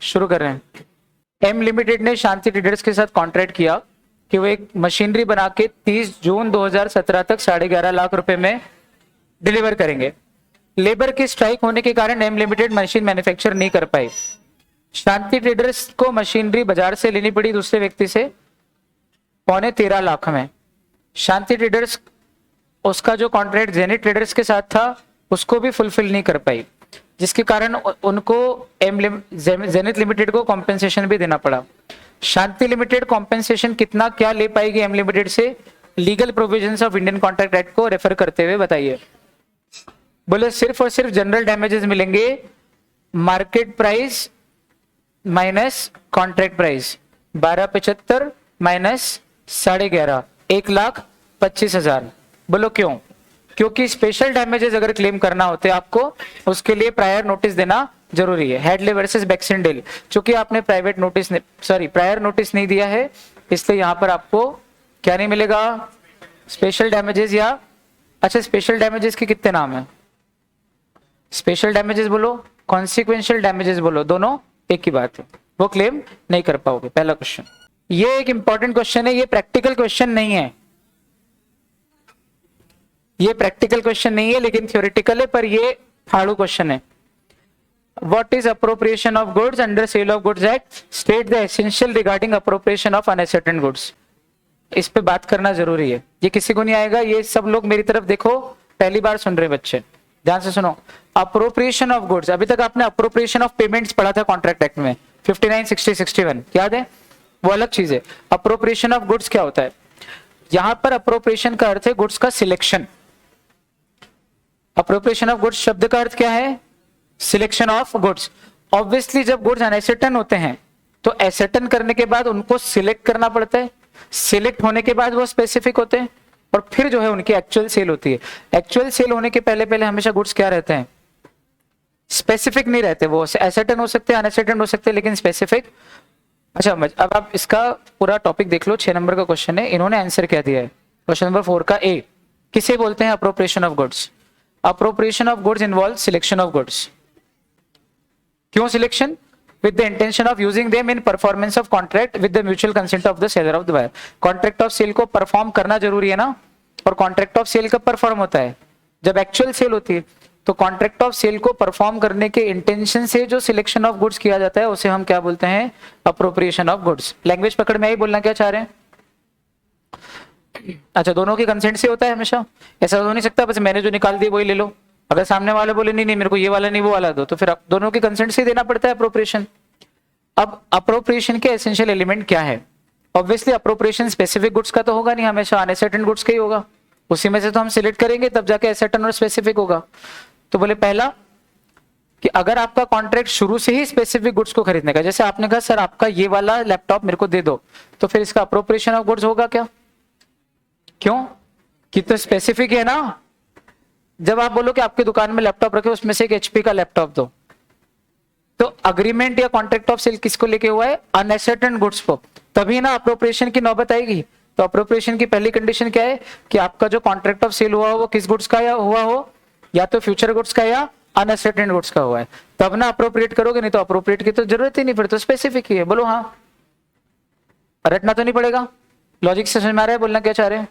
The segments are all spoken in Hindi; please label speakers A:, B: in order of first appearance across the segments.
A: शुरू कर रहे हैं। एम लिमिटेड ने शांति ट्रेडर्स के साथ कॉन्ट्रैक्ट किया कि वो एक मशीनरी बना के 30 जून 2017 तक 11.5 लाख रुपए में डिलीवर करेंगे। लेबर की स्ट्राइक होने के कारण एम लिमिटेड मशीन मैन्युफैक्चर नहीं कर पाई। शांति ट्रेडर्स को मशीनरी बाजार से लेनी पड़ी दूसरे व्यक्ति से 13.25 लाख में। शांति ट्रेडर्स उसका जो कॉन्ट्रैक्ट जेनिथ ट्रेडर्स के साथ था उसको भी फुलफिल नहीं कर पाई, जिसके कारण उनको जेनिथ लिमिटेड को कॉम्पेंसेशन भी देना पड़ा। शांति लिमिटेड कॉम्पेंसेशन कितना क्या ले पाएगी एम लिमिटेड से, legal provisions of Indian contract act को रेफर करते हुए बताइए। बोले सिर्फ और सिर्फ जनरल डैमेजेस मिलेंगे, market price minus contract price 12.75 minus 11.5 1,25,000। बोलो क्यों? क्योंकि स्पेशल डैमेजेस अगर क्लेम करना होते आपको उसके लिए प्रायर नोटिस देना जरूरी है। हेडले वर्सेस बैक्सेंडेल, चूंकि आपने प्रायर नोटिस नहीं दिया है इसलिए यहां पर आपको क्या नहीं मिलेगा, स्पेशल डैमेजेस या अच्छा स्पेशल डैमेजेस के कितने नाम है? स्पेशल डैमेजेस बोलो, कॉन्सिक्वेंशियल डैमेजेस बोलो, दोनों एक ही बात है, वो क्लेम नहीं कर पाओगे। पहला क्वेश्चन, ये एक इंपॉर्टेंट क्वेश्चन है, ये प्रैक्टिकल क्वेश्चन नहीं है, ये प्रैक्टिकल क्वेश्चन नहीं है लेकिन थ्योरेटिकल है, पर ये फाड़ू क्वेश्चन है। What is appropriation of goods under sale of goods act, state the essential regarding appropriation of unascertained goods. इस पे बात करना जरूरी है, ये किसी को नहीं आएगा। ये सब लोग मेरी तरफ देखो, पहली बार सुन रहे बच्चे, ध्यान से सुनो। अप्रोप्रिएशन ऑफ गुड्स, अभी तक आपने अप्रोप्रिएशन ऑफ पेमेंट्स पढ़ा था कॉन्ट्रैक्ट एक्ट में 59, 60, 61, याद है? वो अलग चीज है। अप्रोप्रिएशन ऑफ गुड्स क्या होता है? यहां पर अप्रोप्रिएशन का अर्थ है गुड्स का सिलेक्शन। अप्रोप्रिएशन ऑफ गुड्स शब्द का अर्थ क्या है? Selection of goods. ऑब्वियसली जब गुड्स अनएसर्टेन होते हैं तो एसर्टेन करने के बाद उनको सिलेक्ट करना पड़ता है, सिलेक्ट होने के बाद वो स्पेसिफिक होते हैं और फिर जो है उनकी एक्चुअल सेल होती है। एक्चुअल सेल होने के पहले पहले हमेशा गुड्स क्या रहते हैं? स्पेसिफिक नहीं रहते, वो एसर्टेन हो सकते हैं, अनएसर्टेन हो सकते हैं, लेकिन स्पेसिफिक। अच्छा अब आप इसका पूरा टॉपिक देख लो, 6 नंबर का क्वेश्चन है, इन्होंने आंसर क्या दिया है? क्वेश्चन नंबर 4 का ए, किसे बोलते हैं appropriation of goods? Appropriation of goods involve selection of goods. क्यों selection? with the intention of using them in performance of contract with the mutual consent of the seller of the buyer। Contract of sale को परफॉर्म करना जरूरी है ना, और कॉन्ट्रैक्ट ऑफ सेल कब परफॉर्म होता है? जब एक्चुअल सेल होती है। तो कॉन्ट्रैक्ट ऑफ सेल को परफॉर्म करने के इंटेंशन से जो सिलेक्शन ऑफ गुड्स किया जाता है उसे हम क्या बोलते हैं? Appropriation of goods. लैंग्वेज पकड़ में आई, बोलना क्या चाह रहे हैं? अच्छा, दोनों की कंसेंट से होता है हमेशा, ऐसा हो नहीं सकता बस मैंने जो निकाल दिया वही ले लो। अगर सामने वाले बोले नहीं नहीं मेरे को ये वाला नहीं वो वाला दो, तो फिर दोनों की कंसेंट से देना पड़ता है अप्रोप्रिएशन। अब अप्रोप्रिएशन के एसेंशियल एलिमेंट क्या है? ऑब्वियसली अप्रोप्रिएशन स्पेसिफिक गुड्स का तो होगा नहीं, हमेशा अनसर्टेन गुड्स का ही होगा। उसी में से तो हम सिलेक्ट करेंगे तब जाके असर्टेन और स्पेसिफिक होगा। तो बोले पहला कि अगर आपका कॉन्ट्रैक्ट शुरू से ही स्पेसिफिक गुड्स को खरीदने का, जैसे आपने कहा सर आपका ये वाला लैपटॉप मेरे को दे दो, तो फिर इसका अप्रोप्रिएशन ऑफ गुड्स होगा क्या? क्यों? कि तो स्पेसिफिक है ना। जब आप बोलो कि आपकी दुकान में लैपटॉप रखे उसमें से एक एचपी का लैपटॉप दो, तो अग्रीमेंट या कॉन्ट्रैक्ट ऑफ सेल किसको लेके हुआ है? अनअसर्टेन गुड्स को, तभी ना अप्रोप्रिएशन की नौबत आएगी। तो अप्रोप्रिएशन की पहली कंडीशन क्या है कि आपका जो कॉन्ट्रैक्ट ऑफ सेल हुआ हो वो किस गुड्स का या हुआ हो, या तो फ्यूचर गुड्स का या अनअसर्टेन गुड्स का हुआ है, तब ना अप्रोप्रिएट करोगे, नहीं तो अप्रोप्रिएट की तो जरूरत ही नहीं, फिर तो स्पेसिफिक ही है। बोलो हाँ, रटना तो नहीं पड़ेगा, लॉजिक से समझ में आ रहा है बोलना क्या चाह रहे हैं?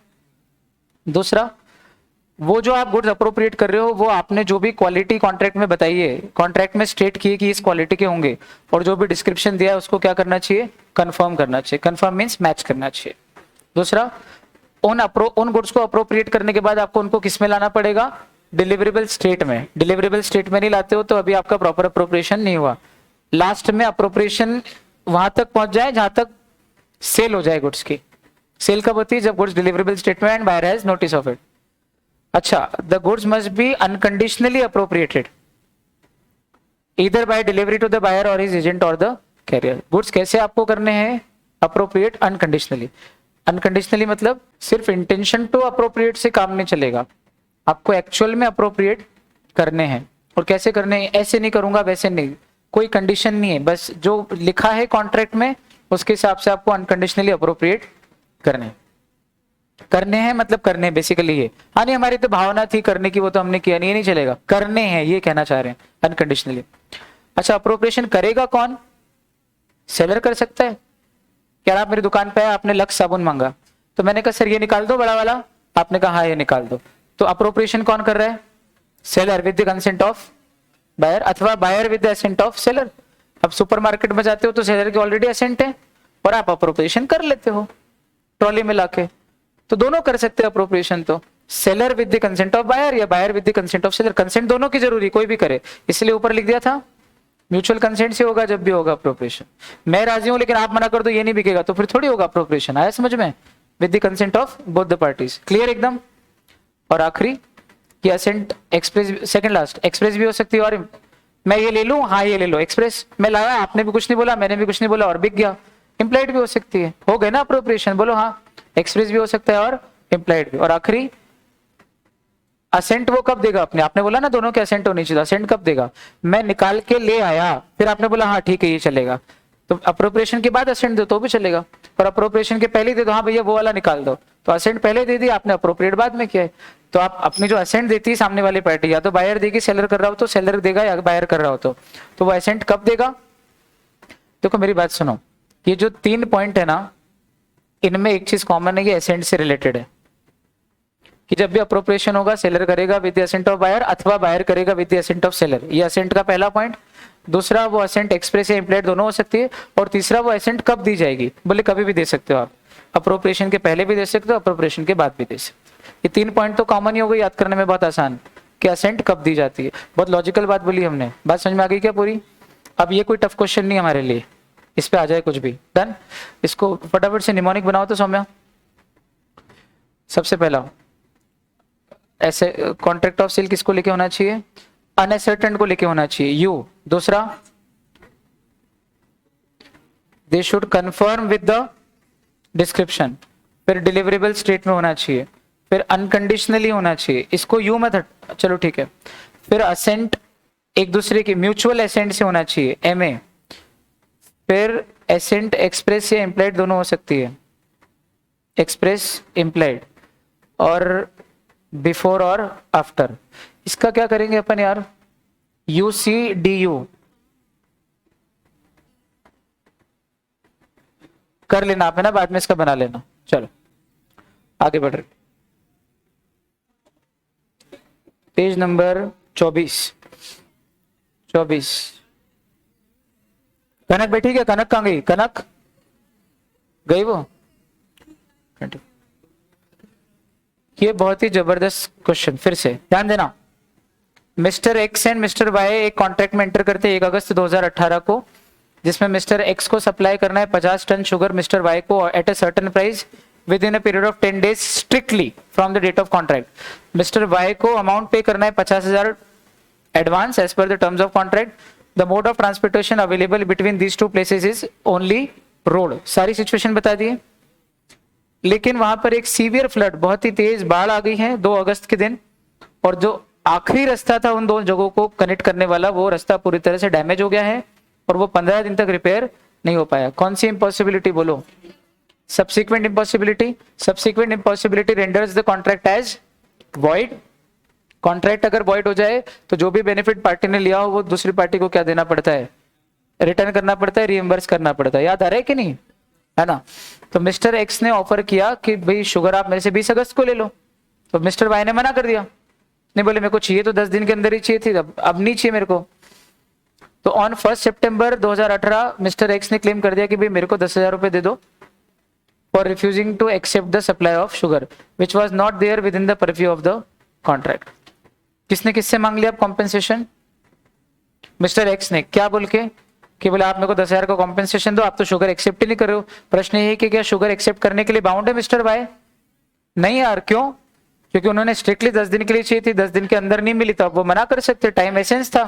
A: दूसरा, वो जो आप गुड्स अप्रोप्रिएट कर रहे हो वो आपने जो भी क्वालिटी कॉन्ट्रैक्ट में बताई है, कॉन्ट्रैक्ट में स्टेट किए कि इस क्वालिटी के होंगे, और जो भी डिस्क्रिप्शन दिया है उसको क्या करना चाहिए? कंफर्म करना चाहिए। कंफर्म मींस मैच करना चाहिए। दूसरा, उन गुड्स को अप्रोप्रिएट करने के बाद आपको उनको किस में लाना पड़ेगा? डिलीवरेबल स्टेट में। डिलीवरेबल स्टेट में नहीं लाते हो तो अभी आपका प्रॉपर अप्रोप्रिएशन नहीं हुआ। लास्ट में अप्रोप्रिएशन वहां तक पहुंच जाए जहां तक सेल हो जाए गुड्स की। सेल कब होती है? जब गुड्स डिलीवरेबल स्टेट में and buyer has notice of it. अच्छा, the goods must be unconditionally appropriated either by delivery to the buyer or his agent or the carrier. Goods कैसे आपको करने हैं अप्रोप्रिएट? अनकंडीशनली। अनकंडीशनली मतलब सिर्फ इंटेंशन टू अप्रोप्रिएट से काम नहीं चलेगा, आपको एक्चुअल में अप्रोप्रिएट करने हैं। और कैसे करने हैं? ऐसे नहीं करूंगा वैसे नहीं, कोई कंडीशन नहीं है, बस जो लिखा है कॉन्ट्रैक्ट में उसके हिसाब से आपको अनकंडीशनली अप्रोप्रिएट करने हैं मतलब करने हैं बेसिकली ये। हाँ नहीं हमारी तो भावना थी करने की, वो तो हमने किया नहीं, ये नहीं चलेगा, करने हैं ये कहना चाह रहे हैं अनकंडीशनली। अच्छा, अप्रोप्रिएशन करेगा कौन? सेलर कर सकता है। क्या आप मेरी दुकान पे आए, आपने लक्स साबुन मांगा, तो मैंने कहा सर ये निकाल दो बड़ा वाला, आपने कहा हाँ ये निकाल दो, तो अप्रोप्रिएशन कौन कर रहा है? Seller with the consent of buyer, अथवा buyer with the assent of seller. अब सुपरमार्केट में जाते हो तो सेलर के ऑलरेडी एसेंट है और आप अप्रोप्रिएशन कर लेते हो ट्रॉली में लाके, तो दोनों कर सकते हैं अप्रोप्रिएशन, तो seller with the consent of buyer या buyer with the consent of seller, consent दोनों की जरूरी, कोई भी करे, इसलिए ऊपर लिख दिया था म्यूचुअल कंसेंट से होगा जब भी होगा अप्रोप्रिएशन। मैं राजी हूं लेकिन आप मना कर दो ये नहीं बिकेगा, तो फिर थोड़ी होगा अप्रोप्रिएशन। आया समझ में? With the consent of both the parties. Clear एकदम? और आखिरी कि assent express, second last, express भी हो सकती है, और मैं ये ले लूं, हाँ ये ले लो, एक्सप्रेस मैं लाया, आपने भी कुछ नहीं बोला, मैंने भी कुछ नहीं बोला और बिक गया, इंप्लाइड भी हो सकती है। हो गए ना अप्रोप्रिएशन? बोलो हाँ, एक्सप्रेस भी हो सकता है और इंप्लाइड भी। और आखिरी असेंट वो कब देगा अपने, आपने बोला ना दोनों के असेंट होनी चाहिए, असेंट कब देगा? मैं निकाल के ले आया, फिर आपने बोला हाँ ठीक है ये चलेगा, तो अप्रोप्रिएशन के बाद असेंट दो तो भी चलेगा, और अप्रोप्रिएशन के पहले दे दो, हाँ भैया वो वाला निकाल दो, तो असेंट पहले दे दी आपने, अप्रोप्रिएट बाद में किया है। तो आप अपनी जो असेंट देती है सामने वाली पार्टी, या तो बायर देगी, सेलर कर रहा हो तो सेलर देगा, या बायर कर रहा हो तो वो असेंट कब देगा? देखो मेरी बात सुनो, ये जो 3 पॉइंट है ना, इनमें एक चीज कॉमन है, ये एसेंट से रिलेटेड है, कि जब भी अप्रोप्रिएशन होगा सेलर करेगा with the assent of buyer अथवा बायर करेगा with the assent of seller. ये असेंट का पहला पॉइंट। दूसरा, वो असेंट एक्सप्रेस या इंप्लाइड दोनों हो सकती है। और तीसरा, वो असेंट कब दी जाएगी? बोले कभी भी दे सकते हो आप, अप्रोप्रिएशन के पहले भी दे सकते हो, अप्रोप्रिएशन के बाद भी दे सकते हो। ये 3 पॉइंट तो कॉमन ही हो गई, याद करने में बहुत आसान, कि असेंट कब दी जाती है। बहुत लॉजिकल बात बोली हमने, बात समझ में आ गई क्या पूरी? अब ये कोई टफ क्वेश्चन नहीं हमारे लिए, इस पे आ जाए कुछ भी। डन? इसको फटाफट से निमोनिक बनाओ तो सौम्या। सबसे पहला ऐसे कॉन्ट्रैक्ट ऑफ सेल किसको लेके होना चाहिए? अनसर्टेन को लेके होना चाहिए, यू। दूसरा, they should confirm with the description. फिर डिलीवरेबल स्टेट में होना चाहिए। फिर अनकंडीशनली होना चाहिए, इसको यू मेथड, चलो ठीक है। फिर असेंट एक दूसरे की म्यूचुअल एसेंट से होना चाहिए, एमए। फिर एसेंट एक्सप्रेस या इंप्लाइड दोनों हो सकती है, एक्सप्रेस इंप्लाइड। और बिफोर और आफ्टर, इसका क्या करेंगे अपन यार? यूसी डी यू कर लेना आप, है ना, बाद में इसका बना लेना। चलो आगे बढ़ रहे, पेज नंबर 24। कनक बैठी क्या? कनक कहाँ गई? कनक गई वो? ये बहुत ही जबरदस्त क्वेश्चन, फिर से ध्यान देना। Mister X and mister Y एक कॉन्ट्रैक्ट में एंटर करते हैं 1 अगस्त 2018 को, जिसमें मिस्टर एक्स को सप्लाई करना है 50 टन शुगर मिस्टर वाई को at a certain price within a period of 10 days strictly from the date of contract. Mister Y को अमाउंट पे करना है 50,000 advance as per the terms of contract. The mode of transportation available between these 2 places is only road. सारी सिचुएशन बता दी, लेकिन वहां पर एक सीवियर फ्लड, बहुत ही तेज बाढ़ आ गई है 2 अगस्त के दिन, और जो आखिरी रास्ता था उन 2 जगहों को कनेक्ट करने वाला, वो रास्ता पूरी तरह से डैमेज हो गया है और वो 15 दिन तक रिपेयर नहीं हो पाया। कौन सी इम्पॉसिबिलिटी बोलो? Subsequent impossibility. Subsequent impossibility renders the contract as void. Contract अगर वॉइड हो जाए तो जो भी बेनिफिट पार्टी ने लिया हो वो दूसरी पार्टी को क्या देना पड़ता है? रिटर्न करना पड़ता है, रिइंबर्स करना पड़ता है। याद आ रहा है कि नहीं? है ना? तो मिस्टर एक्स ने ऑफर किया कि भाई शुगर आप मेरे से 20 अगस्त को ले लो, तो मिस्टर वाई ने मना कर दिया, नहीं बोले मेरे को चाहिए तो 10 दिन के अंदर ही चाहिए थी, अब नहीं चाहिए मेरे को। तो ऑन 1 सितंबर 2018 मिस्टर एक्स ने क्लेम कर दिया कि भाई मेरे को 10,000 रुपए दे दो for refusing to accept the supply of sugar which was not there within the purview of the contract. किसने किससे मांग लिया कॉम्पेंसेशन? मिस्टर एक्स ने, क्या बोल के कि बोले आप मेरे को 10,000 का कॉम्पेंसेशन दो, आप तो शुगर एक्सेप्ट ही नहीं कर रहे हो। प्रश्न ये है कि क्या शुगर एक्सेप्ट करने के लिए बाउंड है मिस्टर वाई? नहीं यार, क्यों? क्योंकि उन्होंने स्ट्रिक्टली 10 दिन के लिए चाहिए थी, 10 दिन के अंदर नहीं मिली तो अब वो मना कर सकते, टाइम एसेंस था।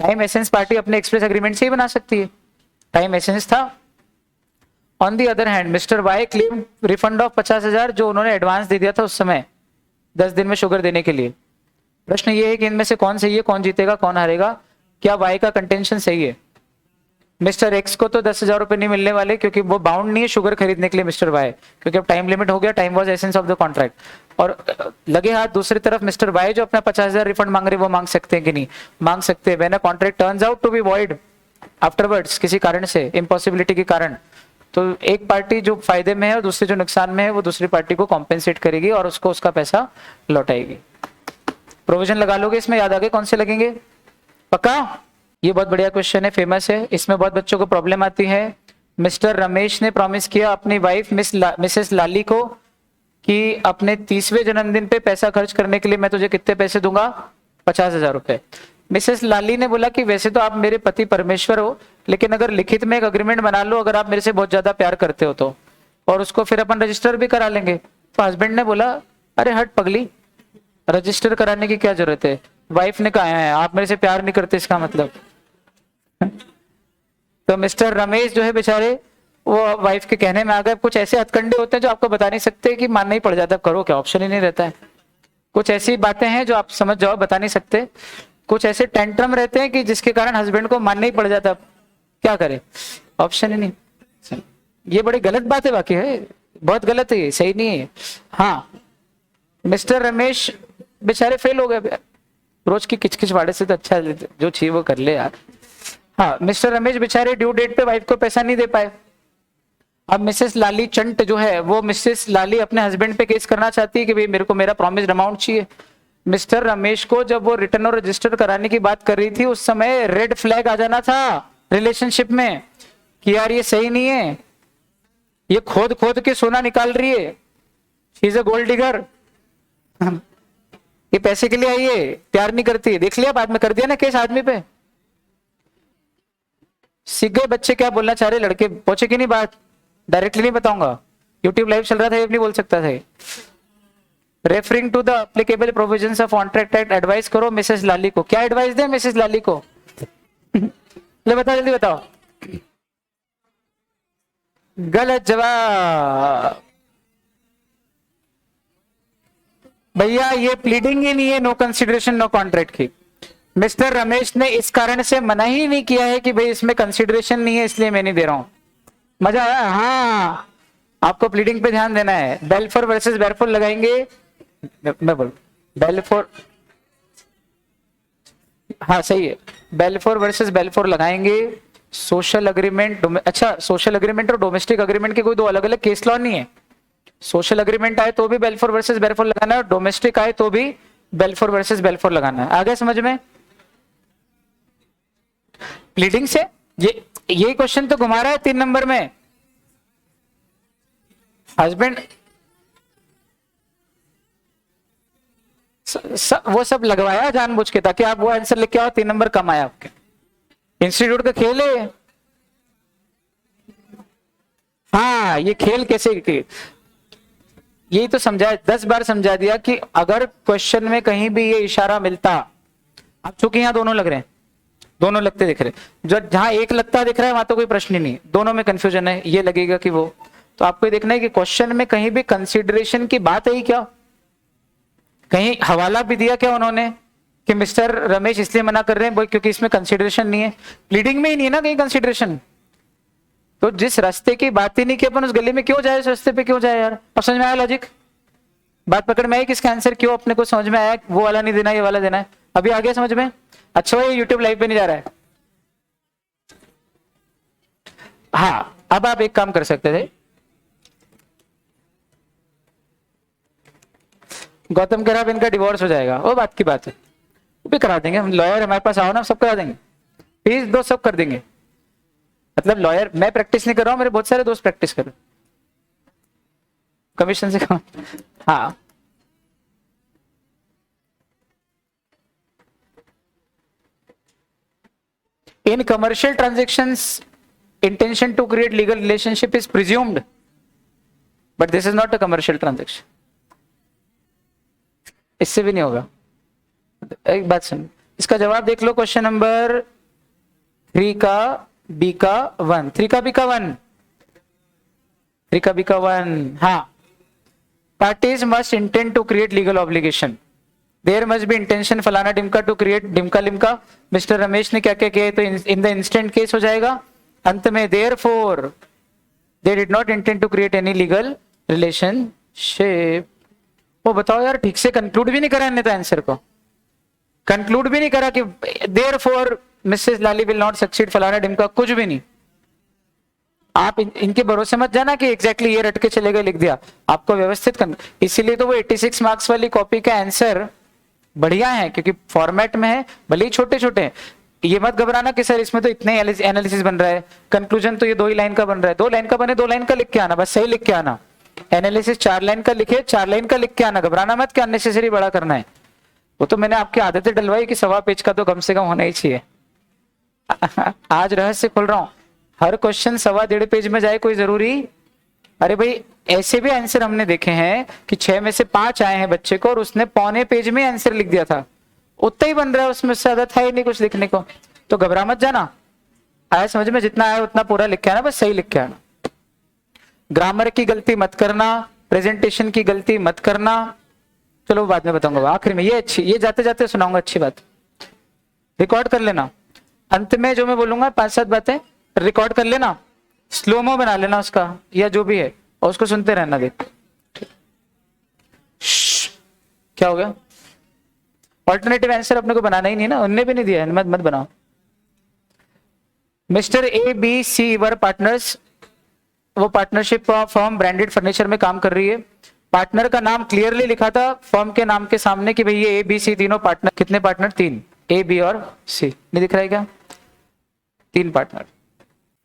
A: टाइम एसेंस पार्टी अपने एक्सप्रेस एग्रीमेंट से ही बना सकती है, टाइम एसेंस था। On the other hand mister Y claim refund of 50,000 जो उन्होंने एडवांस दे दिया था उस समय 10 दिन में शुगर देने के लिए। प्रश्न ये है कि इनमें से कौन सही है, कौन जीतेगा, कौन हारेगा? क्या वाई का कंटेंशन सही है? मिस्टर एक्स को तो 10,000 रुपए नहीं मिलने वाले क्योंकि वो बाउंड नहीं है शुगर खरीदने के लिए मिस्टर वाई, क्योंकि अब टाइम लिमिट हो गया, time was essence of the contract. और लगे हाथ दूसरी तरफ मिस्टर वाई जो अपना 50,000 रिफंड मांग रहे वो मांग सकते हैं कि नहीं? मांग सकते हैं। When a contract turns out to be void afterwards किसी कारण से, इम्पॉसिबिलिटी के कारण, तो एक पार्टी जो फायदे में है और दूसरी जो नुकसान में है वो दूसरी पार्टी को कॉम्पेंसेट करेगी और उसको उसका पैसा लौटाएगी। प्रोविजन लगा लोगे इसमें, याद आ गए कौन से लगेंगे? पक्का? ये बहुत बढ़िया क्वेश्चन है, फेमस है, इसमें बहुत बच्चों को प्रॉब्लम आती है। मिस्टर रमेश ने प्रॉमिस किया अपनी वाइफ मिसेस लाली को कि अपने 30वें जन्मदिन पे पैसा खर्च करने के लिए मैं तुझे कितने पैसे दूंगा? 50,000 रुपए। मिसेस लाली ने बोला कि वैसे तो आप मेरे पति परमेश्वर हो, लेकिन अगर लिखित में एक अग्रीमेंट बना लो, अगर आप मेरे से बहुत ज्यादा प्यार करते हो तो, और उसको फिर अपन रजिस्टर भी करा लेंगे। तो हस्बैंड ने बोला अरे हट पगली, रजिस्टर कराने की क्या जरूरत है? वाइफ ने कहा है आप मेरे से प्यार नहीं करते इसका मतलब। तो मिस्टर रमेश जो है बेचारे वो वाइफ के कहने में आ गए। कुछ ऐसे हथकंडे होते हैं जो आपको बता नहीं सकते कि मानना ही पड़ जाता है, करो क्या, ऑप्शन ही नहीं रहता है। कुछ ऐसी बातें हैं जो आप समझ जाओ, बता नहीं सकते। कुछ ऐसे टेंट्रम रहते हैं कि जिसके कारण हस्बैंड को मानना ही पड़ जाता, क्या करे, ऑप्शन ही नहीं। ये बड़ी गलत बात है, बाकी है बहुत गलत है, सही नहीं है। हाँ, मिस्टर रमेश बेचारे फेल हो गए। रोज की किचकिच वाड़े से तो अच्छा जो चाहिए वो कर ले यार। हाँ, मिस्टर रमेश बेचारे ड्यू डेट पे वाइफ को पैसा नहीं दे पाए। अब मिसेस लाली चंट जो है वो मिसेस लाली अपने हस्बैंड पे केस करना चाहती है कि भाई मेरे को मेरा प्रॉमिस्ड अमाउंट चाहिए। मिस्टर रमेश को जब वो रिटर्न और रजिस्टर कराने की बात कर रही थी उस समय रेड फ्लैग आ जाना था रिलेशनशिप में कि यार ये सही नहीं है, ये खोद खोद के सोना निकाल रही है, she is a gold digger, ये पैसे के लिए आई है, प्यार नहीं करती है। देख लिया, बाद में कर दिया ना केस आदमी पे। सीख गए बच्चे क्या बोलना चाह रहे लड़के, पहुंचे कि नहीं बात? डायरेक्टली नहीं बताऊंगा, यूट्यूब लाइव चल रहा था, ये नहीं बोल सकता था। Referring to the applicable provisions of contract act advice करो मिसेस लाली को। क्या एडवाइस दे मिसेस लाली को? ले बताओ, जल्दी बताओ। गलत जवाब भैया, ये प्लीडिंग ही नहीं है नो कंसिडरेशन नो कॉन्ट्रैक्ट की। मिस्टर रमेश ने इस कारण से मना ही नहीं किया है कि भाई इसमें कंसिडरेशन नहीं है इसलिए मैं नहीं दे रहा हूं। मजा आया? हाँ, आपको प्लीडिंग पे ध्यान देना है। बेलफोर वर्सेस बेरफोर लगाएंगे, मैं बोल बेलफोर, हाँ सही है, बेलफोर वर्सेस बेलफोर लगाएंगे। सोशल अग्रीमेंट, अच्छा सोशल अग्रीमेंट और डोमेस्टिक अग्रीमेंट के कोई दो अलग अलग केस लॉ नहीं है। सोशल अग्रीमेंट आए तो भी बेलफोर वर्सेस बेलफोर लगाना है, और डोमेस्टिक आए तो भी बेलफोर वर्सेस बेलफोर लगाना है। आगे समझ में? प्लीडिंग से ये क्वेश्चन तो घुमा रहा है 3 नंबर में। हस्बैंड वो सब लगवाया जानबूझ के ताकि आप वो आंसर लेके आओ, 3 नंबर कम आया आपके। इंस्टीट्यूट का खेल है। हाँ, ये खेल कैसे, यही तो समझाया, 10 बार समझा दिया कि अगर क्वेश्चन में कहीं भी ये इशारा मिलता, अब चूंकि यहां दोनों लग रहे हैं, दोनों लगते दिख रहे, जो जहां एक लगता दिख रहा है वहां तो कोई प्रश्न ही नहीं, दोनों में कंफ्यूजन है, ये लगेगा कि वो। तो आपको देखना है कि क्वेश्चन में कहीं भी कंसिडरेशन की बात है क्या, कहीं हवाला भी दिया क्या उन्होंने कि मिस्टर रमेश इसलिए मना कर रहे हैं क्योंकि इसमें कंसिडरेशन नहीं है। प्लीडिंग में ही नहीं है ना कहीं कंसिडरेशन। तो जिस रास्ते की बात ही नहीं की अपन उस गली में क्यों जाए, उस रास्ते पे क्यों जाए यार? अब समझ में आया लॉजिक? बात पकड़ में आई किसका आंसर क्यों अपने को समझ में आया, वो वाला नहीं देना ये वाला देना है। अभी आ गया समझ में? अच्छा ये यूट्यूब लाइव पे नहीं जा रहा है। हाँ, अब आप एक काम कर सकते थे, गौतम कह रहा अब इनका डिवोर्स हो जाएगा, वो बात की बात है, वो भी करा देंगे हम, लॉयर हमारे पास आओ ना, सब करा देंगे, फीस दो सब कर देंगे। मतलब लॉयर मैं प्रैक्टिस नहीं कर रहा हूं, मेरे बहुत सारे दोस्त प्रैक्टिस कर रहे, कमीशन से कम। हाँ, in commercial transactions intention to create legal relationship is presumed, but this is not a commercial transaction. इससे भी नहीं होगा। एक बात सुन, इसका जवाब देख लो, क्वेश्चन नंबर 3 का बी का 1, 3 का बी का 1, 3 का बी का 1। हाँ, parties must intend to create legal obligation, there must be intention फलाना डिमका टू क्रिएट डिमका लिमका। मिस्टर रमेश ने क्या क्या किया, तो इन द इंस्टेंट केस हो जाएगा अंत में, therefore they did not intend to create any legal relationship. वो बताओ यार, ठीक से कंक्लूड भी नहीं करा इन्हें तो आंसर को, कंक्लूड भी नहीं करा कि therefore Mrs Lali will not succeed फलाना डिमका, कुछ भी नहीं। आप इनके भरोसे मत जाना कि एग्जैक्टली ये रट के चले गए लिख दिया, आपको व्यवस्थित करना। इसीलिए तो वो 86 मार्क्स वाली कॉपी का आंसर बढ़िया है, क्योंकि फॉर्मेट में है, भले ही छोटे छोटे हैं। ये मत घबराना कि सर इसमें तो इतने एनालिसिस बन रहा है, कंक्लूजन तो ये 2 ही लाइन का बन रहा है। 2 लाइन का बने 2 लाइन का लिख के आना, बस सही लिख के आना। एनालिसिस 4 लाइन का लिखे, 4 लाइन का लिख के आना, घबराना मत कि अननेसेसरी बड़ा करना है। वो तो मैंने आपकी आदतें डलवाई कि 1.25 पेज का तो कम से कम होना ही चाहिए। आज रहस्य खोल रहा हूं, हर क्वेश्चन 1.25 पेज में जाए कोई जरूरी? अरे भाई ऐसे भी आंसर हमने देखे हैं कि 6 में से 5 आए हैं बच्चे को और उसने 1.25 पेज में आंसर लिख दिया था, उतना ही बन रहा है, उसमें से ज्यादा था ही नहीं कुछ लिखने को। तो घबरा मत जाना, आया समझ में, जितना आया उतना पूरा लिख के आना, बस सही लिख के आना। ग्रामर की गलती मत करना, प्रेजेंटेशन की गलती मत करना। चलो बाद में बताऊंगा आखिर में, ये अच्छी, ये जाते जाते सुनाऊंगा अच्छी बात, रिकॉर्ड कर लेना। अंत में जो मैं बोलूंगा 5-7 बातें रिकॉर्ड कर लेना, स्लोमो बना लेना उसका या जो भी है, और उसको सुनते रहना। देख क्या हो गया, ऑल्टरनेटिव आंसर अपने को बनाना ही नहीं ना, उनने भी नहीं दिया है, मत मत बनाओ। Mister A B C were partners, वो पार्टनरशिप फर्म ब्रांडेड फर्नीचर में काम कर रही है। पार्टनर का नाम क्लियरली लिखा था फर्म के नाम के सामने कि भाई ये ए बी सी तीनों पार्टनर, कितने पार्टनर? 3, ए बी और सी, नहीं दिख रहा है क्या? 3 पार्टनर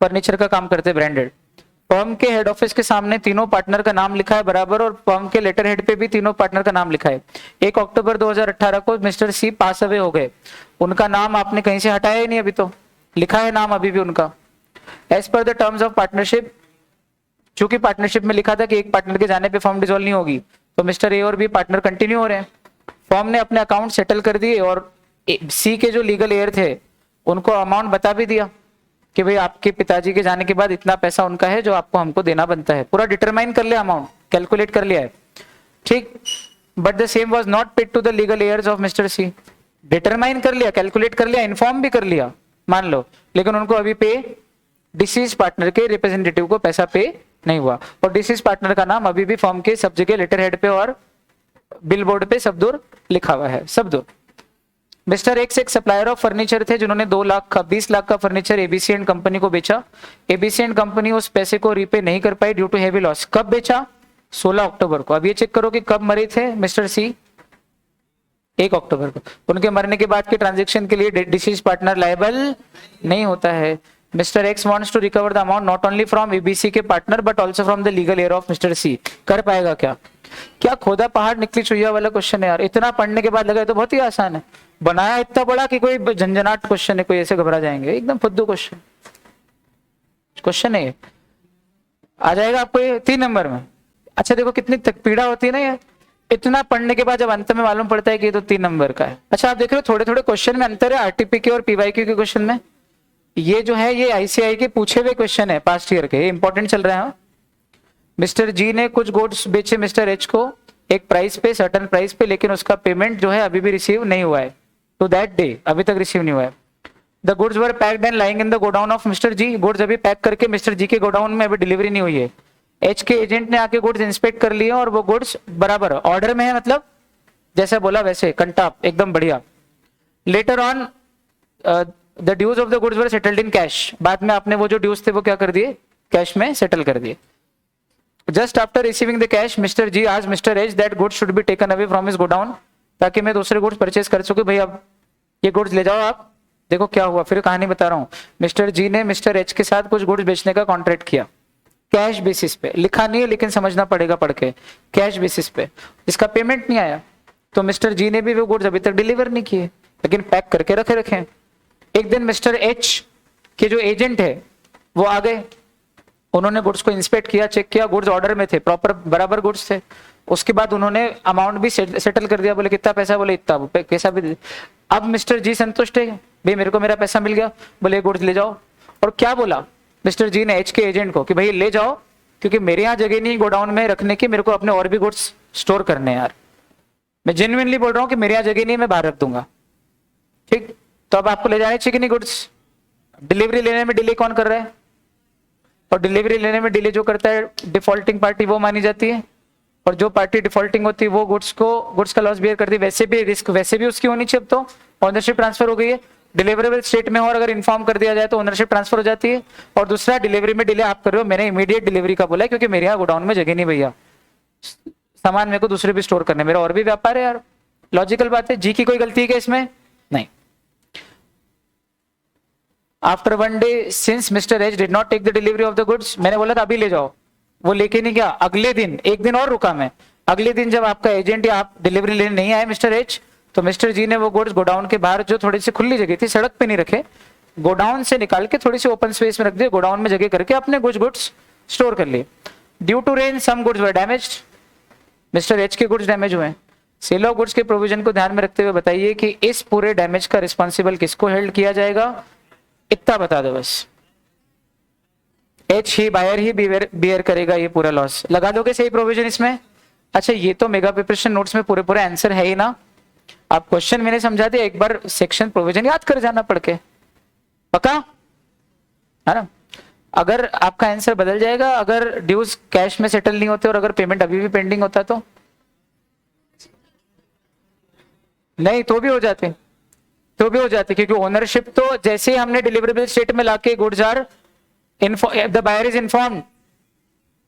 A: फर्नीचर का काम करते ब्रांडेड। फर्म के हेड ऑफिस के सामने तीनों पार्टनर का नाम लिखा है बराबर, और फर्म के लेटर हेड पे भी तीनों पार्टनर का नाम लिखा है। 1 अक्टूबर 2018 को मिस्टर सी पास अवे हो गए, उनका नाम आपने कहीं से हटाया ही नहीं, अभी तो लिखा है नाम अभी भी उनका। As per the terms of partnership, चूंकि पार्टनरशिप में लिखा था कि एक पार्टनर के जाने पे फर्म डिसॉल्व नहीं होगी, तो मिस्टर ए और बी पार्टनर कंटिन्यू हो रहे हैं। फर्म ने अपने अकाउंट सेटल कर दिए और सी के जो लीगल एयर थे उनको अमाउंट बता भी दिया कि भाई आपके पिताजी के जाने के बाद इतना पैसा उनका है जो आपको हमको देना बनता है, पूरा डिटरमाइन कर लिया, अमाउंट कैलकुलेट कर लिया है, ठीक। But the same was not paid to the legal heirs of mister C, determine कर लिया, कैलकुलेट कर लिया, इन्फॉर्म भी कर लिया, मान लो, लेकिन उनको अभी पे डिसीज पार्टनर के रिप्रेजेंटेटिव को पैसा पे नहीं हुआ, और डिसीज पार्टनर का नाम अभी भी फर्म के सब जगह लेटर हेड पे और बिल बोर्ड पे सब दूर लिखा हुआ है, सब दूर। मिस्टर एक्स एक सप्लायर ऑफ फर्नीचर थे जिन्होंने 20 लाख का फर्नीचर एबीसी एंड कंपनी को बेचा। एबीसी एंड कंपनी उस पैसे को रीपे नहीं कर पाई ड्यू टू हेवी लॉस। कब बेचा? 16 अक्टूबर को। अब ये चेक करो कि कब मरे थे मिस्टर सी? 1 अक्टूबर को। उनके मरने के बाद के ट्रांजेक्शन के लिए डिसीज पार्टनर लायबल नहीं होता है। Mister X wants to recover the amount not only from ABC के partner but also from the legal heir of mister C. कर पाएगा क्या? क्या खोदा पहाड़ निकली चुहिया वाला क्वेश्चन है यार। इतना पढ़ने के बाद लगा तो बहुत ही आसान है, बनाया इतना बड़ा कि कोई झंझनाट क्वेश्चन है, कोई ऐसे घबरा जाएंगे, एकदम फुद्दू क्वेश्चन है। आ जाएगा आपको ये 3 नंबर में। अच्छा देखो कितनी पीड़ा होती है ना ये, इतना पढ़ने के बाद जब अंत में मालूम पड़ता है कि ये तो 3 नंबर का है। अच्छा आप देख रहे हो थोड़े थोड़े क्वेश्चन में अंतर है आरटीपी के और पीवाईक्यू के क्वेश्चन में। ये जो है ये आईसीआई के पूछे हुए क्वेश्चन है पास्ट ईयर के, इंपॉर्टेंट चल रहे हैं। मिस्टर जी ने कुछ गुड्स बेचे मिस्टर एच को एक प्राइस पे, सर्टेन प्राइस पे, लेकिन उसका पेमेंट जो है अभी भी रिसीव नहीं हुआ है। तो दैट डे अभी तक रिसीव नहीं हुआ है। The goods were packed and lying in the godown of mister G. Goods अभी पैक करके मिस्टर जी के गोडाउन में अभी डिलीवरी नहीं हुई है। एच के एजेंट ने आके गुड्स इंस्पेक्ट कर लिए और वो गुड्स बराबर ऑर्डर में है, मतलब जैसे बोला वैसे कंटाप एकदम बढ़िया। Later on the dues of the goods were settled in cash. बाद में आपने वो जो ड्यूज थे वो क्या कर दिए? कैश में सेटल कर दिए। Just after receiving the cash mister G आज mister H that goods should be taken away from his godown, ताकि मैं दूसरे गुड्स परचेज कर सकूं। भाई अब ये गुड्स ले जाओ आप। देखो क्या हुआ, फिर कहानी बता रहा हूं। मिस्टर जी ने मिस्टर एच के साथ कुछ गुड्स बेचने का कॉन्ट्रैक्ट किया कैश बेसिस पे, लिखा नहीं है लेकिन समझना पड़ेगा पढ़ के, कैश बेसिस पे। इसका पेमेंट नहीं आया तो मिस्टर जी ने भी वो गुड्स अभी तक डिलीवर नहीं किए, लेकिन पैक करके रखे। एक दिन मिस्टर एच के जो एजेंट है वो आ गए, उन्होंने गुड्स को इंस्पेक्ट किया, चेक किया, गुड्स ऑर्डर में थे, प्रॉपर बराबर गुड्स थे। उसके बाद उन्होंने अमाउंट भी सेटल कर दिया। बोले कितना पैसा? बोले इतना, पैसा भी। अब मिस्टर जी संतुष्ट है, भाई मेरे को मेरा पैसा मिल गया, बोले गुड्स ले जाओ। और क्या बोला मिस्टर जी ने एच के एजेंट को कि भाई ले जाओ, क्योंकि मेरे यहाँ जगह नहीं गोडाउन में रखने की, मेरे को अपने और भी गुड्स स्टोर करने हैं यार। मैं जेन्युइनली बोल रहा हूँ कि मेरे यहाँ जगह नहीं, मैं बाहर रख दूंगा, ठीक। तो अब आपको ले जाने चाहिए कि नहीं गुड्स? डिलीवरी लेने में डिले कौन कर रहा है? और डिलीवरी लेने में डिले जो करता है डिफॉल्टिंग पार्टी वो मानी जाती है, और जो पार्टी डिफॉल्टिंग होती है वो गुड्स का लॉस बियर करती है। वैसे भी रिस्क वैसे भी उसकी होनी चाहिए, अब तो ऑनरशिप ट्रांसफर हो गई है, डिलीवरेबल स्टेट में हो और अगर इन्फॉर्म कर दिया जाए तो ओनरशिप ट्रांसफर हो जाती है। और दूसरा, डिलीवरी में डिले आप कर रहे हो, मैंने इमीडिएट डिलीवरी का बोला है क्योंकि मेरे यहाँ गोडाउन में जगह नहीं भैया, सामान मेरे को दूसरे भी स्टोर करने, मेरा और भी व्यापार है यार। लॉजिकल बात है। जी की कोई गलती है क्या इसमें? नहीं। After 1 day since mister H did not take the delivery of the goods, मैंने बोला था अभी ले जाओ, वो लेके नहीं गया। अगले दिन, एक दिन और रुका मैं, अगले दिन जब आपका एजेंट या आप डिलीवरी लेने नहीं आए मिस्टर एच, तो मिस्टर जी ने वो गुड्स गोडाउन के बाहर, जो थोड़ी सी खुली जगह थी, सड़क पे नहीं रखे, गोडाउन से निकाल के थोड़ी सी ओपन स्पेस में रख दिए, गोडाउन में जगह करके अपने गुड्स स्टोर कर लिए। Due to rain some goods were damaged, mister H के गुड्स डैमेज हुए। सेल ऑफ गुड्स के प्रोविजन को ध्यान में रखते हुए बताइए कि इस पूरे डैमेज का रिस्पॉन्सिबल किसको हेल्ड किया जाएगा, इतना बता दो बस। एच ही, बायर ही बियर करेगा ये पूरा लॉस। लगा दोगे सही प्रोविजन इसमें? अच्छा, ये तो मेगा प्रिपरेशन नोट्स में पूरे पूरे आंसर है ही ना। आप क्वेश्चन मैंने समझा दिया, एक बार सेक्शन प्रोविजन याद कर जाना पढ़ के, पक्का है ना। अगर आपका आंसर बदल जाएगा अगर ड्यूज कैश में सेटल नहीं होते और अगर पेमेंट अभी भी पेंडिंग होता तो नहीं, तो भी हो जाते, तो भी हो जाती, क्योंकि ओनरशिप तो जैसे ही हमने डिलीवरेबल स्टेट में लाके goods are the buyer is informed,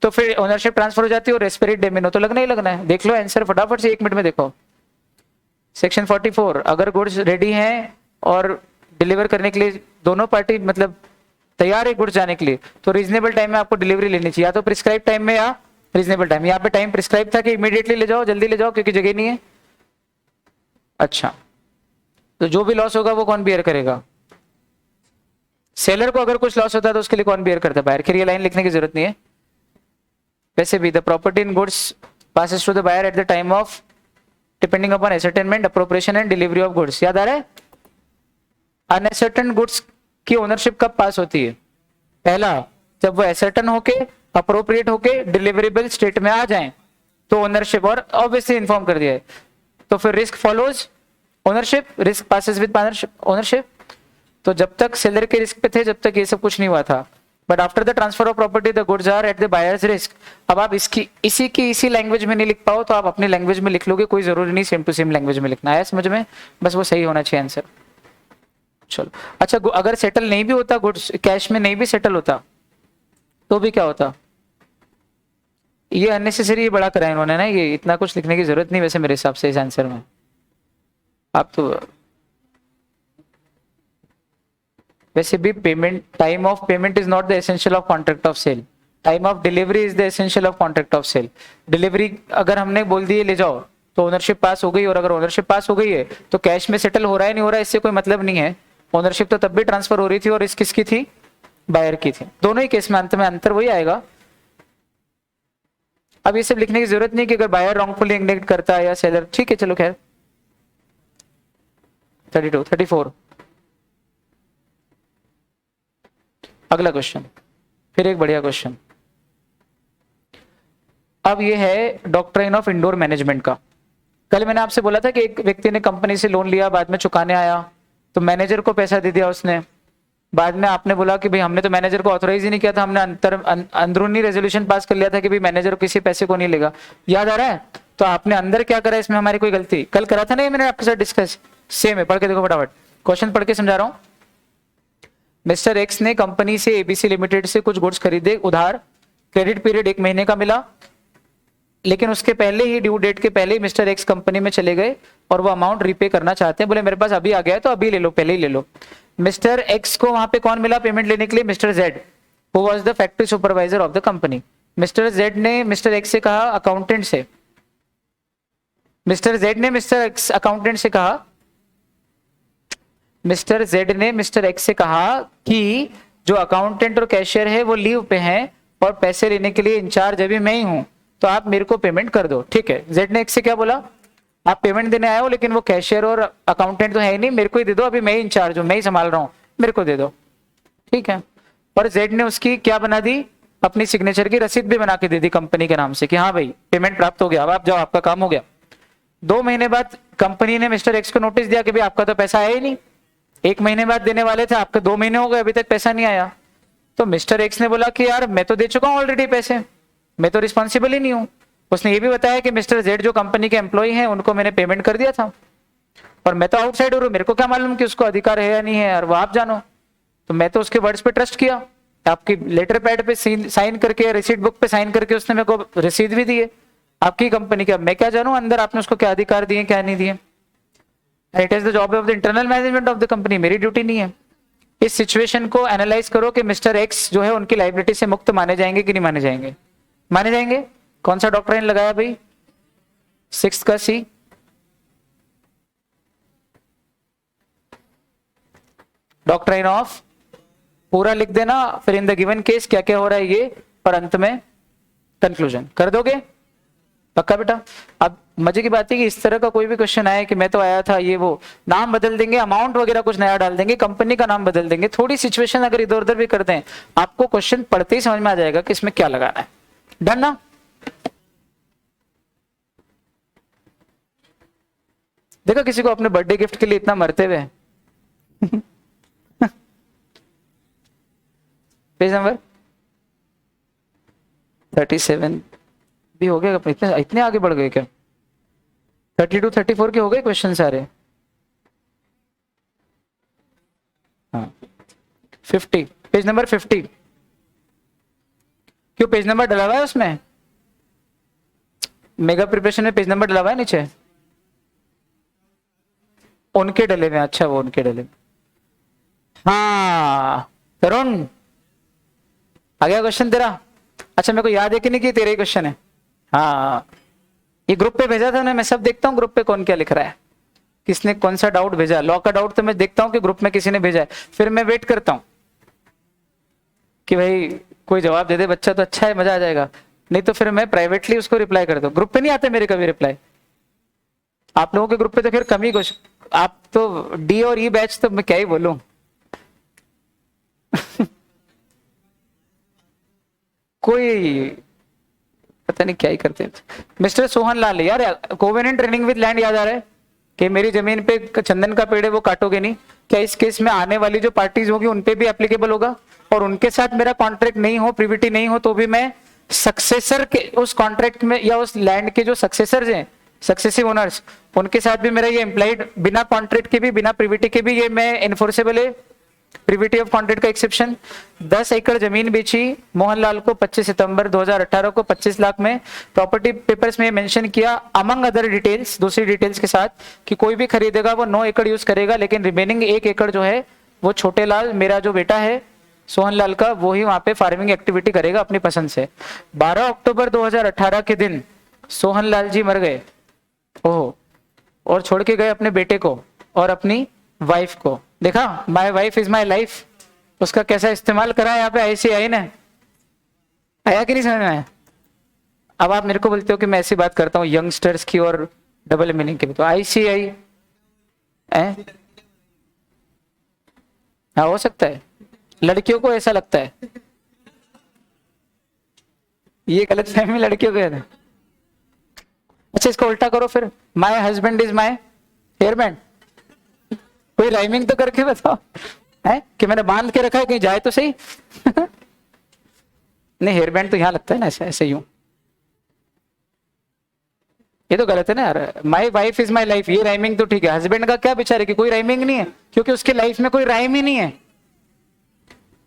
A: तो फिर ओनरशिप ट्रांसफर हो जाती है और रेस्पेरेट डेमिनो तो लगना ही लगना है। देख लो आंसर फटाफट से, 1 मिनट में देखो। सेक्शन 44, अगर गुड्स रेडी हैं और डिलीवर करने के लिए दोनों पार्टी मतलब तैयार है गुड्स जाने के लिए, तो रीजनेबल टाइम में आपको डिलीवरी लेनी चाहिए, या तो प्रिस्क्राइब टाइम में या रीजनेबल टाइम। यहाँ पे टाइम प्रिस्क्राइब था कि इमीडिएटली ले जाओ, जल्दी ले जाओ क्योंकि जगह नहीं है। अच्छा, तो जो भी लॉस होगा वो कौन बियर करेगा? सेलर को अगर कुछ लॉस होता है तो उसके लिए कौन बियर करता है? बायर। खैर ये लाइन लिखने की जरूरत नहीं है। वैसे भी the property in goods passes to the buyer at the time of depending upon ascertainment, appropriation and delivery of goods. याद आ रहा है? अनएसर्टेन गुड्स की ओनरशिप कब पास होती है? पहला, जब वो एसर्टन होके अप्रोप्रिएट होके डिलीवरेबल स्टेट में आ जाएं तो ओनरशिप, और ऑब्वियसली इन्फॉर्म कर दिया है तो फिर risk follows ownership, risk passes with ownership. तो जब तक सेलर के रिस्क पे थे जब तक ये सब कुछ नहीं हुआ था, but after the transfer of property the goods are at the buyer's risk. अब आप इसी लैंग्वेज में नहीं लिख पाओ तो आप अपनी लैंग्वेज में लिख लोगे, कोई जरूरी नहीं सेम टू सेम लैंग्वेज में लिखना है, समझ में? बस वो सही होना चाहिए आंसर। चलो अच्छा, अगर सेटल नहीं भी होता गुड्स, कैश में नहीं भी सेटल होता तो भी क्या होता? ये अननेसेसरी बड़ा करा इन्होंने ना, ये इतना कुछ लिखने की जरूरत नहीं वैसे मेरे हिसाब से इस आंसर में। आप तो वैसे भी payment, time of payment is not the essential of contract of sale, time of delivery is the essential of contract of sale. Delivery अगर हमने बोल दिए ले जाओ तो ओनरशिप पास हो गई, और अगर ओनरशिप पास हो गई है तो कैश में सेटल हो रहा है नहीं हो रहा है इससे कोई मतलब नहीं है। ओनरशिप तो तब भी ट्रांसफर हो रही थी और इस किसकी थी? बायर की थी। दोनों ही केस में अंत में अंतर वही आएगा। अब ये सब लिखने की जरूरत नहीं कि अगर बायर रॉन्गफुली इंडिकेट करता है या सेलर, ठीक है चलो खैर। 32, 34 अगला क्वेश्चन, फिर एक बढ़िया क्वेश्चन। अब ये है डॉक्ट्राइन ऑफ इंडोर मैनेजमेंट का। कल मैंने आपसे बोला था कि एक व्यक्ति ने कंपनी से लोन लिया, बाद में चुकाने आया तो मैनेजर को पैसा दे दिया उसने। बाद में आपने बोला कि भाई हमने तो मैनेजर को ऑथोराइज ही नहीं किया था, हमने अंदरूनी रेजोल्यूशन पास कर लिया था कि भाई मैनेजर किसी पैसे को नहीं लेगा। याद आ रहा है? तो आपने अंदर क्या करा, इसमें हमारी कोई गलती? कल करा था ना, मैंने आपके साथ डिस्कस, सेम है, पढ़ के देखो फटाफट, क्वेश्चन पढ़ के समझा रहा हूं। मिस्टर एक्स ने कंपनी से एबीसी लिमिटेड से कुछ गुड्स खरीदे उधार, क्रेडिट पीरियड 1 महीने का मिला, लेकिन उसके पहले ही, ड्यू डेट के पहले ही मिस्टर एक्स कंपनी में चले गए और वो अमाउंट रीपे करना चाहते हैं। बोले मेरे पास अभी आ गया है तो अभी ले लो, पहले ही ले लो। मिस्टर एक्स को वहां पे कौन मिला पेमेंट लेने के लिए? Mister Z, who was the factory supervisor of the company. Mister Z ने मिस्टर एक्स से कहा, अकाउंटेंट से, मिस्टर जेड ने मिस्टर एक्स अकाउंटेंट से कहा, मिस्टर जेड ने मिस्टर एक्स से कहा कि जो अकाउंटेंट और कैशियर है वो लीव पे हैं और पैसे लेने के लिए इंचार्ज अभी मैं ही हूं, तो आप मेरे को पेमेंट कर दो। ठीक है, जेड ने एक्स से क्या बोला? आप पेमेंट देने आए हो लेकिन वो कैशियर और अकाउंटेंट तो है ही नहीं, मेरे को ही दे दो, अभी मैं ही इंचार्ज हूं, मैं ही संभाल रहा हूं, मेरे को दे दो। ठीक है, और जेड ने उसकी क्या बना दी? अपनी सिग्नेचर की रसीद भी बना के दे दी कंपनी के नाम से कि हाँ भाई पेमेंट प्राप्त हो गया, अब आप जाओ, आपका काम हो गया। 2 महीने बाद कंपनी ने मिस्टर एक्स को नोटिस दिया कि भाई आपका तो पैसा आया ही नहीं, 1 महीने बाद देने वाले थे, आपके 2 महीने हो गए अभी तक पैसा नहीं आया। तो मिस्टर एक्स ने बोला कि यार मैं तो दे चुका हूं ऑलरेडी पैसे, मैं तो रिस्पॉन्सिबल ही नहीं हूं। उसने ये भी बताया कि मिस्टर जेड जो कंपनी के एम्प्लॉय हैं उनको मैंने पेमेंट कर दिया था। और मैं तो आउटसाइडर हूँ, मेरे को क्या मालूम कि उसको अधिकार है या नहीं है, और वो आप जानो। तो मैं तो उसके वर्ड्स पे ट्रस्ट किया, आपकी लेटर पैड पे साइन करके, रिसीट बुक पे साइन करके उसने मेरे को रसीद भी दी है आपकी कंपनी का। मैं क्या जानूं अंदर आपने उसको क्या अधिकार दिए क्या नहीं दिए। It is the job of the internal management of the company, मेरी ड्यूटी नहीं है। इस सिचुएशन को एनालाइज करो कि मिस्टर एक्स जो है उनकी लाइबिलिटी से मुक्त माने जाएंगे कि नहीं माने जाएंगे। माने जाएंगे। कौन सा डॉक्ट्राइन लगाया भाई? 6 का सी। डॉक्ट्राइन ऑफ पूरा लिख देना, फिर इन द गिवन केस क्या क्या हो रहा है ये, और अंत में कंक्लूजन कर दोगे। पक्का बेटा? अब मजे की बात है कि इस तरह का कोई भी क्वेश्चन आए कि मैं तो आया था ये वो, नाम बदल देंगे, अमाउंट वगैरह कुछ नया डाल देंगे, कंपनी का नाम बदल देंगे, थोड़ी सिचुएशन अगर इधर उधर भी कर दें, आपको क्वेश्चन पढ़ते ही समझ में आ जाएगा कि इसमें क्या लगाना है। डन ना? देखो किसी को अपने बर्थडे गिफ्ट के लिए इतना मरते हुए। पेज नंबर 37 भी हो गया। इतने इतने आगे बढ़ गए क्या? 32 34 के हो गए क्वेश्चन सारे। हाँ 50, पेज नंबर 50। क्यों पेज नंबर डला हुआ है उसमें? मेगा प्रिपरेशन में पेज नंबर डला हुआ है नीचे? उनके डले में? अच्छा वो उनके डले में। हाँ तरुण आ गया क्वेश्चन तेरा? अच्छा मेरे को याद है कि नहीं कि तेरा ही क्वेश्चन है? हाँ ये ग्रुप पे भेजा था ना, मैं सब देखता हूँ ग्रुप पे कौन क्या लिख रहा है, किसने कौन सा डाउट भेजा। लॉ का डाउट तो मैं देखता हूँ कि ग्रुप में किसी ने भेजा है, फिर मैं वेट करता हूँ कि भाई कोई जवाब दे दे बच्चा तो अच्छा है, मजा आ जाएगा, नहीं तो फिर मैं प्राइवेटली उसको रिप्लाई करता हूँ। ग्रुप पे नहीं आते मेरे कभी रिप्लाई। आप लोगों के ग्रुप पे तो फिर कम ही कुछ, आप तो डी और ई बैच तो मैं क्या ही बोलूं। कोई पता नहीं क्या ही करते हैं। मिस्टर सोहन लाल यार, कोवेनेंट ट्रेनिंग विद लैंड याद आ रहा है कि मेरी जमीन पे चंदन का पेड़ है वो काटोगे नहीं, क्या इस केस में आने वाली जो पार्टीज होगी उन पे भी एप्लीकेबल होगा? और उनके साथ मेरा कॉन्ट्रैक्ट नहीं हो, प्रिविटी नहीं हो, तो भी मैं सक्सेसर के उस कॉन्ट्रैक्ट में या उस लैंड के जो सक्सेसर्स हैं, सक्सेसिव ओनर्स, उनके साथ भी मेरा ये एम्प्लॉइड बिना कॉन्ट्रैक्ट के भी बिना प्रिविटी के भी ये मैं इन्फोर्सेबल है। प्रिविटी ऑफ कॉन्ट्रैक्ट का एक्सेप्शन। 10 एकड़ जमीन बेची मोहनलाल को 25 सितंबर 2018 को 25 लाख में। प्रॉपर्टी पेपर्स में मेंशन किया अमंग अदर डिटेल्स, दूसरी डिटेल्स के साथ, कि कोई भी खरीदेगा वो 9 एकड़ यूज करेगा, लेकिन रिमेनिंग 1 एकड़ जो है वो छोटे लाल, मेरा जो बेटा है सोहनलाल का, वो ही वहां पे फार्मिंग एक्टिविटी करेगा अपनी पसंद से। 12 अक्टूबर 2018 के दिन सोहनलाल जी मर गए, ओह, और छोड़ के गए अपने बेटे को और अपनी वाइफ को। देखा, my wife is my life, उसका कैसा इस्तेमाल करा यहाँ पे आईसीआई ने। आया कि नहीं समझ में आया? अब आप मेरे को बोलते हो कि मैं ऐसी बात करता हूँ यंगस्टर्स की और डबल मीनिंग की, तो आईसीआई है। हाँ हो सकता है, लड़कियों को ऐसा लगता है, ये गलत फहमी लड़कियों को है। अच्छा इसको उल्टा करो फिर, my husband is my hairband. कोई राइमिंग तो करके बताओ है कि मैंने बांध के रखा है, कहीं जाए तो सही। नहीं हेयरबैंड तो यहां लगता है ना, ऐसे ऐसे यूं, ये तो गलत है ना यार। My wife is my life, ये राइमिंग तो ठीक है। हस्बैंड का क्या बेचारे की कोई राइमिंग नहीं है, क्योंकि उसके लाइफ में कोई राइम ही नहीं है।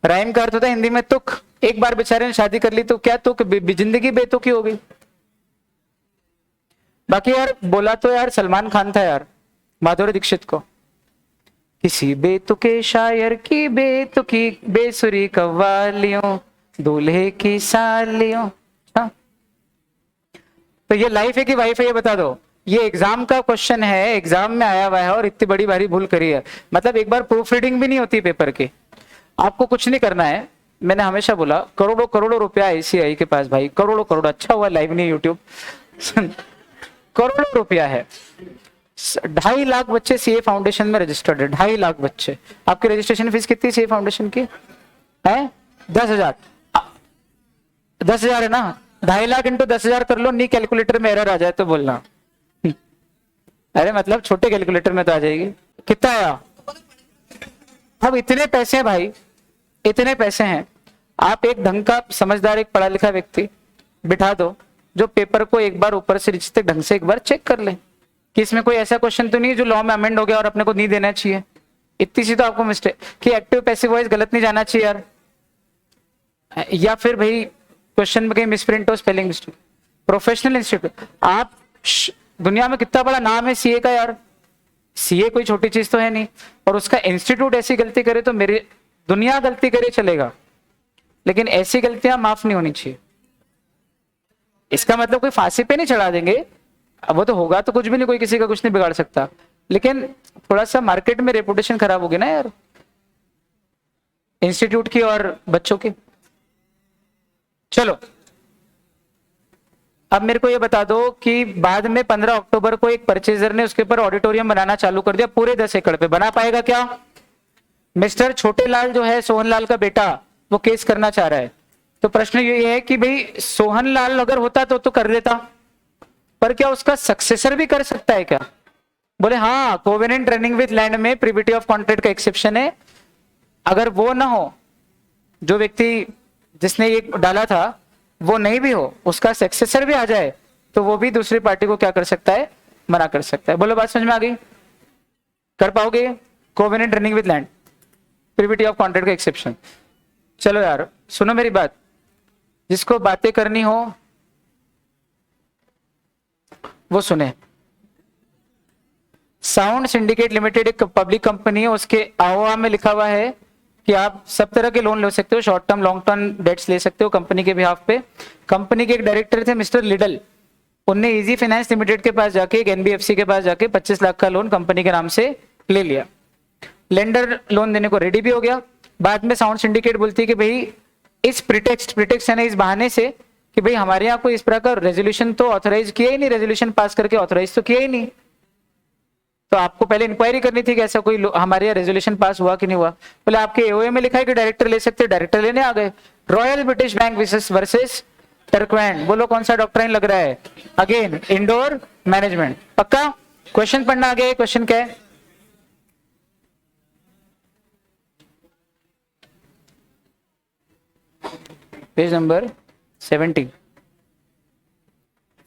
A: राइम का अर्थ होता है हिंदी में तुक। एक बार बेचारे ने शादी कर ली तो क्या तुक, जिंदगी बेतुकी हो गई। बाकी यार बोला तो यार सलमान खान था यार माधुरी दीक्षित को, किसी बेतुके शायर की बेतुकी बेसुरी कव्वालियों दूल्हे की सालियों। हाँ? तो ये लाइफ है कि वाइफ है ये बता दो। ये एग्जाम का क्वेश्चन है, एग्जाम में आया हुआ है और इतनी बड़ी भारी भूल करी है। मतलब एक बार प्रूफ रीडिंग भी नहीं होती पेपर की। आपको कुछ नहीं करना है, मैंने हमेशा बोला करोड़ों करोड़ों रुपया आईसीआई के पास भाई, करोड़ों करोड़। अच्छा हुआ लाइव नहीं यूट्यूब। करोड़ों रुपया है। 2.5 लाख बच्चे सीए फाउंडेशन में रजिस्टर्ड है, 2.5 लाख बच्चे। आपकी रजिस्ट्रेशन फीस कितनी सीए फाउंडेशन की है? 10,000। 10,000 है ना, 2.5 लाख इंटू 10,000 कर लो, नहीं कैलकुलेटर में एरर आ जाए तो बोलना। अरे मतलब छोटे कैलकुलेटर में तो आ जाएगी। कितना आया? अब इतने पैसे हैं भाई, इतने पैसे हैं, आप एक ढंग का समझदार एक पढ़ा लिखा व्यक्ति बिठा दो जो पेपर को एक बार ऊपर से नीचे तक ढंग से एक बार चेक कर ले कि इसमें कोई ऐसा क्वेश्चन तो नहीं है जो लॉ में अमेंड हो गया और अपने को नहीं देना चाहिए। इतनी सी तो आपको मिस्टेक कि एक्टिव पैसिव वॉइस गलत नहीं जाना चाहिए यार, या फिर भाई क्वेश्चन में कहीं मिसप्रिंट हो, स्पेलिंग मिस्टेक। प्रोफेशनल इंस्टीट्यूट, आप दुनिया में कितना बड़ा नाम है सीए का यार, सीए कोई छोटी चीज तो है नहीं, और उसका इंस्टीट्यूट ऐसी गलती करे तो मेरी दुनिया गलती करे चलेगा, लेकिन ऐसी गलतियां माफ नहीं होनी चाहिए। इसका मतलब कोई फांसी पे नहीं चढ़ा देंगे, अब वो तो होगा तो कुछ भी नहीं, कोई किसी का कुछ नहीं बिगाड़ सकता, लेकिन थोड़ा सा मार्केट में रेपुटेशन खराब होगी ना यार इंस्टीट्यूट की और बच्चों की। चलो अब मेरे को ये बता दो कि बाद में 15 अक्टूबर को एक परचेजर ने उसके ऊपर ऑडिटोरियम बनाना चालू कर दिया पूरे 10 एकड़ पे, बना पाएगा क्या? मिस्टर छोटे लाल जो है सोहन लाल का बेटा, वो केस करना चाह रहा है। तो प्रश्न ये है कि भाई सोहन लाल अगर होता तो कर देता, पर क्या उसका सक्सेसर भी कर सकता है क्या? बोले हाँ, कोवेनेंट रनिंग विद लैंड में प्रिविटी ऑफ कॉन्ट्रैक्ट का एक्सेप्शन है, अगर वो ना हो, जो व्यक्ति जिसने ये डाला था वो नहीं भी हो, उसका सक्सेसर भी आ जाए, तो वो भी दूसरी पार्टी को क्या कर सकता है? मना कर सकता है। बोलो बात समझ में आ गई? कर पाओगे? Covenant running with land, privity of contract का एक्सेप्शन। चलो यार सुनो मेरी बात, जिसको बातें करनी हो वो सुने। साउंड सिंडिकेट लिमिटेड एक पब्लिक कंपनी है, उसके आवा में लिखा हुआ है कि आप सब तरह के लोन ले सकते हो, short term long term debts ले सकते हो कंपनी के बिहाफ पे। कंपनी के एक डायरेक्टर थे मिस्टर लिडल, उनने इजी फाइनेंस लिमिटेड के पास जाके, एक एनबीएफसी के पास जाके 25 लाख का लोन कंपनी के नाम से ले लिया। लेंडर लोन देने को रेडी भी हो गया। बाद में साउंड सिंडिकेट बोलती है कि भाई इस प्रिटेक्स्ट यानी इस बहाने से कि भाई हमारे यहाँ कोई इस प्रकार रेजोल्यूशन तो ऑथराइज किया ही नहीं, रेजोल्यूशन पास करके ऑथराइज तो किया ही नहीं, तो आपको पहले इंक्वायरी करनी थी कि ऐसा कोई हमारे यहाँ रेजोल्यूशन पास हुआ कि नहीं हुआ। बोले आपके एओए में लिखा है कि डायरेक्टर ले सकते, डायरेक्टर लेने आ गए। रॉयल ब्रिटिश बैंक वर्सेस टर्कवैन, बोलो कौन सा डॉक्ट्राइन लग रहा है? Again indoor management. पक्का क्वेश्चन पढ़ना आ गया? क्वेश्चन क्या है? पेज नंबर 70,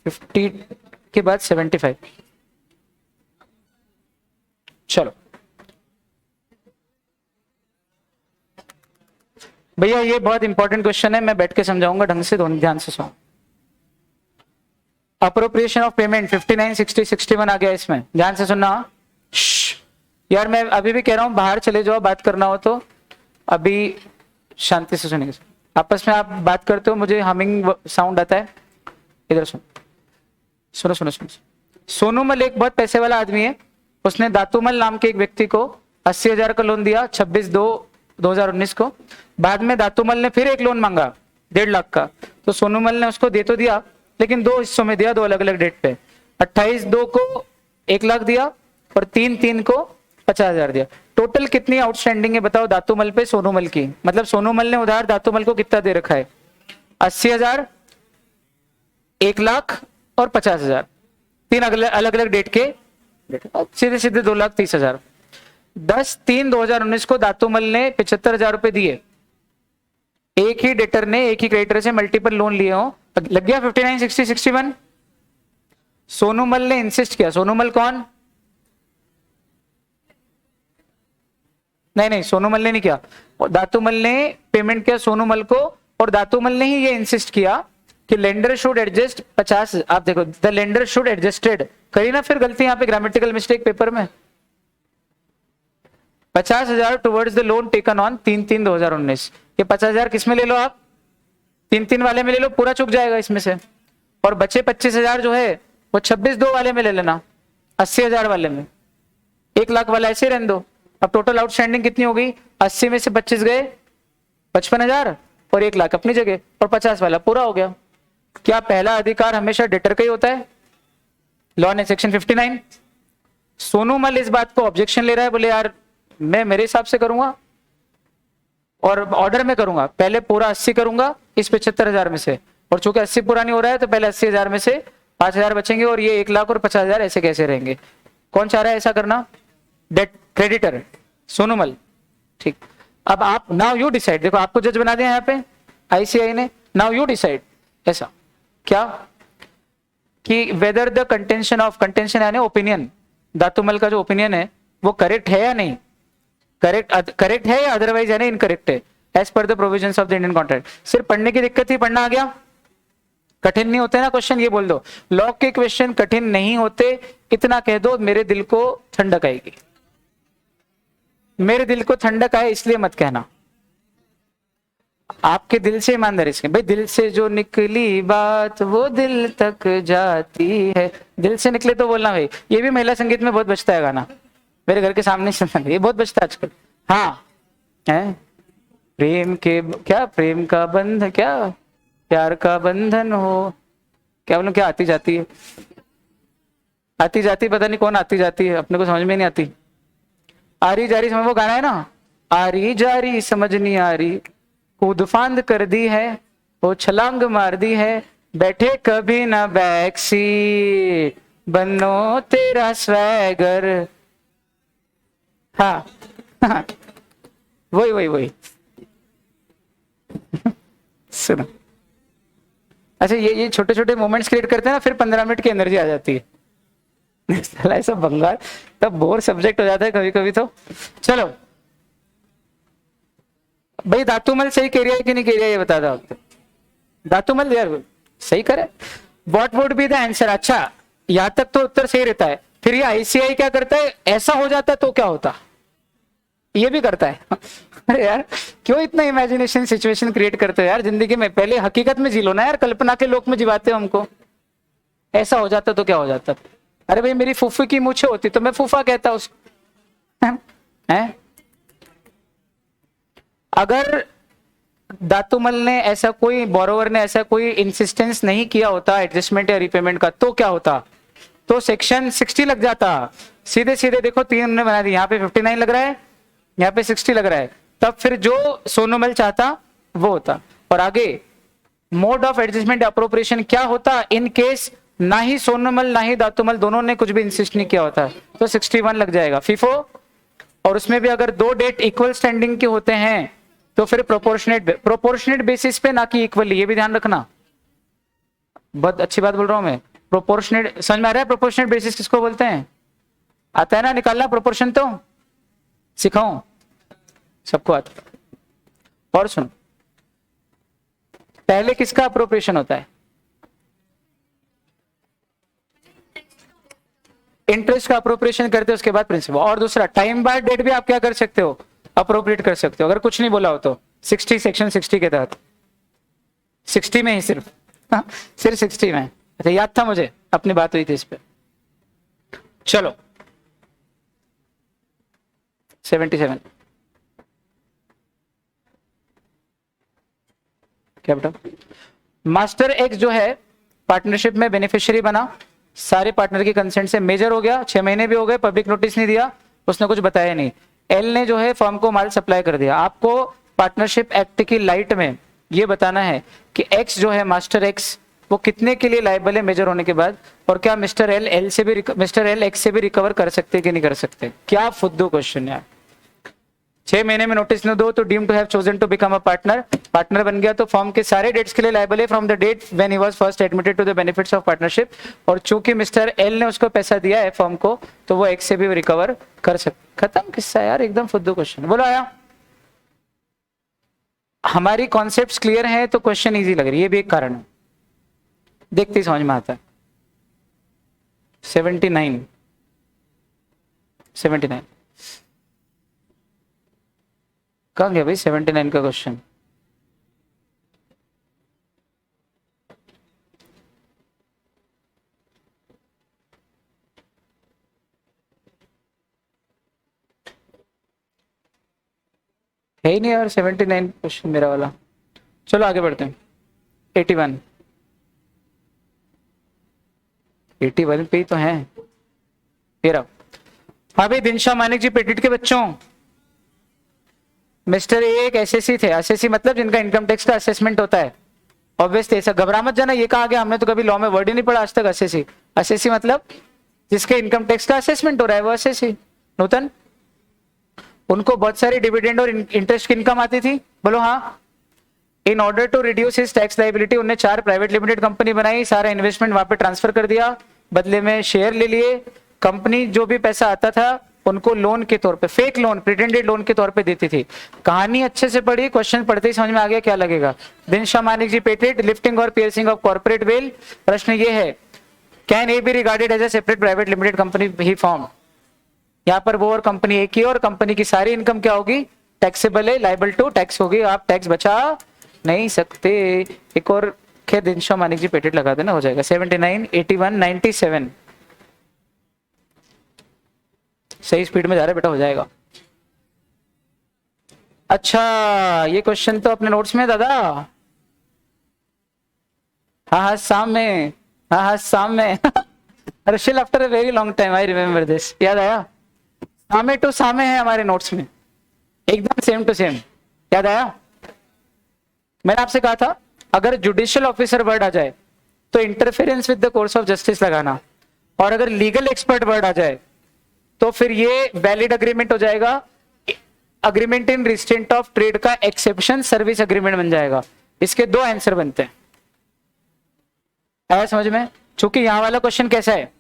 A: 50 के बाद 75। चलो भैया ये बहुत इंपॉर्टेंट क्वेश्चन है, मैं बैठ के समझाऊंगा ढंग से, ध्यान से सुनो। अप्रोप्रिएशन ऑफ पेमेंट 59, 60, 61 आ गया इसमें, ध्यान से सुनना। यार मैं अभी भी कह रहा हूं बाहर चले जाओ, बात करना हो तो अभी शांति से सुनेंगे। आपस में आप बात करते हो, मुझे हमिंग साउंड आता है, इधर सुनो सुनो सुनो। सोनूमल एक बहुत पैसे वाला आदमी है, उसने दातूमल नाम के एक व्यक्ति को 80,000 का लोन दिया 26/2/2019 को। बाद में दातूमल ने फिर एक लोन मांगा 1.5 लाख का, तो सोनूमल ने उसको दे तो दिया, लेकिन 2 हिस्सों में दिया, 2 अलग अलग डेट पे। 28/2 को 1 लाख दिया और 3/3 को 50,000 दिया। टोटल कितनी आउटस्टैंडिंग है बताओ दातूमल पे सोनूमल की? मतलब सोनूमल ने उधार दातूमल को कितना दे रखा है? 80,000, 1 लाख और 50,000, 3 अलग अलग डेट के, सीधे सीधे 2,30,000। 10/3/2019 को दातूमल ने 75,000 रुपए दिए। एक ही डेटर ने एक ही क्रेडिटर से मल्टीपल लोन लिए हो, लग गया 59, 60, 61। सोनूमल ने इंसिस्ट किया, सोनूमल कौन? नहीं सोनूमल ने नहीं किया, दातूमल ने पेमेंट किया सोनूमल को, और दातूमल ने ही ये इंसिस्ट किया कि लेंडर शुड एडजस्ट 50। आप देखो द लेंडर शुड एडजस्टेड, करी ना फिर गलती यहाँ पे, ग्रामेटिकल मिस्टेक पेपर में। 50,000 towards the loan taken on 3/3/2019। ये 50,000 किसमें ले लो आप? 3/3 वाले में ले लो, पूरा चुक जाएगा इसमें से, और बचे 25,000 जो है वो 26/2 वाले में ले लेना, 80,000 वाले में। 1 लाख वाला ऐसे रहने दो। अब टोटल आउटस्टैंडिंग कितनी होगी? 80 में से 25 गए, 55,000 और 1 लाख अपनी जगह, और 50 वाला पूरा हो गया। क्या पहला अधिकार हमेशा डेटर का ही होता है? लॉ ने सेक्शन 59। सोनूमल इस बात को ऑब्जेक्शन ले रहा है, बोले यार मैं मेरे हिसाब से करूंगा और ऑर्डर में करूंगा, पहले पूरा 80 करूंगा इस 75,000 में से, और चूंकि 80 पूरा नहीं हो रहा है तो पहले 80,000 में से 5,000 बचेंगे, और ये 1 लाख और 50,000 ऐसे कैसे रहेंगे? कौन चाह रहा है ऐसा करना? Debt creditor Sonumal. ठीक, अब आप नाउ यू डिसाइड, देखो आपको जज बना दिया यहाँ पे आईसीआई ने, नाउ यू डिसाइड। ऐसा क्या कि वेदर द कंटेंशन यानी ओपिनियन, धातुमल का जो ओपिनियन है वो करेक्ट है या नहीं, करेक्ट है या अदरवाइज यानी इनकरेक्ट है, as per the provisions of the Indian contract. सिर्फ पढ़ने की दिक्कत थी, पढ़ना आ गया, कठिन नहीं होते ना क्वेश्चन, ये बोल दो लॉ के क्वेश्चन कठिन नहीं होते, इतना कह दो, मेरे दिल को ठंडक आएगी, मेरे दिल को ठंडक आए इसलिए मत कहना, आपके दिल से ईमानदारी से भाई, दिल से जो निकली बात वो दिल तक जाती है, दिल से निकले तो बोलना भाई। ये भी महिला संगीत में बहुत बजता है गाना, मेरे घर के सामने सुना, ये बहुत बजता है आजकल। हाँ है प्रेम के क्या, प्रेम का बंध क्या, प्यार का बंधन हो, क्या बोलूं, क्या आती जाती है, आती जाती पता नहीं कौन आती जाती है, अपने को समझ में नहीं आती। आरी जारी समझ, वो गाना है ना, आरी जारी समझ नहीं आ रही, कूद फांद कर दी है, वो छलांग मार दी है, बैठे कभी ना बैक सीट, बनो तेरा स्वैगर। हाँ वही वही वही सुनो। अच्छा ये छोटे छोटे मोमेंट्स क्रिएट करते हैं ना, फिर 15 मिनट की एनर्जी आ जाती है। ऐसा बंगाल तब बोर सब्जेक्ट हो जाता है कभी कभी तो। चलो भाई, धातुमल सही कह रहा है कि नहीं कह रहा है ये बता दो आप। धातुमल यार सही करे, what would be the answer. अच्छा यहां तक तो उत्तर सही रहता है, फिर ये आईसीआई क्या करता है, ऐसा हो जाता तो क्या होता, ये भी करता है। अरे यार क्यों इतना इमेजिनेशन सिचुएशन क्रिएट करते हो यार जिंदगी में, पहले हकीकत में जी लो ना यार, कल्पना के लोक में जिवाते हो हमको। ऐसा हो जाता तो क्या हो जाता, अरे भाई मेरी फूफी की मूछें होती तो मैं फूफा कहता उसको है? अगर धातुमल ने ऐसा कोई, बोरोवर ने ऐसा कोई इंसिस्टेंस नहीं किया होता एडजस्टमेंट या रिपेमेंट का, तो क्या होता, तो सेक्शन 60 लग जाता। सीधे सीधे देखो 3 ने बना दी, यहाँ पे 59 लग रहा है, यहाँ पे 60 लग रहा है, तब फिर जो सोनोमल चाहता वो होता। और आगे मोड ऑफ एडजस्टमेंट अप्रोप्रिएशन क्या होता इन केस ना ही सोनोमल ना ही धातुमल दोनों ने कुछ भी इंसिस्ट नहीं किया होता, तो 61 लग जाएगा फीफो। और उसमें भी अगर 2 डेट इक्वल स्टैंडिंग के होते हैं तो फिर प्रोपोर्शनेट बेसिस पे ना कि इक्वली, ये भी ध्यान रखना, बहुत अच्छी बात बोल रहा हूं मैं। प्रोपोर्शनेट समझ में आ रहा है, प्रोपोर्शनेट बेसिस किसको बोलते हैं, आता है ना निकालना प्रोपोर्शन, तो सिखाऊं, सबको आता। और सुनो, पहले किसका अप्रोप्रिएशन होता है, इंटरेस्ट का अप्रोप्रिएशन करते हो, उसके बाद प्रिंसिपल। और दूसरा टाइम बाय डेट भी आप क्या कर सकते हो, अप्रोप्रिएट कर सकते हो, अगर कुछ नहीं बोला हो तो 60 सेक्शन 60 के तहत, 60 में ही सिर्फ, हाँ, सिर्फ 60 में। अच्छा याद था मुझे, अपनी बात हुई थी इस पे। चलो 77 क्या बेटा, मास्टर एक्स जो है पार्टनरशिप में बेनिफिशियरी बना, सारे पार्टनर की कंसेंट से मेजर हो गया, 6 महीने भी हो गए, पब्लिक नोटिस नहीं दिया, उसने कुछ बताया नहीं, एल ने जो है फर्म को माल सप्लाई कर दिया। आपको पार्टनरशिप एक्ट की लाइट में ये बताना है कि एक्स जो है मास्टर एक्स वो कितने के लिए लायबल है मेजर होने के बाद, और क्या मिस्टर एल एक्स से भी रिकवर कर सकते कि नहीं कर सकते। क्या फुद्दू क्वेश्चन यार, 6 महीने में नोटिस न दो तो deem to have chosen to become a partner, partner बन गया तो फॉर्म के सारे डेट्स के लिए लायबल है from the date when he was first admitted to the benefits of partnership. और चूंकि मिस्टर एल ने उसको पैसा दिया है फॉर्म को, तो वो एक्स से भी रिकवर कर सकते। खत्म किस्सा यार, एकदम फुद्दू क्वेश्चन। बोलो आया, हमारी कॉन्सेप्ट्स क्लियर है तो क्वेश्चन इजी लग रही है, ये भी एक कारण है, देखते ही समझ में आता है। 79 कहाँ गया भाई 79 का क्वेश्चन, है ही नहीं यार 79 क्वेश्चन मेरा वाला। चलो आगे बढ़ते हैं। 81 पे ही तो है तेरा। हाँ भाई दिनशा मानिक जी पेटिट के बच्चों, मिस्टर ए एक एसएससी थे, एसएससी मतलब जिनका इनकम टैक्स का असेसमेंट होता है। ऑब्वियसली ऐसा घबरा मत जाना, ये कहा गया, हमने तो कभी लॉ में वर्ड ही नहीं पढ़ा आज तक एसएससी। एसएससी मतलब जिसके इनकम टैक्स का असेसमेंट हो रहा है वो एसएससी। नूतन, उनको बहुत सारी डिविडेंड और इंटरेस्ट की इनकम आती थी, बोलो हाँ। In order to reduce his tax liability, उन्होंने 4 प्राइवेट लिमिटेड कंपनी बनाई, सारा इन्वेस्टमेंट वहां पे ट्रांसफर कर दिया, बदले में शेयर ले लिए, कंपनी जो भी पैसा आता था उनको लोन के तौर पे, फेक लोन, प्रिटेंडेड लोन के तौर पे देती थी। कहानी अच्छे से पढ़ी, क्वेश्चन पढ़ते ही समझ में आ गया क्या लगेगा। दिनशा मानिक जी पेटेड लिफ्टिंग और पियर्सिंग ऑफ कॉर्पोरेट वेल। प्रश्न ये है, can A B regarded as a separate private limited company he form. यहाँ पर वो और कंपनी एक ही, और कंपनी की सारी इनकम क्या होगी, टैक्सेबल है, लाइबल टू टैक्स होगी, आप टैक्स बचा नहीं सकते। एक और खैर दिनशा मानिक जी पेटेड लगा देना, हो जाएगा 79, 81, 97। सही स्पीड में जा रहे बेटा, हो जाएगा। अच्छा ये क्वेश्चन तो अपने नोट्स में दादा, हाँ सामने, हाँ सामने रशिल after a very long time I remember this, याद आया, सामे टू सामे है हमारे नोट्स में, एकदम सेम टू सेम, याद आया। मैंने आपसे कहा था अगर जुडिशियल ऑफिसर वर्ड आ जाए तो interference with the course of justice लगाना, और अगर लीगल एक्सपर्ट वर्ड आ जाए तो फिर ये वैलिड अग्रीमेंट हो जाएगा, agreement in restraint of trade का एक्सेप्शन सर्विस अग्रीमेंट बन जाएगा। इसके 2 आंसर बनते हैं, आया समझ में। चूंकि यहां वाला क्वेश्चन कैसा है,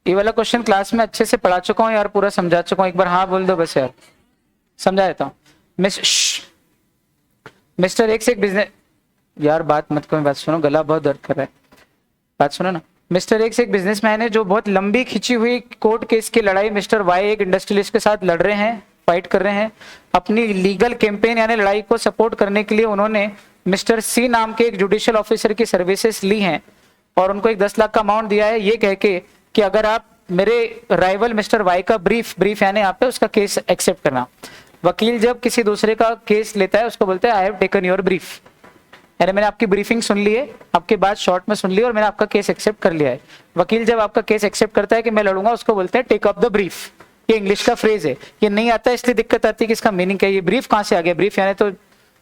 A: ये वाला क्वेश्चन क्लास में अच्छे से पढ़ा चुका हूं यार, पूरा समझा चुका हूं, एक बार हाँ बोल दो बस यार, समझा देता हूं। मिस्टर एक से एक बिजनेस, यार बात मत करो, बात सुनो, गला बहुत दर्द कर रहा है, बात सुनो ना। मिस्टर एक से एक बिजनेसमैन है जो बहुत लंबी खिंची हुई कोर्ट केस की लड़ाई मिस्टर वाई एक इंडस्ट्रियलिस्ट के साथ लड़ रहे हैं, फाइट कर रहे हैं। अपनी लीगल कैंपेन यानी लड़ाई को सपोर्ट करने के लिए उन्होंने मिस्टर सी नाम के एक जुडिशियल ऑफिसर की सर्विसेज ली हैं, और उनको एक 10 लाख का अमाउंट दिया है, ये कह के कि अगर आप मेरे राइवल मिस्टर वाई का ब्रीफ यानी आप पे उसका केस एक्सेप्ट करना। वकील जब किसी दूसरे का केस लेता है उसको बोलते हैं I have taken your brief, यानी मैंने आपकी ब्रीफिंग सुन ली है, आपकी बात शॉर्ट में सुन ली और मैंने आपका केस एक्सेप्ट कर लिया है। वकील जब आपका केस एक्सेप्ट करता है कि मैं लड़ूंगा, उसको बोलते हैं टेक अप द ब्रीफ। ये इंग्लिश का फ्रेज है, ये नहीं आता इसलिए दिक्कत आती है कि इसका मीनिंग क्या है, ये ब्रीफ कहां से आ गया। ब्रीफ यानी तो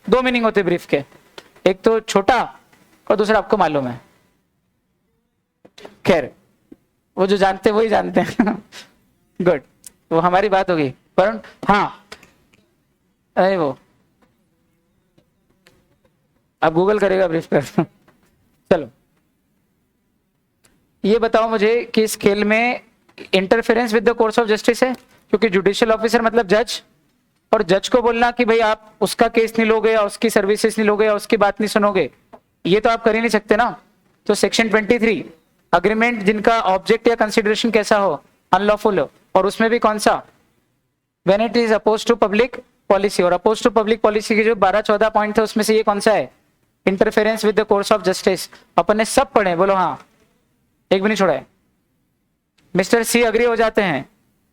A: 2 मीनिंग होते ब्रीफ के, एक तो छोटा और दूसरा आपको मालूम है, खैर वो जो जानते हैं वही जानते हैं गुड, वो हमारी बात होगी। पर हाँ अरे वो अब गूगल करेगा ब्रीफ कर चलो ये बताओ मुझे कि इस खेल में interference with the course of justice है, क्योंकि जुडिशियल ऑफिसर मतलब जज, और जज को बोलना कि भाई आप उसका केस नहीं लोगे या उसकी सर्विसेज नहीं लोगे या उसकी बात नहीं सुनोगे, ये तो आप कर ही नहीं सकते ना। तो सेक्शन 23 अग्रीमेंट जिनका ऑब्जेक्ट या कंसिडरेशन कैसा हो, अनलॉफुल हो, और उसमें भी कौन सा, when it is opposed to public policy, और अपोज टू पब्लिक पॉलिसी के जो 12-14 पॉइंट थे उसमें से ये कौन सा है, interference with the course of justice. अपन ने सब पढ़े, बोलो हाँ, एक भी नहीं छोड़ा है। मिस्टर सी अग्री हो जाते हैं,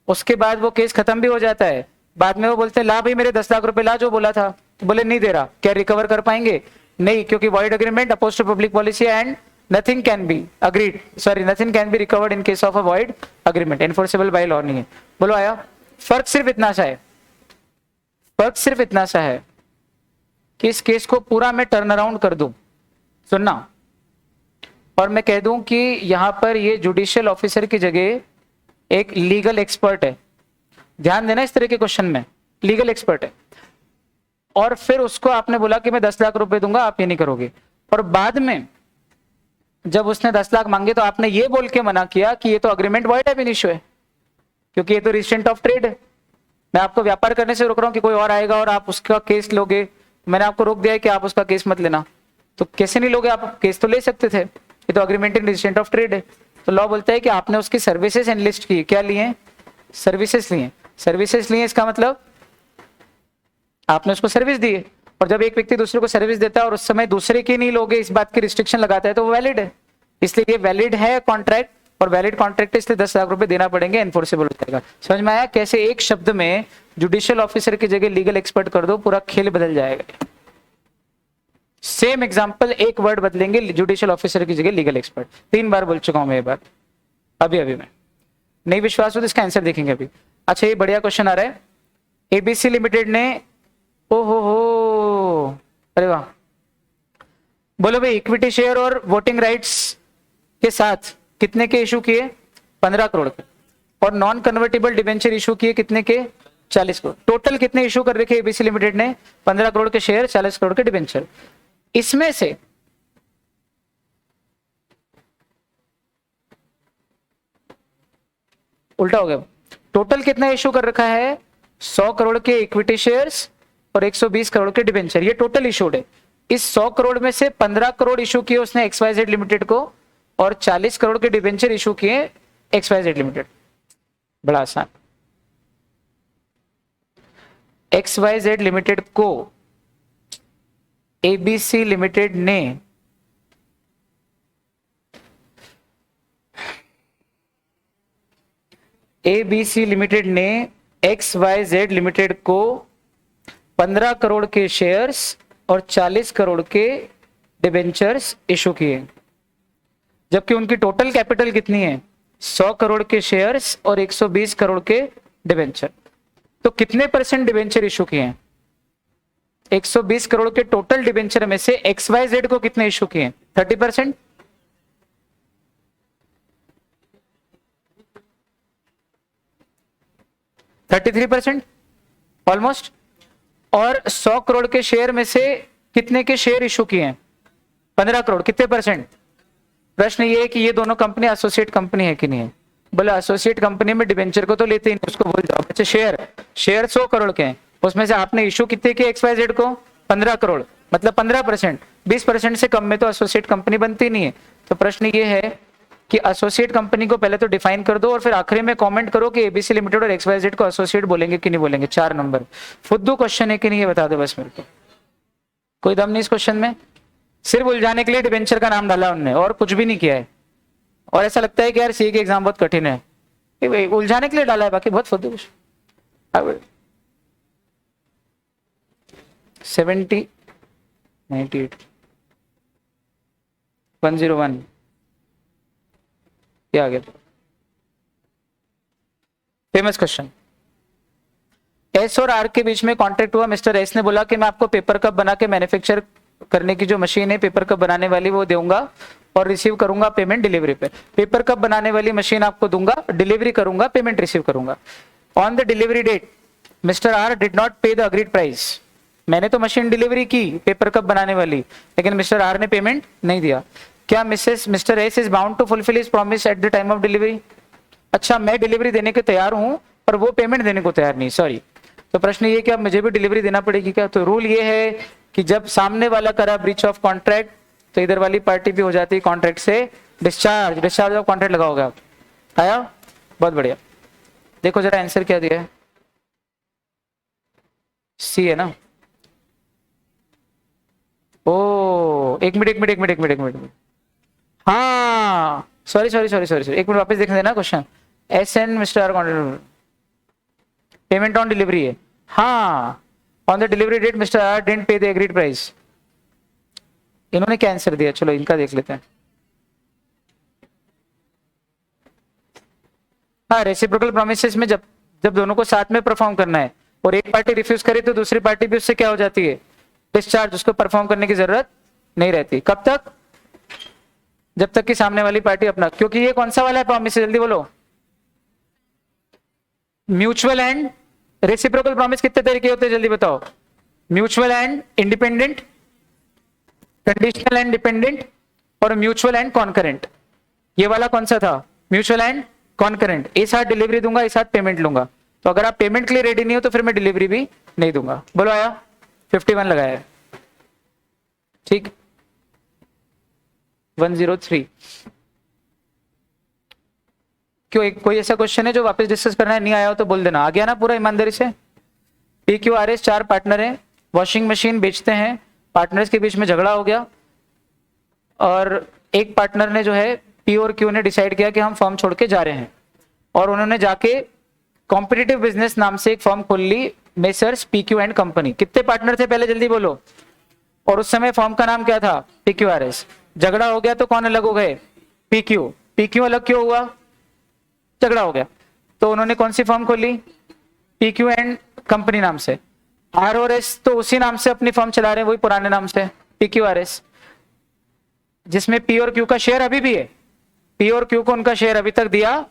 A: उसके बाद वो केस खत्म भी हो जाता है, बाद में वो बोलते हैं ला भाई मेरे 10 लाख रुपए ला जो बोला था, तो बोले नहीं दे रहा, क्या रिकवर कर पाएंगे, नहीं, क्योंकि void agreement opposed to public policy and nothing can be agreed, sorry nothing can be recovered in case of a void agreement, enforceable by law नहीं है। बोलो आया, फर्क सिर्फ इतना सा है, फर्क सिर्फ इतना सा है कि इस केस को पूरा मैं टर्न अराउंड कर दूं, सुनना, और मैं कह दूं कि यहां पर ये जुडिशियल ऑफिसर की जगह एक लीगल एक्सपर्ट है। ध्यान देना इस तरह के क्वेश्चन में, लीगल एक्सपर्ट है, और फिर उसको आपने बोला कि मैं 10 लाख रुपए दूंगा, आप ये नहीं करोगे, और बाद में जब उसने 10 लाख मांगे तो आपने ये बोल के मना किया कि ये तो अग्रीमेंट वॉइड एब इनिशियो है, क्योंकि ये तो रिस्ट्रेंट ऑफ ट्रेड है, मैं आपको व्यापार करने से रोक रहा हूं कि कोई और आएगा और आप उसका केस लोगे, मैंने आपको रोक दिया है कि आप उसका केस मत लेना, तो कैसे नहीं लोगे आप, केस तो ले सकते थे, ये तो agreement in restraint of trade है। तो लॉ बोलता है कि आपने उसकी सर्विसेज एनलिस्ट की, क्या लिए, सर्विसेज लिए, सर्विसेज लिए, इसका मतलब आपने उसको सर्विस दी है, और जब एक व्यक्ति दूसरे को सर्विस देता है और उस समय दूसरे की नहीं लोगे इस बात की रिस्ट्रिक्शन लगाता है तो वो वैलिड है, इसलिए ये वैलिड है कॉन्ट्रैक्ट, और वैलिड कॉन्ट्रैक्ट इसलिए 10 लाख रुपए देना पड़ेंगे, एनफोर्सेबल हो जाएगा। समझ में आया कैसे एक शब्द में जुडिशियल ऑफिसर की जगह लीगल एक्सपर्ट कर दो, पूरा खेल बदल जाएगा। सेम एग्जांपल, एक वर्ड बदलेंगे, जुडिशियल ऑफिसर की जगह लीगल एक्सपर्ट, 3 बार बोल चुका हूं मैं ये बात, अभी मैं नहीं विश्वास हो तो इसका आंसर देखेंगे अभी। अच्छा ये बढ़िया क्वेश्चन आ रहा है, एबीसी लिमिटेड ने, ओ हो, अरे वाह, बोलो भाई इक्विटी शेयर और वोटिंग राइट्स के साथ कितने के इशू किए, 15 करोड़ के, और नॉन कन्वर्टेबल डिबेंचर इशू किए कितने के, 40 करोड़। टोटल कितने इशू कर रखे एबीसी लिमिटेड ने? 15 करोड़ के शेयर, 40 करोड़ के डिबेंचर। इसमें से उल्टा हो गया, टोटल कितना इशू कर रखा है? 100 करोड़ के इक्विटी शेयर्स और 120 करोड़ के डिबेंचर, ये टोटल इशूड है। इस 100 करोड़ में से 15 करोड़ इशू किए उसने XYZ लिमिटेड को और 40 करोड़ के डिबेंचर इशू किए XYZ लिमिटेड। बड़ा आसान। XYZ लिमिटेड को ABC लिमिटेड ने ABC लिमिटेड ने XYZ लिमिटेड को 15 करोड़ के शेयर्स और 40 करोड़ के डिबेंचर्स इशू किए, जबकि उनकी टोटल कैपिटल कितनी है? 100 करोड़ के शेयर्स और 120 करोड़ के डिबेंचर। तो कितने परसेंट डिबेंचर इशू किए हैं? 120 करोड़ के टोटल डिबेंचर में से XYZ को कितने इशू किए हैं? 30%। ऑलमोस्ट। और 100 करोड़ के शेयर में से कितने के शेयर इशू किए हैं? 15 करोड़। कितने परसेंट? प्रश्न ये है कि ये दोनों कंपनी एसोसिएट कंपनी है कि नहीं है? बोला एसोसिएट कंपनी में डिबेंचर को तो लेते ही नहीं, उसको भूल जाओ। अच्छा, शेयर 100 करोड़ के हैं, उसमें से आपने इशू कितने किए XYZ को? 15 करोड़, मतलब 15%। 20% से कम में तो एसोसिएट कंपनी बनती नहीं है। तो प्रश्न ये है कि एसोसिएट कंपनी को पहले तो डिफाइन कर दो और फिर आखिरी में कमेंट करो कि एबीसी लिमिटेड और XYZ को एसोसिएट बोलेंगे कि नहीं बोलेंगे। 4 नंबर फुद्दू क्वेश्चन है कि नहीं ये बता दो बस मेरे को। कोई दम नहीं इस क्वेश्चन में, सिर्फ उलझाने के लिए डिबेंचर का नाम डाला उन्होंने और कुछ भी नहीं किया है। और ऐसा लगता है कि यार सीए के एग्जाम बहुत कठिन है, उलझाने के लिए डाला है, बाकी बहुत फुद्दू क्वेश्चन। 70 98 101 क्या आ गया? Famous question. एस और आर के बीच में कॉन्ट्रैक्ट हुआ। मिस्टर एस ने बोला कि मैं आपको पेपर कप बना के मैन्युफैक्चर करने की जो मशीन है पेपर कप बनाने वाली वो दूंगा और रिसीव करूंगा पेमेंट डिलीवरी पे। पेपर कप बनाने वाली मशीन आपको दूंगा, डिलीवरी करूंगा, पेमेंट रिसीव करूंगा। On the delivery date Mr R did not pay the agreed price. मैंने तो मशीन डिलीवरी की पेपर कप बनाने वाली, लेकिन मिस्टर आर ने पेमेंट नहीं दिया। क्या Mr S is bound to fulfil his promise at the time of delivery? अच्छा, मैं डिलीवरी देने के तैयार हूं पर वो पेमेंट देने को तैयार नहीं, सॉरी। तो प्रश्न ये कि अब मुझे भी डिलीवरी देना पड़ेगी क्या? तो रूल ये है कि जब सामने वाला करा ब्रीच ऑफ कॉन्ट्रैक्ट तो इधर वाली पार्टी भी हो जाती है कॉन्ट्रैक्ट से डिस्चार्ज ऑफ कॉन्ट्रैक्ट लगाओगे आप। आया? बहुत बढ़िया। देखो जरा आंसर क्या दिया है, सी है ना? ओ एक मिनट, हाँ सॉरी, एक मिनट वापस देखने देना question. S and Mr R contract payment on delivery है, हाँ। On the delivery date Mr R didn't pay the agreed price. इन्होंने क्या आंसर दिया? चलो इनका देख लेते हैं। हाँ, रेसिप्रोकल प्रोमिसेस में जब दोनों को साथ में परफॉर्म करना है और एक पार्टी रिफ्यूज करे तो दूसरी पार्टी भी उससे क्या हो जाती है? डिस्चार्ज, उसको परफॉर्म करने की जरूरत नहीं रहती। कब तक? जब तक कि सामने वाली पार्टी अपना, क्योंकि ये कौन सा वाला है प्रॉमिस? जल्दी बोलो। म्यूचुअल एंड रेसिप्रोकल प्रॉमिस कितने तरीके होते हैं जल्दी बताओ? Mutual and independent, conditional and dependent और म्यूचुअल एंड कॉन्करेंट। ये वाला कौन सा था? Mutual and concurrent. इस साथ डिलीवरी दूंगा, इस साथ पेमेंट लूंगा। तो अगर आप पेमेंट के लिए रेडी नहीं हो तो फिर मैं डिलीवरी भी नहीं दूंगा। बोलो आया? 51 लगाया है, ठीक। 103 क्यों? एक कोई ऐसा क्वेश्चन है जो वापस डिस्कस करना है? नहीं आया हो तो बोल देना। आ गया ना पूरा ईमानदारी से? PQRS 4 पार्टनर हैं, वॉशिंग मशीन बेचते हैं, पार्टनर्स के बीच में झगड़ा हो गया और एक पार्टनर ने जो है P और Q ने डिसाइड किया कि हम फर्म छोड़ के जा रहे हैं और उन्होंने जाके कॉम्पिटिटिव बिजनेस नाम से एक फर्म खोल ली, मेसर्स PQ एंड कंपनी। कितने पार्टनर थे पहले जल्दी बोलो? और उस समय फर्म का नाम क्या था? PQRS। झगड़ा हो गया तो कौन अलग हो गए? PQ अलग क्यों हुआ? झगड़ा हो गया तो उन्होंने कौन सी फर्म खोली? PQ एंड कंपनी नाम से। R और S तो उसी नाम से अपनी फर्म चला रहे हैं, वही पुराने नाम से PQRS, जिसमें P और Q का शेयर अभी भी है। P और Q को उनका शेयर अभी तक दिया।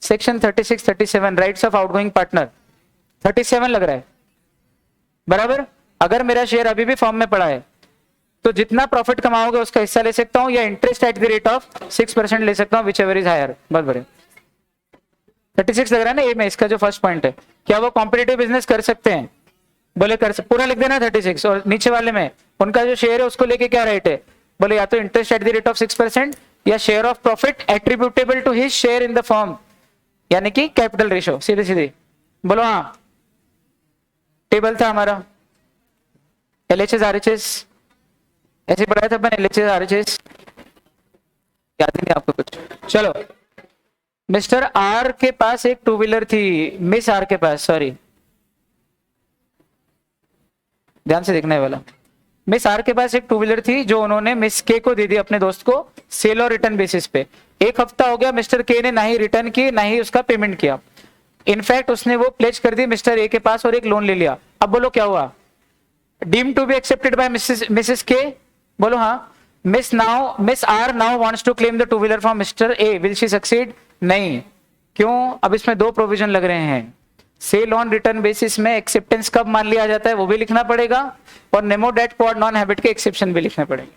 A: Section 36 37 rights of outgoing partner, 37 लग रहा है बराबर। अगर मेरा शेयर अभी भी फॉर्म में पड़ा है तो जितना प्रॉफिट कमाओगे उसका हिस्सा ले सकता हूं, या interest at the rate of 6% ले सकता हूं, विच एवर इज हायर। बहुत बढ़िया। 36 लग रहा है ना ये में, इसका जो फर्स्ट पॉइंट है, क्या वो कॉम्पिटिटिव बिजनेस कर सकते हैं? बोले कर पूरा लिख देना 36, और नीचे वाले में उनका जो शेयर है उसको लेके क्या रेट है? बोले या तो interest at the rate of 6% या share of profit attributable to his share in the firm, यानी कि कैपिटल रेशो। सीधे सीधे बोलो हाँ। टेबल था हमारा LHS RHS, ऐसे पढ़ाया था अपन LHS RHS, याद ही नहीं आपको कुछ। चलो, मिस्टर आर के पास एक टू व्हीलर थी, मिस आर के पास, सॉरी ध्यान से देखने वाला, मिस आर के पास एक टू व्हीलर थी जो उन्होंने मिस के को दे दी अपने दोस्त को सेल और रिटर्न बेसिस पे। एक हफ्ता हो गया, मिस्टर के ने ना ही रिटर्न की ना ही उसका पेमेंट किया। इनफैक्ट उसने वो प्लेज कर दी मिस्टर ए के पास और एक लोन ले लिया। अब बोलो क्या हुआ? Deem to be accepted by Mrs K, बोलो हाँ। Miss R now wants to claim the two wheeler from Mr A, will she succeed? नहीं। क्यों? अब इसमें दो प्रोविजन लग रहे हैं। सेल ऑन रिटर्न बेसिस में एक्सेप्टेंस कब मान लिया जाता है वो भी लिखना पड़ेगा, और Nemo date quad non habet के एक्सेप्शन भी लिखने पड़ेंगे।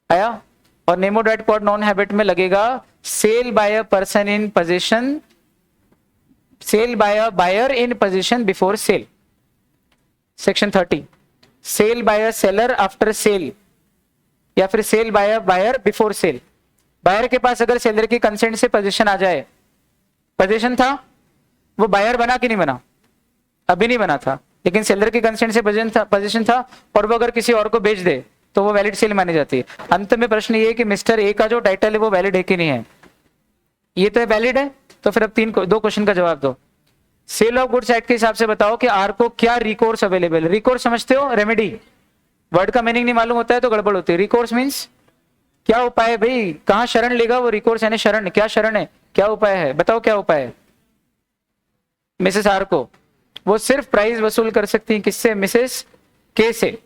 A: आया? और नेमो डेट क्वाड नॉन हैबिट में लगेगा sale by a person in position, sale by a buyer in position before sale, section 30। Sale by a seller after sale, या फिर sale by a buyer before sale. Buyer के पास अगर सेलर की कंसेंट से पोजीशन आ जाए, पोजीशन था, वो बायर बना कि नहीं बना? अभी नहीं बना था, लेकिन सेलर की कंसेंट से पोजीशन था, और वो अगर किसी और को बेच दे तो वो वैलिड सेल मानी जाती है। अंत में प्रश्न ये है कि मिस्टर ए का जो टाइटल है वो वैलिड है कि नहीं है? ये तो वैलिड है, तो फिर अब दो क्वेश्चन का जवाब दो। सेल ऑफ गुड्स एक्ट के हिसाब से बताओ कि आर को क्या रिकोर्स अवेलेबल है? रिकोर्स समझते हो? रेमेडी। वर्ड का मीनिंग नहीं मालूम होता है तो गड़बड़ होती है। रिकोर्स मीन्स क्या उपाय है भाई? कहां शरण लेगा वो? रिकोर्स यानी शरण। क्या शरण है? क्या उपाय है? बताओ क्या उपाय है? मिसेस आर को वो सिर्फ प्राइस वसूल कर सकती है, किससे? मिसेस के से,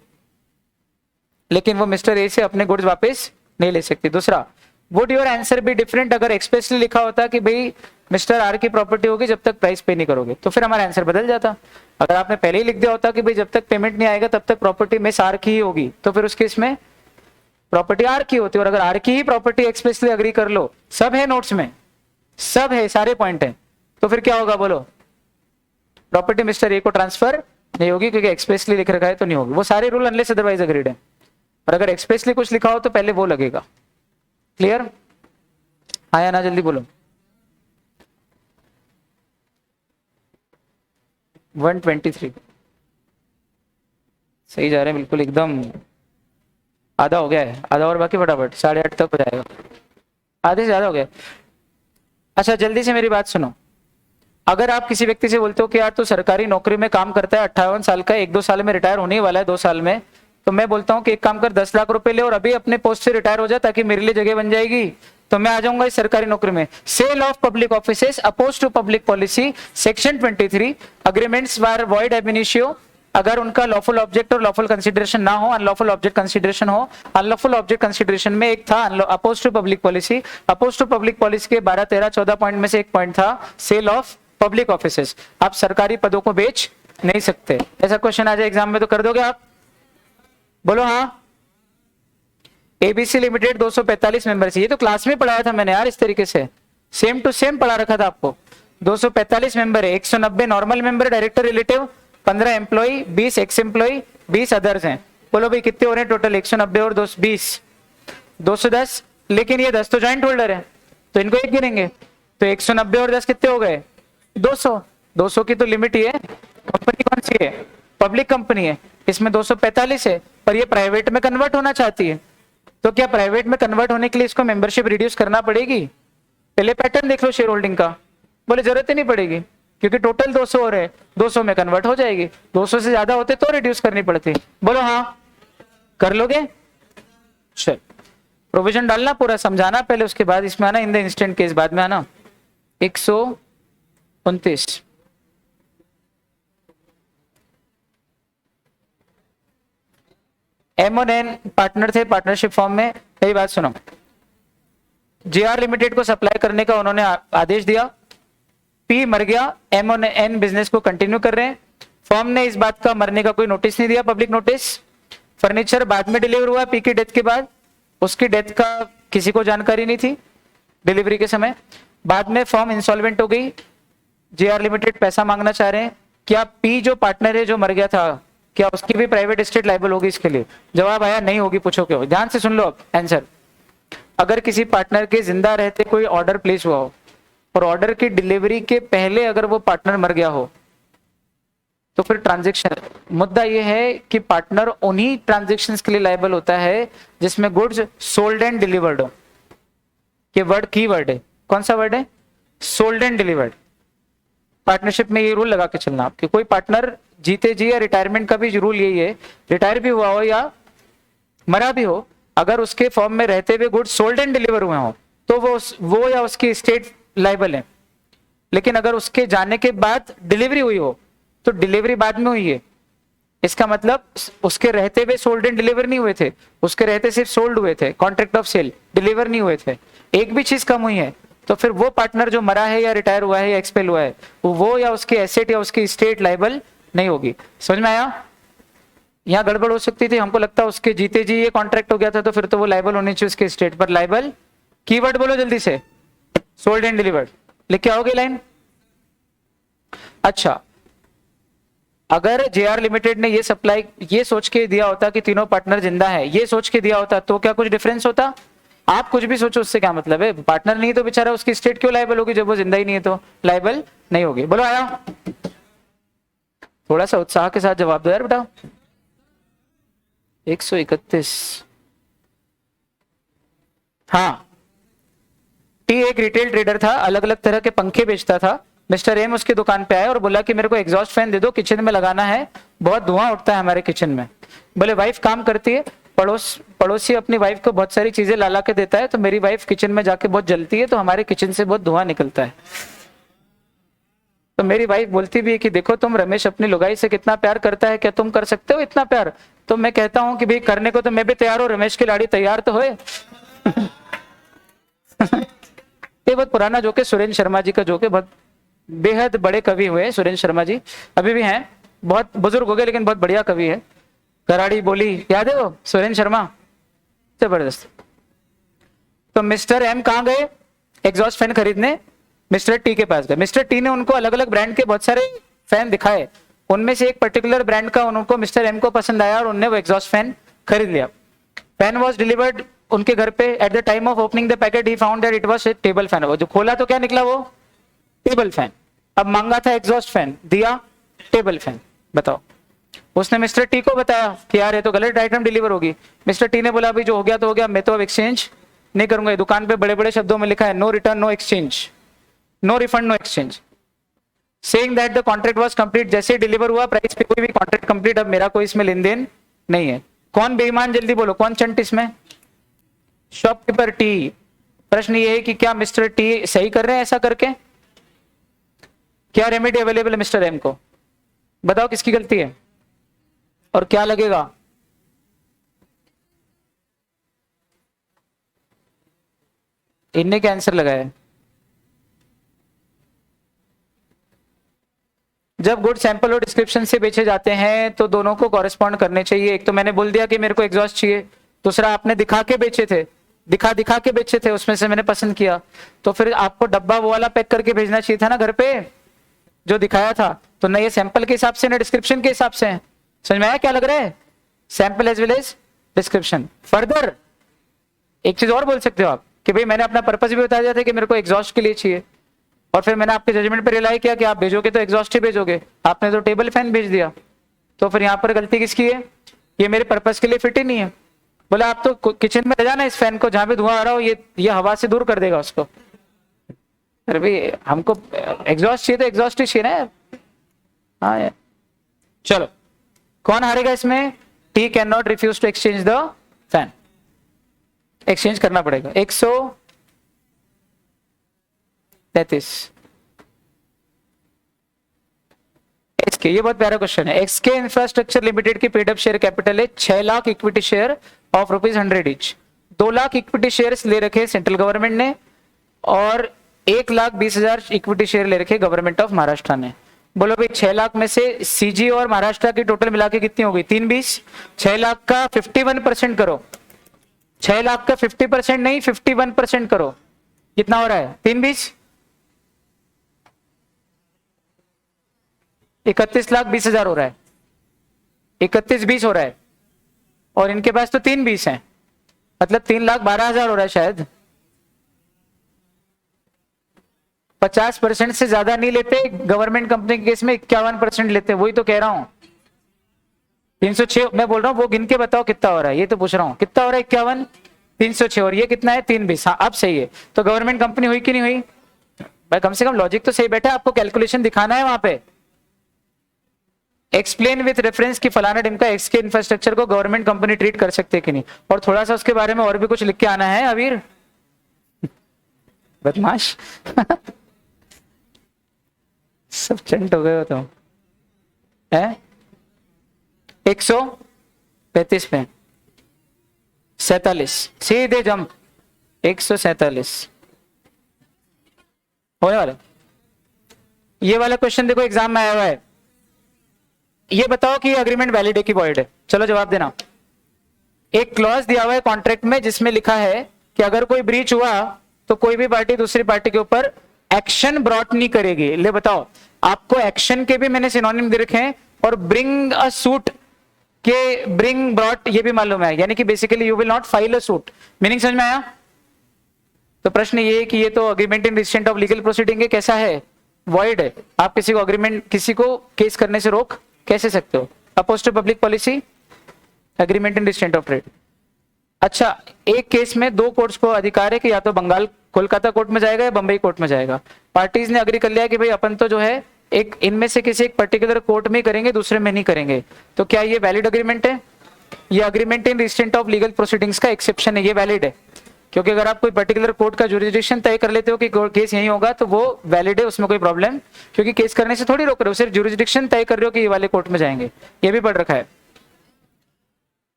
A: लेकिन वो मिस्टर ए से अपने गुड्स वापस नहीं ले सकती। दूसरा, would your answer be different अगर एक्सप्रेसली लिखा होता कि भाई मिस्टर आर की प्रॉपर्टी होगी जब तक प्राइस पे नहीं करोगे, तो फिर हमारा आंसर बदल जाता। अगर आपने पहले ही लिख दिया होता कि भाई जब तक पेमेंट नहीं आएगा तब तक प्रॉपर्टी मिस आर की ही होगी, तो फिर उस केस में प्रॉपर्टी आर की होती। और अगर आर की ही प्रॉपर्टी एक्सप्रेसली अग्री कर लो, सब है नोट्स में, सब है, सारे पॉइंट है, तो फिर क्या होगा बोलो? प्रॉपर्टी मिस्टर ए को ट्रांसफर नहीं होगी, क्योंकि एक्सप्रेसली लिख रखा है तो नहीं होगी। वो सारे रूल अनलेस अदरवाइज अग्रीड है, और अगर एक्सप्रेसली कुछ लिखा हो तो पहले वो लगेगा। क्लियर? आया ना? जल्दी बोलो। 123 सही जा रहे हैं बिल्कुल, एकदम आधा हो गया है, आधा और बाकी, फटाफट 8:30 तक हो जाएगा, आधे से ज्यादा हो गया। अच्छा जल्दी से मेरी बात सुनो। अगर आप किसी व्यक्ति से बोलते हो कि यार तू सरकारी नौकरी में काम करता है, 58 साल का, 1-2 साल में रिटायर होने ही वाला है, 2 साल में, तो मैं बोलता हूं कि एक काम कर, 10 लाख रुपए ले और अभी अपने पोस्ट से रिटायर हो जा ताकि मेरे लिए जगह बन जाएगी, तो मैं आ जाऊंगा इस सरकारी नौकरी में। Sale of public offices opposed to public policy, section 23, agreements were void ab initio, अगर उनका लॉफुल ऑब्जेक्ट और लॉफुल कंसिडरेशन ना हो, अनलॉफुल ऑब्जेक्ट कंसिडरेशन हो। अनलॉफुल ऑब्जेक्ट कंसिडरेशन में एक था opposed to public policy, opposed to public policy के 12, 13, 14 पॉइंट में से एक पॉइंट था सेल ऑफ पब्लिक ऑफिसेस। आप सरकारी पदों को बेच नहीं सकते। ऐसा क्वेश्चन आ जाए एग्जाम में तो कर दोगे आप? बोलो हाँ। एबीसी लिमिटेड 245 मेंबर्स, ये तो क्लास में पढ़ाया था मैंने यार, इस तरीके से सेम टू सेम पढ़ा रखा था आपको। 245 मेंबर है, 190 normal member director relative, 15 employee, 20 x employee, 20 others हैं। बोलो भाई कितने हो रहे हैं टोटल? 190 और 20, 210। लेकिन ये 10 तो जॉइंट होल्डर है तो इनको एक गिनेंगे, तो 190 और 10 कितने हो गए? 200। 200 की तो लिमिट ही है। कंपनी कौन सी है? पब्लिक कंपनी है, इसमें 245 है, पर ये प्राइवेट में कन्वर्ट होना चाहती है, तो क्या प्राइवेट में कन्वर्ट होने के लिए इसको मेंबरशिप रिड्यूस करना पड़ेगी? पहले पैटर्न देख लो शेयर होल्डिंग का। बोले जरूरत ही नहीं पड़ेगी, क्योंकि टोटल 200 हो रहे, 200 में कन्वर्ट हो जाएगी। 200 से ज्यादा होते तो रिड्यूस करनी पड़ती। बोलो हाँ, कर लोगे? चल, प्रोविजन डालना पूरा, समझाना पहले, उसके बाद इसमें आना इन द इंस्टेंट केस, बाद में आना। 129 M1N पार्टनर थे पार्टनरशिप फॉर्म में। यही बात सुनो, जेआर लिमिटेड को सप्लाई करने का उन्होंने आदेश दिया, पी मर गया, एम और एन बिजनेस को कंटिन्यू कर रहे हैं। फर्म ने इस बात का मरने का कोई नोटिस नहीं दिया, पब्लिक नोटिस। फर्नीचर बाद में डिलीवर हुआ पी की डेथ के बाद, उसकी डेथ का किसी को जानकारी नहीं थी डिलीवरी के समय। बाद में फर्म इंसॉल्वेंट हो गई, जेआर लिमिटेड पैसा मांगना चाह रहे हैं। क्या पी जो पार्टनर है जो मर गया था, क्या उसकी भी प्राइवेट एस्टेट लायबल होगी इसके लिए? जवाब आया नहीं होगी। पूछो क्यों? ध्यान से सुन लो अब आंसर। अगर किसी पार्टनर के जिंदा रहते कोई ऑर्डर प्लेस हुआ हो और ऑर्डर की डिलीवरी के पहले अगर वो पार्टनर मर गया हो तो फिर ट्रांजैक्शन, मुद्दा ये है कि पार्टनर उन्हीं ट्रांजैक्शंस के लिए लायबल होता है जिसमें गुड्स सोल्ड एंड डिलीवर्ड हो। ये वर्ड की वर्ड है, कौन सा वर्ड है? Sold and delivered. पार्टनरशिप में ये रूल लगा के चलना कि कोई पार्टनर जीते जी या रिटायरमेंट का भी रूल यही है, रिटायर भी हुआ हो या मरा भी हो, अगर उसके फॉर्म में रहते हुए गुड्स सोल्ड एंड डिलीवर हुए हो तो वो या उसकी स्टेट लायबल है। लेकिन अगर उसके जाने के बाद डिलीवरी हुई हो तो डिलीवरी बाद में हुई है, इसका मतलब उसके रहते हुए सोल्ड एंड डिलीवर नहीं हुए थे, उसके रहते सिर्फ सोल्ड हुए थे, कॉन्ट्रैक्ट ऑफ सेल, डिलीवर नहीं हुए थे, एक भी चीज कम हुई है, तो फिर वो पार्टनर जो मरा है या रिटायर हुआ है या एक्सपेल हुआ है वो या उसके एसेट या उसकी स्टेट लायबल नहीं होगी। समझ में आया? यहां गड़बड़ हो सकती थी, हमको लगता है उसके जीते जी ये कॉन्ट्रैक्ट हो गया था तो फिर तो वो लायबल होनी चाहिए उसके स्टेट पर। लायबल कीवर्ड बोलो जल्दी से, सोल्ड एंड डिलीवर्ड। लिख के आओगे लाइन? अच्छा, अगर जेआर लिमिटेड ने ये सप्लाई ये सोच के दिया होता कि तीनों पार्टनर जिंदा है, ये सोच के दिया होता तो क्या कुछ डिफरेंस होता? आप कुछ भी सोचो, उससे क्या मतलब है? पार्टनर नहीं तो बेचारा उसकी स्टेट क्यों लायबल होगी जब वो जिंदा ही नहीं है? तो लायबल नहीं होगी। बोलो आया? थोड़ा सा उत्साह के साथ जवाब दो यार बेटा। 131। हाँ, टी एक रिटेल ट्रेडर था, अलग अलग तरह के पंखे बेचता था। मिस्टर एम उसकी दुकान पे आया और बोला कि मेरे को एग्जॉस्ट फैन दे दो, किचन में लगाना है, बहुत धुआं उठता है हमारे किचन में। बोले वाइफ काम करती है, पड़ोसी अपनी वाइफ को बहुत सारी चीजें ला के देता है, तो मेरी वाइफ किचन में जाके बहुत जलती है, तो हमारे किचन से बहुत धुआं निकलता है। तो मेरी वाइफ बोलती भी है कि देखो तुम, रमेश अपनी लुगाई से कितना प्यार करता है, क्या तुम कर सकते हो इतना प्यार? तो मैं कहता हूं कि भाई करने को तो मैं भी तैयार हूं, रमेश की लाड़ी तैयार तो होए। ये बहुत पुराना जोक है, सुरेंद्र शर्मा जी का जोक है, बहुत बेहद बड़े कवि हुए सुरेंद्र शर्मा जी, अभी भी हैं, बहुत बुजुर्ग हो गए लेकिन बहुत बढ़िया कवि है। कराड़ी बोली, याद है वो सुरेंद्र शर्मा? जबरदस्त। तो मिस्टर एम कहां गए एग्जॉस्ट फैन खरीदने? मिस्टर टी के पास गए। मिस्टर टी ने उनको अलग अलग ब्रांड के बहुत सारे फैन दिखाए, उनमें से एक पर्टिकुलर ब्रांड का उनको मिस्टर एम को पसंद आया और उन्होंने वो एग्जॉस्ट फैन खरीद लिया। फैन वॉज डिलीवर्ड उनके घर पे। Eight the time of opening the packet he found that it was a table fan. वो जो खोला तो क्या निकला? वो टेबल फैन। अब मांगा था एग्जॉस्ट फैन, दिया टेबल फैन। बताओ, उसने मिस्टर टी को बताया कि यार ये तो गलत आइटम डिलीवर होगी। मिस्टर टी ने बोला अभी जो हो गया तो हो गया, मैं तो अब एक्सचेंज नहीं करूंगा। दुकान पे बड़े बड़े शब्दों में लिखा है no return no exchange, no refund no exchange, saying that the contract was complete. जैसे डिलीवर हुआ प्राइस पे कोई भी कॉन्ट्रैक्ट कंप्लीट, अब मेरा कोई इसमें लेन देन नहीं है। कौन बेईमान? जल्दी बोलो, कौन चंट इसमें? Shopkeeper T. प्रश्न ये है कि क्या मिस्टर टी सही कर रहे हैं ऐसा करके? क्या रेमेडी अवेलेबल है मिस्टर एम को? बताओ किसकी गलती है और क्या लगेगा? इनने क्या आंसर लगाया? जब गुड सैंपल और डिस्क्रिप्शन से बेचे जाते हैं तो दोनों को कॉरेस्पॉन्ड करने चाहिए। एक तो मैंने बोल दिया कि मेरे को एग्जॉस्ट चाहिए, दूसरा आपने दिखा के बेचे थे, दिखा के बेचे थे, उसमें से मैंने पसंद किया, तो फिर आपको डब्बा वो वाला पैक करके भेजना चाहिए था ना घर पे जो दिखाया था। तो ना ये सैंपल के हिसाब से ना डिस्क्रिप्शन के हिसाब से है। समझ में आया क्या लग रहा है? Sample as well as description. Further एक चीज और बोल सकते हो आप कि भाई मैंने अपना पर्पस भी बता दिया था कि मेरे को एग्जॉस्ट के लिए चाहिए, और फिर मैंने आपके जजमेंट पर रिलाई किया कि आप भेजोगे तो एग्जॉस्ट ही भेजोगे, आपने तो टेबल फैन भेज दिया। तो फिर यहाँ पर गलती किसकी है? ये मेरे पर्पस के लिए फिट ही नहीं है। बोला आप तो किचन में ले जाना इस फैन को, जहां पे धुआं आ रहा हो ये हवा से दूर कर देगा उसको। अरे भाई हमको एग्जॉस्ट चाहिए तो एग्जॉस्ट ही चाहिए ना। हाँ यार, चलो कौन हारेगा इसमें? T can not refuse to exchange the fan, exchange करना पड़ेगा। 133। एक्सके, ये बहुत प्यारा क्वेश्चन है। एक्सके इंफ्रास्ट्रक्चर लिमिटेड की पेड अप शेयर कैपिटल है 6 lakh equity share of ₹100 each. 2 lakh equity shares ले रखे सेंट्रल गवर्नमेंट ने और 1,20,000 इक्विटी शेयर ले रखे गवर्नमेंट ऑफ महाराष्ट्र ने। बोलो भाई 6 लाख में से सीजी और महाराष्ट्र की टोटल मिला के कितनी हो गई? 320। 6 लाख का 51% करो, 6 लाख का 50% नहीं 51% करो, कितना हो रहा है? 320, 31,20,000 हो रहा है, 31,20 हो रहा है, और इनके पास तो 320 है, मतलब 3,12,000 हो रहा है शायद। 50% से ज्यादा नहीं लेते गवर्नमेंट कंपनी के केस में, 51% लेते, वही तो कह रहा हूं। 306 मैं बोल रहा हूं, वो गिन के बताओ कितना हो रहा है, ये तो पूछ रहा हूं कितना हो रहा है? 51, 306, और ये कितना है? 320। हाँ अब सही है, तो गवर्नमेंट कंपनी हुई कि नहीं हुई भाई? कम से कम लॉजिक तो सही बैठा है, आपको कैलकुलेशन दिखाना है वहां पे। एक्सप्लेन विथ रेफरेंस की फलाना ढिमका एक्स के इंफ्रास्ट्रक्चर को गवर्नमेंट कंपनी ट्रीट कर सकते है कि नहीं, और थोड़ा सा उसके बारे में और भी कुछ लिख के आना है अबीर बदमाश सब चंट हो गए हो तो है। 135 पे 47 सीधे जंप 147 होने वाला। ये वाला क्वेश्चन देखो एग्जाम में आया हुआ है, ये बताओ कि अग्रीमेंट वैलिड है कि वॉइड है? चलो जवाब देना। एक क्लॉज दिया हुआ है कॉन्ट्रैक्ट में जिसमें लिखा है कि अगर कोई ब्रीच हुआ तो कोई भी पार्टी दूसरी पार्टी के ऊपर एक्शन ब्रॉट नहीं करेगी। ले बताओ, आपको एक्शन के भी मैंने सिनोनिम दे रखे हैं, और ब्रिंग अ सूट के ब्रिंग ब्रॉट ये भी मालूम है, यानी कि basically you will not file a suit. Meaning समझ में आया? तो प्रश्न ये है कि ये तो agreement in restraint of legal proceeding है, कैसा है? वॉइड है। आप किसी को अग्रीमेंट, किसी को केस करने से रोक कैसे सकते हो? Opposed to public policy, agreement in restraint of trade. अच्छा, एक केस में दो कोर्ट्स को अधिकार है कि या तो बंगाल कोलकाता कोर्ट में जाएगा या बंबई कोर्ट में जाएगा। पार्टीज ने अग्री कर लिया कि भाई अपन तो जो है एक इनमें से किसी एक पर्टिकुलर कोर्ट में ही करेंगे, दूसरे में नहीं करेंगे। तो क्या ये वैलिड अग्रीमेंट है? ये agreement in restraint of legal proceedings का एक्सेप्शन है, ये वैलिड है। क्योंकि अगर आप कोई पर्टिकुलर कोर्ट का जुरिडिक्शन तय कर लेते हो कि केस यही होगा तो वो वैलिड है, उसमें कोई प्रॉब्लम, क्योंकि केस करने से थोड़ी रोक रहे हो, सिर्फ जुरिडिक्शन तय कर रहे हो कि ये वाले कोर्ट में जाएंगे। ये भी पढ़ रखा है।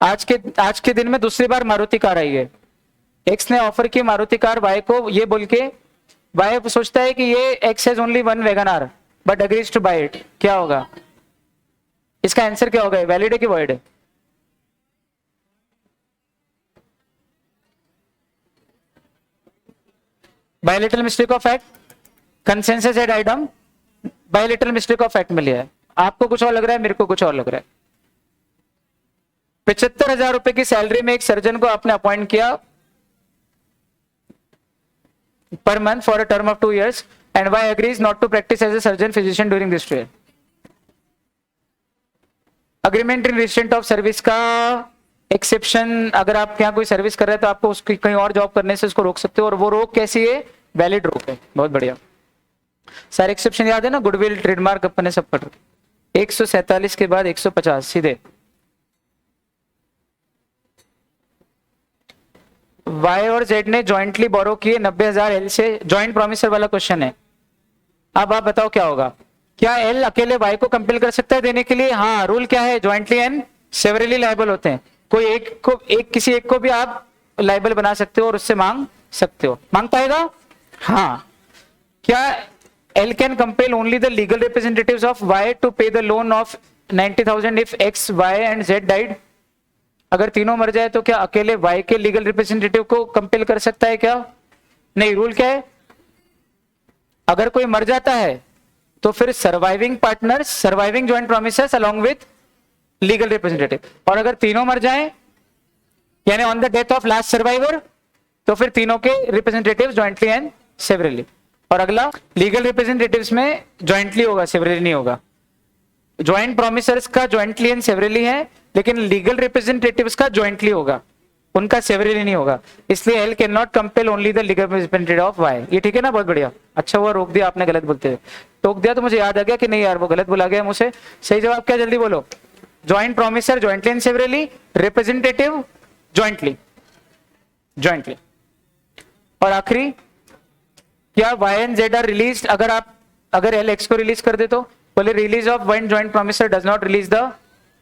A: आज के दिन में दूसरी बार मारुति कार आई है। एक्स ने ऑफर की मारुति कार वाई को, ये बोल के वाई सोचता है कि ये X has only one Wagon R but agrees to buy it. क्या होगा इसका आंसर? क्या होगा? वैलिड है कि वॉइड है? Bilateral mistake of fact, consensus ad idem, bilateral mistake of fact में लिया है। आपको कुछ और लग रहा है, मेरे को कुछ और लग रहा है। 75,000 रुपए की सैलरी में एक सर्जन को आपने अपॉइंट किया per month for a term of 2 years and Y agrees not to practice as a surgeon physician during this year. Agreement in restraint of service का एक्सेप्शन, अगर आप यहाँ कोई सर्विस कर रहे हैं तो आपको उसकी कहीं और जॉब करने से उसको रोक सकते हो, और वो रोक कैसी है? वैलिड रोक है। बहुत बढ़िया, सारे एक्सेप्शन याद है ना? गुडविल, ट्रेडमार्क अपने सब पढ़ रहे। 147 के बाद 150 सीधे। वाई और जेड ने ज्वाइंटली बोरो किए 90,000 एल से, ज्वाइंट प्रॉमिसर वाला क्वेश्चन है। अब आप बताओ क्या होगा? क्या एल अकेले वाई को कंपेल कर सकता है देने के लिए? हाँ, रूल क्या है? ज्वाइंटली एंड सेवरली लायबल होते हैं। कोई किसी एक को भी आप लायबल बना सकते हो और उससे मांग सकते हो। मांग पाएगा? हाँ। क्या L can compel only the legal representatives of Y to pay the loan of 90,000 if X, Y and Z died? अगर तीनों मर जाए तो क्या अकेले वाई के लीगल रिप्रेजेंटेटिव को कंपेल कर सकता है क्या? नहीं। रूल क्या है? अगर कोई मर जाता है तो फिर surviving partners, surviving joint promisers along with legal representative, और अगर तीनों मर जाएं यानी on the death of last survivor तो फिर तीनों के रिप्रेजेंटेटिव ज्वाइंटली एंड सेवरली। और अगला, लीगल रिप्रेजेंटेटिव्स में ज्वाइंटली होगा, सेवरली नहीं होगा। ज्वाइंट प्रॉमिसर्स का ज्वाइंटली एंड सेवरली है, लेकिन लीगल रिप्रेजेंटेटिव्स का ज्वाइंटली होगा, उनका सेवरली नहीं होगा। इसलिए L can not compel only the legal representative of Y. ये ठीक है ना? बहुत बढ़िया। अच्छा हुआ रोक दिया आपने, गलत बोलते हुए टोक दिया तो मुझे याद आ गया कि नहीं यार वो गलत बोला गया मुझसे। सही जवाब क्या? जल्दी बोलो। Joint promisor jointly and severally, representative jointly jointly. और आखिरी, क्या Y and Z are release? अगर एल एक्स को रिलीज कर दे तो बोले release of one joint promisor does not release the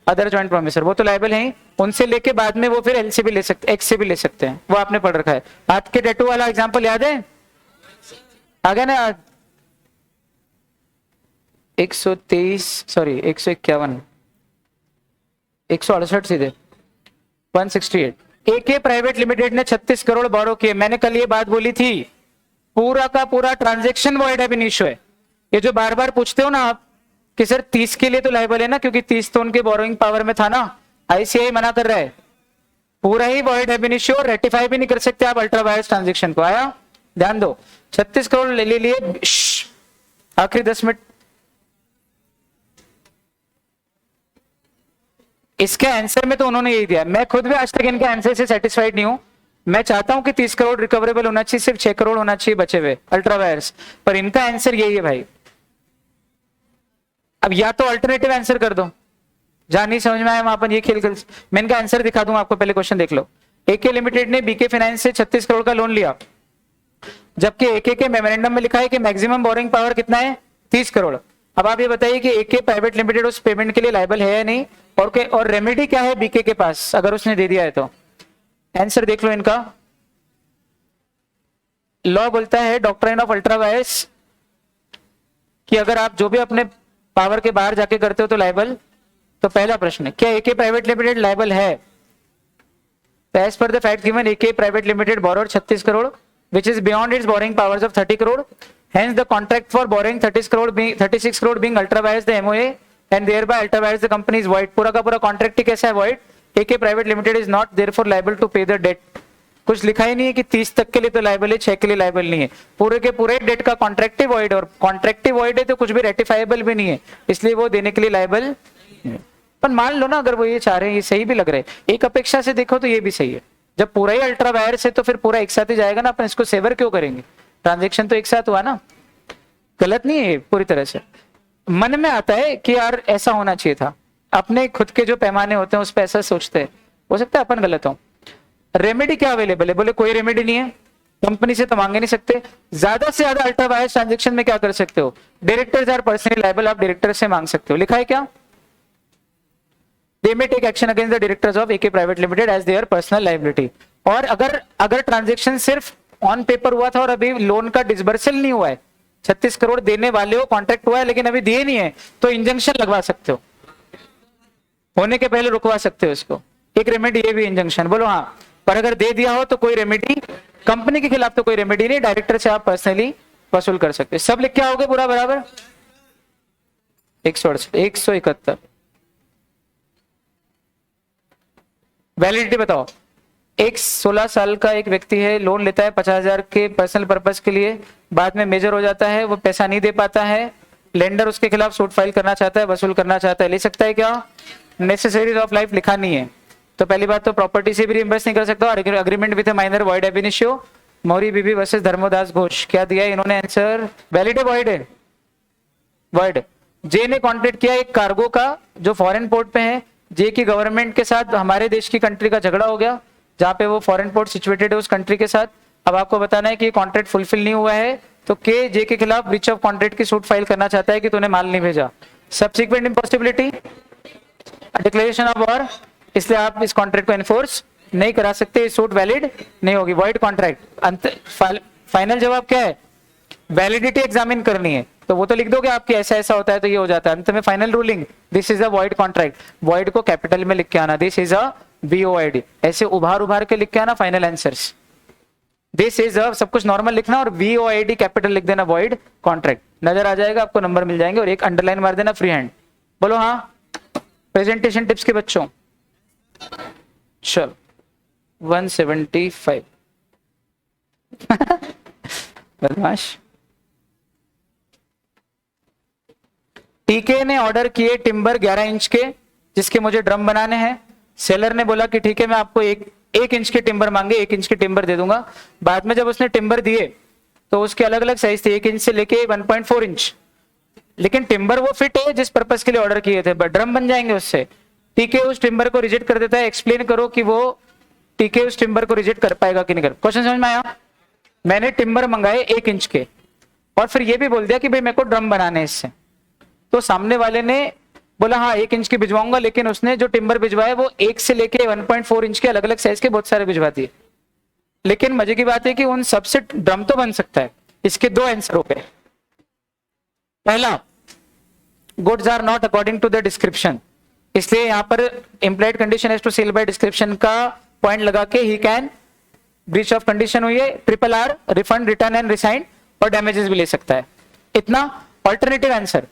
A: other joint promisor. वो तो लायबल है, उनसे लेके बाद में वो फिर एल से भी ले सकते, एक्स से भी ले सकते हैं। वो आपने पढ़ रखा है। हाथ के टैटू वाला एग्जांपल याद है? आ गया ना? 123 सॉरी 151 168 सीधे 168। एके प्राइवेट लिमिटेड ने 36 करोड़ बोरो किए। मैंने कल ये बात बोली थी, पूरा का पूरा ट्रांजैक्शन वॉइड अब इनिशियो है। ये जो बार बार पूछते हो ना आप कि सर 30 के लिए तो लायबल है ना, क्योंकि 30 तो उनके बोरोइंग पावर में था ना, आईसीआई मना कर रहा है, पूरा ही वॉइड है इनिशियो, रेटिफाई भी नहीं कर सकते आप अल्ट्रा वायरस ट्रांजेक्शन को। आया? ध्यान दो, 36 करोड़ ले लिए। आखिरी 10 मिनट। इसके आंसर में तो उन्होंने यही दिया, मैं खुद भी आज तक इनके आंसर से सेटिस्फाइड नहीं हूं। मैं चाहता हूं कि 30 करोड़ रिकवरेबल होना चाहिए, सिर्फ 6 करोड़ होना चाहिए बचे हुए अल्ट्रा वायरस, पर इनका आंसर यही है भाई। अब या तो अल्टरनेटिव आंसर कर दो, जहां नहीं समझ में आया वहां पर ये खेल कर। मैं इनका आंसर दिखा दूंगा आपको, पहले क्वेश्चन देख लो। एके लिमिटेड ने बीके फाइनेंस से 36 करोड़ का लोन लिया, जबकि एके के मेमोरेंडम में लिखा है कि मैक्सिमम बोरिंग पावर कितना है, 30 करोड़। अब आप ये बताइए कि एके प्राइवेट लिमिटेड उस पेमेंट के लिए लायबल है या नहीं, और रेमेडी क्या है बीके के पास अगर उसने दे दिया है तो। आंसर देख लो इनका। लॉ बोलता है, डॉक्ट्राइन ऑफ अल्ट्रा वायरस, कि अगर आप जो भी अपने पावर के बाहर जाके करते हो तो लायबल। तो पहला प्रश्न है, क्या एके प्राइवेट लिमिटेड लायबल है? As per the fact given, AK private limited borrowed 36 crore which is beyond its borrowing powers of 30 crore. Hence the contract for borrowing 36 crore being ultra vires the MOA and thereby ultra vires the company is void. पूरा का पूरा कॉन्ट्रैक्ट ही कैसा है, void. AK private limited is not therefore liable to pay the debt. कुछ लिखा ही नहीं है कि 30 तक के लिए तो लायबल है, 6 के लिए लायबल नहीं है। पूरे के पूरे डेट का कॉन्ट्रैक्टिव वॉइड, और कॉन्ट्रैक्टिव वॉइड है तो कुछ भी रेटिफाइबल भी नहीं है, इसलिए वो देने के लिए लायबल। पर मान लो ना अगर वो ये चाह रहे हैं, ये सही भी लग रहा है, एक अपेक्षा से देखो तो ये भी सही है। जब पूरा ही अल्ट्रा वायरस है तो फिर पूरा एक साथ ही जाएगा ना, अपन इसको सेवर क्यों करेंगे? ट्रांजैक्शन तो एक साथ हुआ ना, गलत नहीं है पूरी तरह से। मन में आता है कि यार ऐसा होना चाहिए था, अपने खुद के जो पैमाने होते हैं उस पर ऐसा सोचते हैं, हो सकता है अपन गलत हो। रेमेडी क्या अवेलेबल है? बोले कोई रेमेडी नहीं है, कंपनी से तो मांगे नहीं सकते। ज्यादा से ज्यादा अल्ट्रा वायरस ट्रांजेक्शन में क्या कर सकते हो, डायरेक्टर्स आर पर्सनली लायबल, आप डायरेक्टर से मांग सकते हो। लिखा है क्या? They may take action against the directors of AK Private Limited as their personal liability. और अगर ट्रांजेक्शन सिर्फ ऑन पेपर हुआ था और अभी लोन का डिसबर्सल नहीं हुआ है, 36 करोड़ देने वाले हो, कॉन्ट्रैक्ट हुआ है लेकिन अभी दिए नहीं है, तो इंजंक्शन लगवा सकते हो, होने के पहले रुकवा सकते हो इसको। एक रेमेडी ये भी इंजंक्शन, बोलो हाँ। पर अगर दे दिया हो तो कोई रेमेडी, कंपनी के खिलाफ तो कोई रेमेडी नहीं, डायरेक्टर से आप पर्सनली वसूल कर सकते हो। सब लिख के आओगे पूरा बराबर? 171। वैलिडिटी बताओ। एक 16 साल का एक व्यक्ति है, लोन लेता है 50,000 के पर्सनल पर्पस के लिए, बाद में मेजर हो जाता है, वो पैसा नहीं दे पाता है, लेंडर उसके खिलाफ सूट फाइल करना चाहता है, वसूल करना चाहता है, ले सकता है क्या? नेसेसरीज ऑफ लाइफ लिखा नहीं है, तो पहली बात तो प्रॉपर्टी से भी रिइंबर्स नहीं कर सकता। और agreement with minor void ab initio, Mohori Bibee versus Dharmodas Ghose. क्या दिया इन्होंने आंसर? वैलिड है, वॉइड है? वॉइड। जे ने कॉन्ट्रैक्ट किया एक कार्गो का जो फॉरेन पोर्ट पे है, जे की गवर्नमेंट के साथ हमारे देश की कंट्री का झगड़ा हो गया, जहां पे वो फॉरेन पोर्ट सिचुएटेड है उस कंट्री के साथ। अब आपको बताना है कि कॉन्ट्रैक्ट फुलफिल नहीं हुआ है, तो के जे के खिलाफ ब्रीच ऑफ कॉन्ट्रैक्ट की सूट फाइल करना चाहता है कि तूने माल नहीं भेजा। Subsequent impossibility, declaration of war, इसलिए आप इस कॉन्ट्रैक्ट को एनफोर्स नहीं करा सकते, सूट वैलिड नहीं होगी, वॉइड कॉन्ट्रैक्ट। फाइनल जवाब क्या है? वैलिडिटी एग्जामिन करनी है, तो वो तो लिख दोगे आपकी ऐसा ऐसा होता है तो ये हो जाता है। अंत में final ruling, this is a void contract. Void को कैपिटल में लिख के आना, दिस इज अ VOID, ऐसे उभार के लिख के आना final answers. This is a, सब कुछ नॉर्मल लिखना और VOID कैपिटल लिख देना, वॉइड कॉन्ट्रैक्ट। नजर आ जाएगा आपको, नंबर मिल जाएंगे, और एक अंडरलाइन मार देना फ्री हैंड। बोलो हाँ। प्रेजेंटेशन टिप्स के बच्चों, चलो 175 बदमाश। टीके ने ऑर्डर किए टिम्बर 11 इंच के, जिसके मुझे ड्रम बनाने हैं। सेलर ने बोला कि ठीक है मैं आपको एक इंच के टिम्बर मांगे, 1 इंच के टिम्बर दे दूंगा। बाद में जब उसने टिम्बर दिए तो उसके अलग अलग साइज थे, 1 इंच से लेके 1.4 इंच, लेकिन टिम्बर वो फिट है जिस पर्पस के लिए ऑर्डर किए थे, बट ड्रम बन जाएंगे उससे। टीके उस टिम्बर को रिजेक्ट कर देता है। एक्सप्लेन करो कि वो टीके उस टिम्बर को रिजेक्ट कर पाएगा कि नहीं कर। क्वेश्चन समझ में आया? मैंने टिम्बर मंगाए 1 इंच के और फिर ये भी बोल दिया कि भाई मेरे को ड्रम बनाने हैं इससे, तो सामने वाले ने बोला हाँ 1 इंच की भिजवाऊंगा, लेकिन उसने जो टिम्बर भिजवाया वो 1 से लेके 1.4 इंच के अलग अलग साइज के बहुत सारे भिजवा दिए। लेकिन मजे की बात है कि उन सबसे ड्रम तो बन सकता है, इसके दो आंसर हो गए। पहला, goods are not according to the description, इसलिए यहां पर implied condition as to sale by description का पॉइंट लगा के he can, breach of condition हुई है, triple R, refund, return and resign, और डैमेजेस भी ले सकता है। इतना ऑल्टरनेटिव आंसर।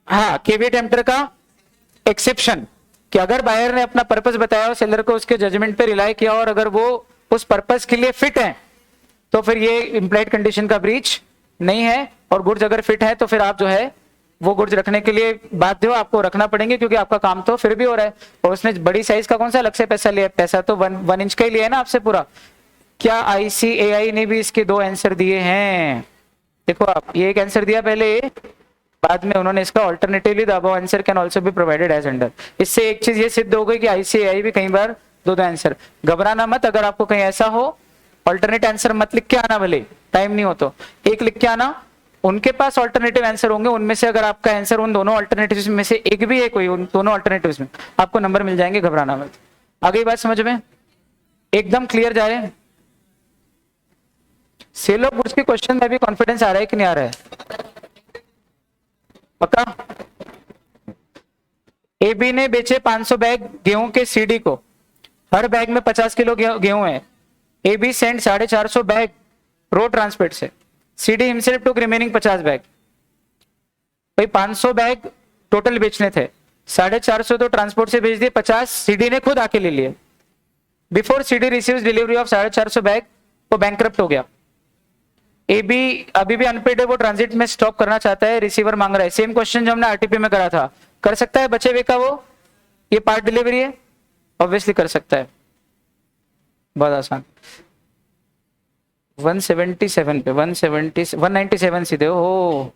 A: हाँ, केविएट एम्प्टर का एक्सेप्शन कि अगर बायर ने अपना पर्पस बताया और सेलर को उसके जजमेंट पे रिलाई किया और अगर वो उस पर्पस के लिए फिट है तो फिर ये इंप्लाइड कंडीशन का ब्रीच नहीं है, और गुड्स अगर फिट है तो फिर आप जो है वो गुड्स रखने के लिए बाध्य हो, आपको रखना पड़ेंगे क्योंकि आपका काम तो फिर भी हो रहा है। और उसने बड़ी साइज का कौन सा अलग से पैसा लिया, पैसा तो 1 इंच का ही लिया है ना आपसे पूरा। क्या ICAI ने भी इसके दो आंसर दिए हैं? देखो आप, ये एक आंसर दिया पहले, बाद में उन्होंने इसका alternatively the above answer can also be provided as under. इससे एक चीज ये सिद्ध हो गई कि ICAI भी कई बार दो आंसर। घबराना मत, अगर आपको कहीं ऐसा हो ऑल्टरनेट आंसर मत लिख के आना, भले टाइम नहीं हो तो एक लिख के आना। उनके पास ऑल्टरनेटिव आंसर होंगे, उनमें से अगर आपका आंसर उन दोनों ऑल्टरनेटिव्स में से एक भी है कोई, उन दोनों ऑल्टरनेटिव्स में आपको नंबर मिल जाएंगे, घबराना मत। आगे बात समझ में एकदम क्लियर जा रहे हैं? सेल ऑफ गुड्स के क्वेश्चन में भी कॉन्फिडेंस आ रहा है कि नहीं आ रहा है? पक्का? AB ने बेचे 500 बैग गेहूं के CD को, हर बैग में 50 किलो गेहूं है। AB send 450 bag road transport से, CD हिमसेल्फ टुक रिमेनिंग 50 बैग। भाई 500 बैग टोटल बेचने थे, 450 तो ट्रांसपोर्ट से भेज दिए, 50 CD ने खुद आके ले लिए। Before CD receives delivery of 450 bag वो बैंकरप्ट हो गया। AB अभी भी अनपेड है, वो ट्रांजिट में स्टॉप करना चाहता है, रिसीवर मांग रहा है। सेम क्वेश्चन जो हमने RTP में करा था, कर सकता है बचे हुए का वो, ये पार्ट डिलीवरी है, ऑब्वियसली कर सकता है, बहुत आसान। 177 पे 197 सीधे हो।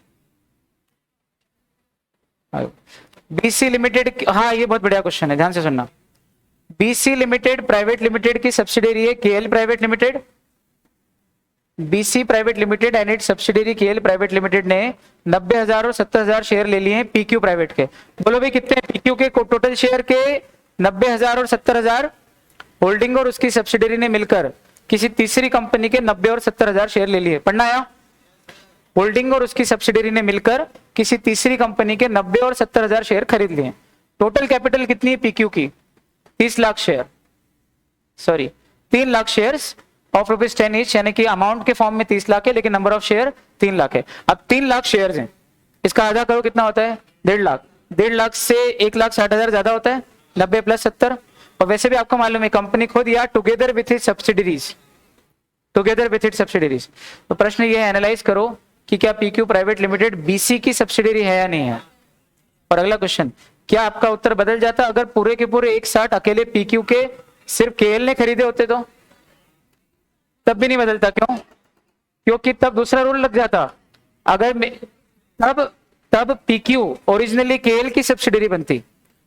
A: BC लिमिटेड, हाँ ये बहुत बढ़िया क्वेश्चन है, ध्यान से सुनना। BC लिमिटेड प्राइवेट लिमिटेड की सब्सिडियरी है KL private limited. BC private limited and it subsidiary KL private limited ने 90,000 और 70,000 शेयर ले लिए हैं PQ प्राइवेट के। बोलो भाई कितने PQ के टोटल शेयर के? 90,000 और 70,000। होल्डिंग और उसकी सब्सिडियरी ने मिलकर किसी तीसरी कंपनी के 90 और 70,000 शेयर ले लिए। पढ़ना आया? होल्डिंग और उसकी सब्सिडियरी ने मिलकर किसी तीसरी कंपनी के 90 और 70,000 शेयर खरीद लिए। टोटल कैपिटल कितनी है PQ की? 30 lakh share, sorry 3 lakh shares of ₹10 each, यानी कि अमाउंट के फॉर्म में 30 लाख है लेकिन नंबर ऑफ शेयर 3 लाख है। अब 3 लाख शेयर्स हैं, इसका आधा करो कितना होता है? 1.5 लाख। 1.5 लाख से 1,60,000 ज्यादा होता है, 90 + 70। और वैसे भी आपको मालूम है कंपनी खुद या together with its subsidies, together with its subsidies. तो प्रश्न ये है, एनालाइज करो कि क्या PQ प्राइवेट लिमिटेड BC की सब्सिडरी है या नहीं है। और अगला क्वेश्चन, क्या आपका उत्तर बदल जाता अगर पूरे के पूरे 160 अकेले PQ के सिर्फ KL ने खरीदे होते तो? तब भी नहीं बदलता, क्यों? क्योंकि तब दूसरा रूल लग जाता। अगर तब PQ ओरिजिनली KL की सब्सिडरी बनती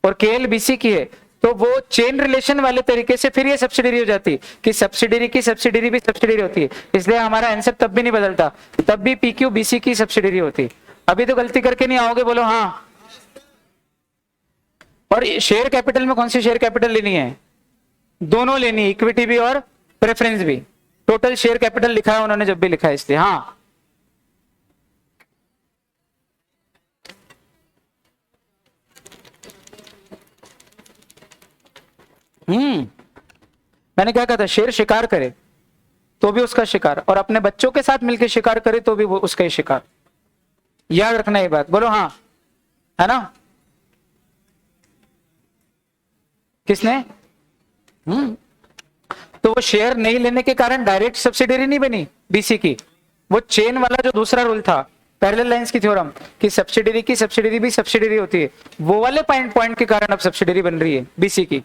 A: और KL BC की है, तो वो चेन रिलेशन वाले तरीके से फिर ये सब्सिडरी हो जाती कि सब्सिडरी की सब्सिडरी भी सब्सिडरी होती है। इसलिए हमारा आंसर तब भी नहीं बदलता, तब भी PQ BC की सब्सिडरी होती। अभी तो गलती करके नहीं आओगे, बोलो हाँ। और शेयर कैपिटल में कौन सी शेयर कैपिटल लेनी है? दोनों लेनी, इक्विटी भी और प्रेफरेंस भी। टोटल शेयर कैपिटल लिखा है उन्होंने जब भी लिखा है, इसलिए हाँ। मैंने क्या कहा था? शेर शिकार करे तो भी उसका शिकार, और अपने बच्चों के साथ मिलकर शिकार करे तो भी वो उसका ही शिकार। याद रखना ये बात, बोलो हाँ, है ना? किसने? तो वो शेयर नहीं लेने के कारण डायरेक्ट सब्सिडरी नहीं बनी BC की, वो चेन वाला जो दूसरा रूल था, पैरेलल लाइंस की थ्योरम, कि सब्सिडरी की सब्सिडरी भी सब्सिडरी होती है, वो वाले पॉइंट के कारण अब सब्सिडरी बन रही है BC की।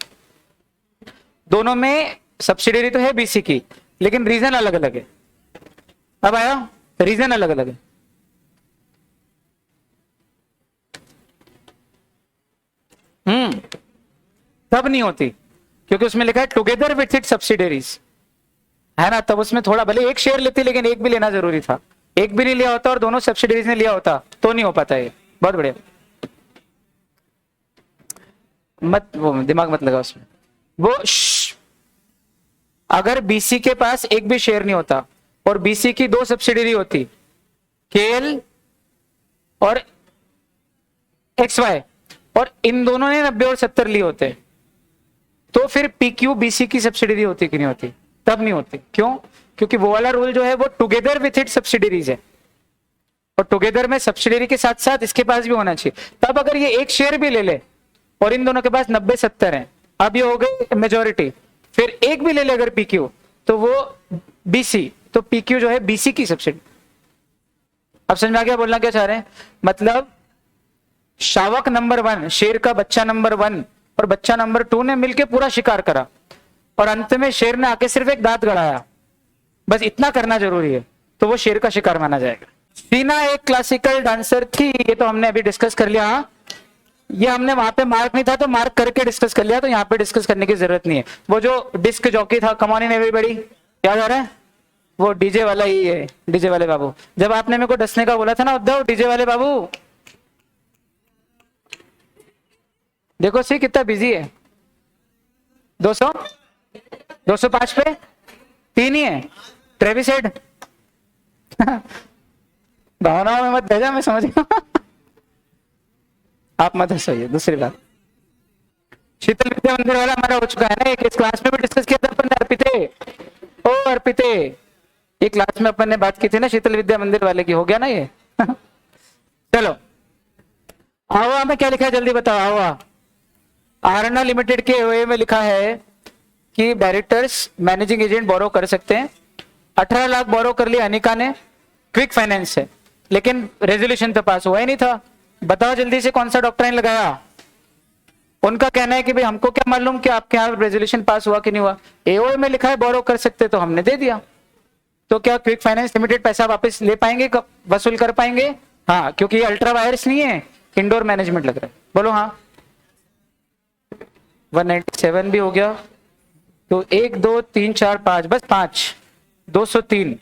A: दोनों में सब्सिडरी तो है BC की, लेकिन रीजन अलग अलग है। अब आया, रीजन अलग अलग है। तब नहीं होती क्योंकि उसमें लिखा है टुगेदर विथ इट सब्सिडरीज, है ना? तब उसमें थोड़ा, भले एक शेयर लेती लेकिन एक भी लेना जरूरी था। एक भी नहीं लिया होता और दोनों सब्सिडरीज ने लिया होता तो नहीं हो पाता ये। बहुत बढ़िया, मत वो दिमाग मत लगा उसमें। वो अगर BC के पास एक भी शेयर नहीं होता, और बीसी की 2 सब्सिडरी होती, केएल और एक्सवाई, और इन दोनों ने 90 और 70 लिए होते, तो फिर पीक्यू बीसी की सब्सिडरी होती कि नहीं होती? तब नहीं होती। क्यों? क्योंकि वो वाला रूल जो है वो टुगेदर विथ इट सब्सिडरीज है, और टुगेदर में सब्सिडरी के साथ साथ इसके पास भी होना चाहिए। तब अगर ये एक शेयर भी ले ले और इन दोनों के पास 90-70 है, अब ये हो गई मेजोरिटी, फिर एक भी ले ले अगर पीक्यू, तो वो बीसी, तो पीक्यू जो है बीसी की सब्सिडी। अब समझ में आ गया बोलना क्या चाह रहे हैं? मतलब शावक नंबर 1, शेर का बच्चा नंबर 1 और बच्चा नंबर 2 ने मिलकर पूरा शिकार करा, और अंत में शेर ने आके सिर्फ एक दांत गड़ाया, बस इतना करना जरूरी है, तो वो शेर का शिकार माना जाएगा। सीना एक क्लासिकल डांसर थी, ये तो हमने अभी डिस्कस कर लिया। ये हमने वहां पे मार्क नहीं था तो मार्क करके डिस्कस कर लिया, तो यहाँ पे डिस्कस करने की जरूरत नहीं है। वो जो डिस्क जॉकी था, कम ऑन इन एवरीबॉडी, याद आ रहा है? वो डीजे वाला ही है, डीजे वाले बाबू। जब आपने मेरे को डसने का बोला था ना उद्धव, डीजे वाले बाबू, देखो सी कितना बिजी है। 200 205 पे 3 ही है। ट्रेविस हेड भावनाओं में मत भेजा, मैं समझ गया आप मत हंसोइए। दूसरी बात, शीतल विद्या मंदिर वाला हमारा हो चुका है ना, एक इस क्लास में भी डिस्कस किया था अपन ने। अर्पिते, ओ अर्पिते, ये क्लास में अपन ने बात की थी ना शीतल विद्या मंदिर वाले की, हो गया ना ये चलो आवा में क्या लिखा है जल्दी बताओ। आवा आरना लिमिटेड के ओए में लिखा है कि डायरेक्टर्स मैनेजिंग एजेंट बोरो कर सकते हैं। 18 लाख बोरो कर लिया अनिका ने, क्विक फाइनेंस से, लेकिन रेजोल्यूशन तो पास हुआ ही नहीं था। बताओ जल्दी से कौन सा डॉक्ट्राइन लगाया? उनका कहना है कि भाई हमको क्या मालूम कि आपके यहाँ रेजोल्यूशन पास हुआ कि नहीं हुआ, एओए में लिखा है बोरो कर सकते, तो हमने दे दिया। तो क्या क्विक फाइनेंस लिमिटेड पैसा वापस ले पाएंगे, वसूल कर पाएंगे? हाँ, क्योंकि ये अल्ट्रा वायरस नहीं है, इंडोर मैनेजमेंट लग रहा है। बोलो हाँ। 197 भी हो गया, तो 1 2 3 4 5, बस 5, 203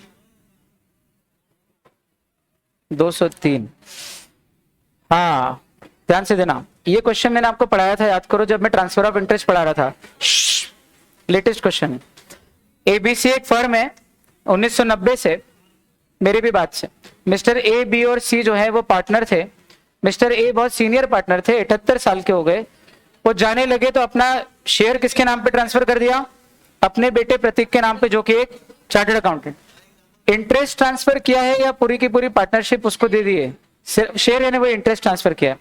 A: 203। हाँ ध्यान से देना, ये क्वेश्चन मैंने आपको पढ़ाया था, याद करो, जब मैं ट्रांसफर ऑफ इंटरेस्ट पढ़ा रहा था। Latest question. एबीसी एक फर्म है 1990 से, मेरी भी बात से। मिस्टर ए, बी और सी जो है वो पार्टनर थे। मिस्टर ए बहुत सीनियर पार्टनर थे, 78 साल के हो गए। वो जाने लगे तो अपना शेयर किसके नाम पे ट्रांसफर कर दिया? अपने बेटे प्रतीक के नाम पे, जो कि एक चार्टर्ड अकाउंटेंट। इंटरेस्ट ट्रांसफर किया है या पूरी की पूरी पार्टनरशिप उसको दे दी है? शेयर यानी वो इंटरेस्ट ट्रांसफर किया।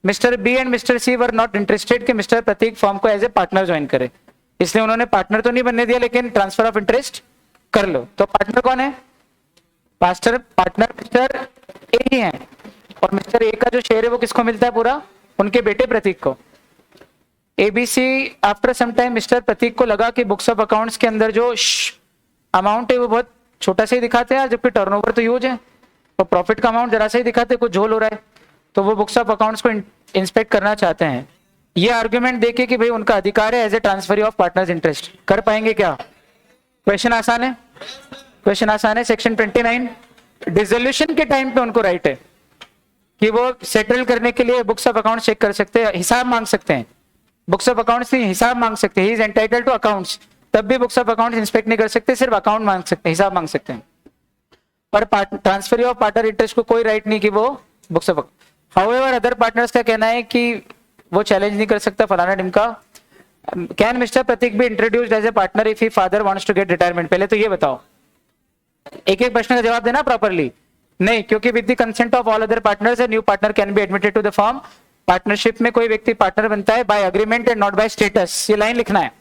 A: Mr B and Mr C were not interested कि मिस्टर प्रतीक फर्म को एज ए पार्टनर ज्वाइन करे, इसलिए उन्होंने पार्टनर तो नहीं बनने दिया, लेकिन ट्रांसफर ऑफ इंटरेस्ट कर लो। तो पार्टनर कौन है? पार्टनर मिस्टर ए ही है, और मिस्टर ए का जो शेयर है वो किसको मिलता है? पूरा उनके बेटे प्रतीक को। ABC after some time mister Prateek को लगा कि बुक्स ऑफ अकाउंट्स के अंदर जो अमाउंट है वो बहुत छोटा सा ही दिखाते हैं, जबकि टर्नओवर तो ह्यूज है, और प्रॉफिट का अमाउंट जरा सा ही दिखाते, कुछ झोल हो रहा है। तो वो बुक्स ऑफ अकाउंट्स को इंस्पेक्ट करना चाहते हैं। ये आर्ग्यूमेंट देके कि भाई उनका अधिकार है as a transfer of partners interest, कर पाएंगे क्या? क्वेश्चन आसान है, क्वेश्चन आसान है। सेक्शन 29, डिसोल्यूशन के टाइम पे उनको राइट है कि वो सेटल करने के लिए बुक्स ऑफ अकाउंट्स चेक कर सकते हैं, हिसाब मांग सकते हैं। बुक्स ऑफ अकाउंट्स नहीं, हिसाब मांग सकते हैं। He is entitled to accounts, तब भी बुक्स ऑफ अकाउंट्स इंस्पेक्ट नहीं कर सकते, सिर्फ अकाउंट मांग सकते हैं, हिसाब मांग सकते हैं। पर ट्रांसफर ऑफ पार्टनर इंटरेस्ट को कोई राइट नहीं कि वो books of. However other partners का कहना है कि वो चैलेंज नहीं कर सकता फलाना ढिमका। Can Mr Prateek be introduced as a partner if he father wants to get retirement? पहले तो ये बताओ, एक एक प्रश्न का जवाब देना प्रॉपरली। नहीं, क्योंकि with the consent of all other partners a new partner can be admitted to the firm. Partnership में कोई व्यक्ति पार्टनर बनता है by agreement and not by status, ये लाइन लिखना है,